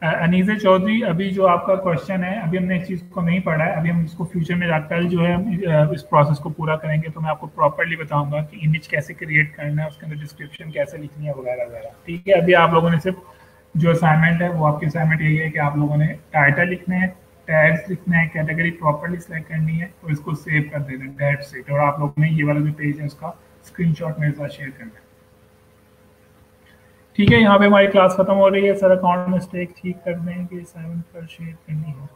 अनीज़े चौधरी, अभी जो आपका क्वेश्चन है, अभी हमने इस चीज़ को नहीं पढ़ा है, अभी हम इसको फ्यूचर में जाकर जो है इस प्रोसेस को पूरा करेंगे तो मैं आपको प्रॉपर्ली बताऊंगा कि इमेज कैसे क्रिएट करना है, उसके अंदर डिस्क्रिप्शन कैसे लिखनी है वगैरह वगैरह, ठीक है। अभी आप लोगों ने सिर्फ जो असाइनमेंट है वो आपकी असाइनमेंट यही है कि आप लोगों ने टाइटल लिखना है, टैग्स लिखना है, कैटेगरी प्रॉपर्ली सिलेक्ट करनी है और इसको सेव कर देना है, दैट्स इट। और आप लोगों ने ये वाला जो पेज है उसका स्क्रीनशॉट मेरे साथ शेयर करना है, ठीक है। यहाँ पे हमारी क्लास खत्म हो रही है। सर अकाउंट मिस्टेक ठीक कर दें कि असाइनमेंट पर शेयर करनी है।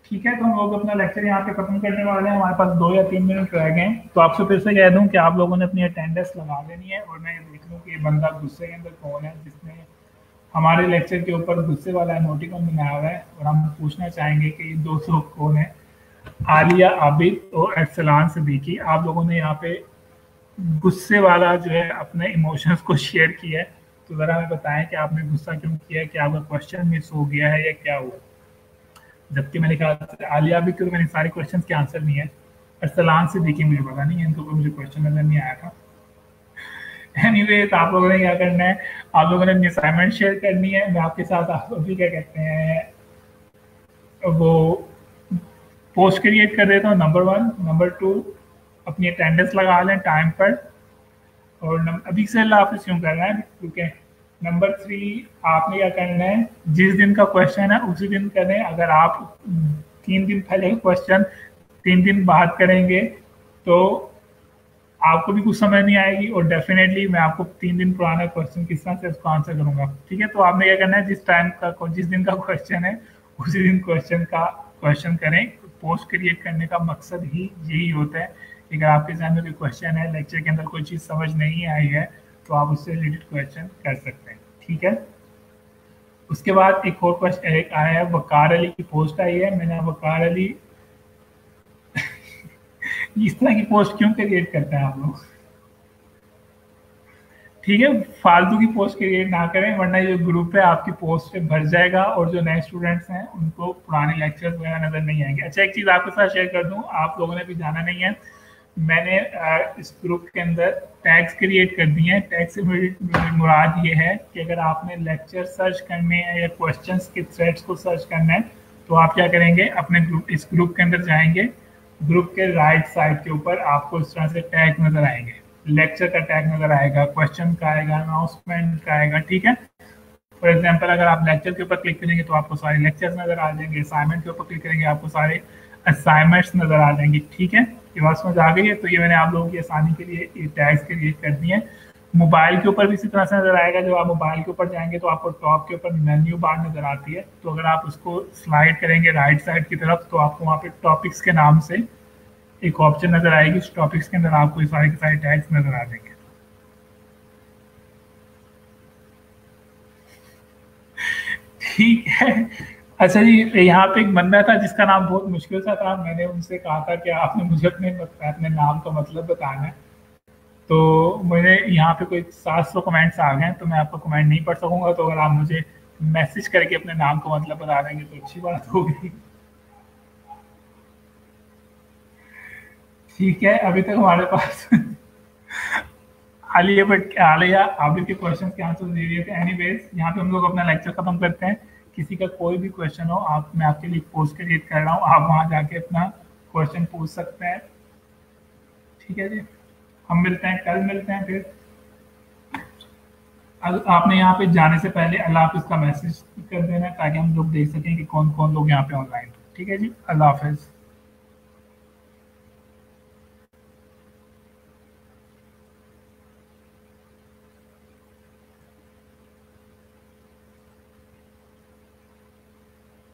ठीक है, तो हम लोग अपना लेक्चर यहाँ पे खत्म करने वाले हैं, हमारे पास 2 या 3 मिनट रह गए हैं। तो आपसे फिर से कह दूं कि आप लोगों ने अपनी अटेंडेंस लगा देनी है और मैं देख लूँ कि ये बंदा गुस्से के अंदर कौन है जिसने हमारे लेक्चर के ऊपर गुस्से वाला इमोटिकॉन बनाया हुआ है। और हम पूछना चाहेंगे कि ये 200 कौन है? आलिया आबिद और अरसलान सिद्दीकी, आप लोगों ने यहाँ पे गुस्से वाला जो है अपने इमोशंस को शेयर किया है। तो ज़रा हमें बताएं कि आपने गुस्सा क्यों किया है, कि आपका क्वेश्चन मिस हो गया है या क्या हुआ? जबकि मैंने कहा आलिया भी, क्योंकि मैंने सारे क्वेश्चंस के आंसर नहीं है। अरसलान सिद्दीकी मुझे पता नहीं है, इनको कोई मुझे क्वेश्चन नजर नहीं आया था। एनीवे, तो आप लोगों ने क्या करना है, आप लोगों ने अपनी असाइनमेंट शेयर करनी है। मैं आपके साथ आप अभी क्या कहते हैं वो पोस्ट क्रिएट कर देता हूँ, नंबर 1। नंबर 2, अपनी अटेंडेंस लगा लें टाइम पर। और अभी से अल्लाह हाफिज़ क्यों कर रहे हैं, क्योंकि नंबर 3, आपने क्या करना है, जिस दिन का क्वेश्चन है उसी दिन करें। अगर आप 3 दिन पहले क्वेश्चन 3 दिन बाद करेंगे तो आपको भी कुछ समझ नहीं आएगी और डेफिनेटली मैं आपको 3 दिन पुराना क्वेश्चन किस तरह से उसको आंसर करूंगा। ठीक है, तो आपने क्या करना है, जिस दिन का क्वेश्चन है उसी दिन क्वेश्चन करें। पोस्ट क्रिएट करने का मकसद ही यही होता है कि अगर आपके एग्जाम में कोई क्वेश्चन है, लेक्चर के अंदर कोई चीज़ समझ नहीं आई है, तो आप उससे रिलेटेड क्वेश्चन कर सकते हैं। ठीक है, उसके बाद एक और क्वेश्चन एक आया है, वकार अली की पोस्ट आई है। मैंने वकार अली इस तरह की पोस्ट क्यों क्रिएट करते हैं आप लोग? ठीक है, फालतू की पोस्ट क्रिएट ना करें, वरना ये ग्रुप है आपकी पोस्ट पे भर जाएगा और जो नए स्टूडेंट्स हैं उनको पुराने लेक्चर्स वगैरह नजर नहीं आएंगे। अच्छा, एक चीज आपके साथ शेयर कर दूं, आप लोगों ने भी जाना नहीं है, मैंने इस ग्रुप के अंदर टैग्स क्रिएट कर दिए हैं। टैग से मेरी मुराद ये है कि अगर आपने लेक्चर सर्च करने हैं या क्वेश्चंस के थ्रेड्स को सर्च करना है, तो आप क्या करेंगे, अपने इस ग्रुप के अंदर जाएंगे। ग्रुप के राइट साइड के ऊपर आपको इस तरह से टैग नजर आएंगे, लेक्चर का टैग नजर आएगा, क्वेश्चन का आएगा, अनाउंसमेंट का आएगा। ठीक है, फॉर एग्जांपल अगर आप लेक्चर के ऊपर क्लिक करेंगे तो आपको सारे लेक्चर्स नजर आ जाएंगे, असाइनमेंट के ऊपर क्लिक करेंगे आपको सारे असाइनमेंट्स नजर आ जाएंगे। ठीक है, ये बात समझ आ गई है? तो ये मैंने आप लोगों की आसानी के लिए ये टैग्स क्रिएट कर दिए हैं। मोबाइल के ऊपर भी इसी तरह से नजर आएगा। जब आप मोबाइल के ऊपर जाएंगे तो आपको टॉप के ऊपर मेन्यू बार नजर आती है, तो अगर आप उसको स्लाइड करेंगे राइट साइड की तरफ तो आपको वहाँ पे टॉपिक्स के नाम से एक ऑप्शन नजर आएगी। उस टॉपिक्स के अंदर आपको ये सारे के सारे टैग्स नजर आ जाएंगे। ठीक है, अच्छा जी, यहाँ पे एक बंदा था जिसका नाम बहुत मुश्किल सा था। मैंने उनसे कहा था कि आपने मुझे अपने नाम का मतलब बताना है, तो मुझे यहाँ पे कोई 700 कमेंट्स आ गए हैं, तो मैं आपका कमेंट नहीं पढ़ सकूंगा। तो अगर आप मुझे मैसेज करके अपने नाम का मतलब बता देंगे तो अच्छी बात होगी। ठीक है, अभी तक हमारे पास आलिया आबिद के क्वेश्चन के आंसर दे दिए थे। एनीवेज, यहाँ पे हम लोग अपना लेक्चर खत्म करते हैं। किसी का कोई भी क्वेश्चन हो, आप मैं आपके लिए पोस्ट क्रिएट कर रहा हूँ, आप वहाँ जाके अपना क्वेश्चन पूछ सकते हैं। ठीक है जी, हम मिलते हैं, कल मिलते हैं फिर। आपने यहाँ पे जाने से पहले अल्लाह हाफिज का मैसेज कर देना ताकि हम लोग देख सकें कि कौन कौन लोग यहाँ पे ऑनलाइन। ठीक है जी, अल्लाह हाफिज।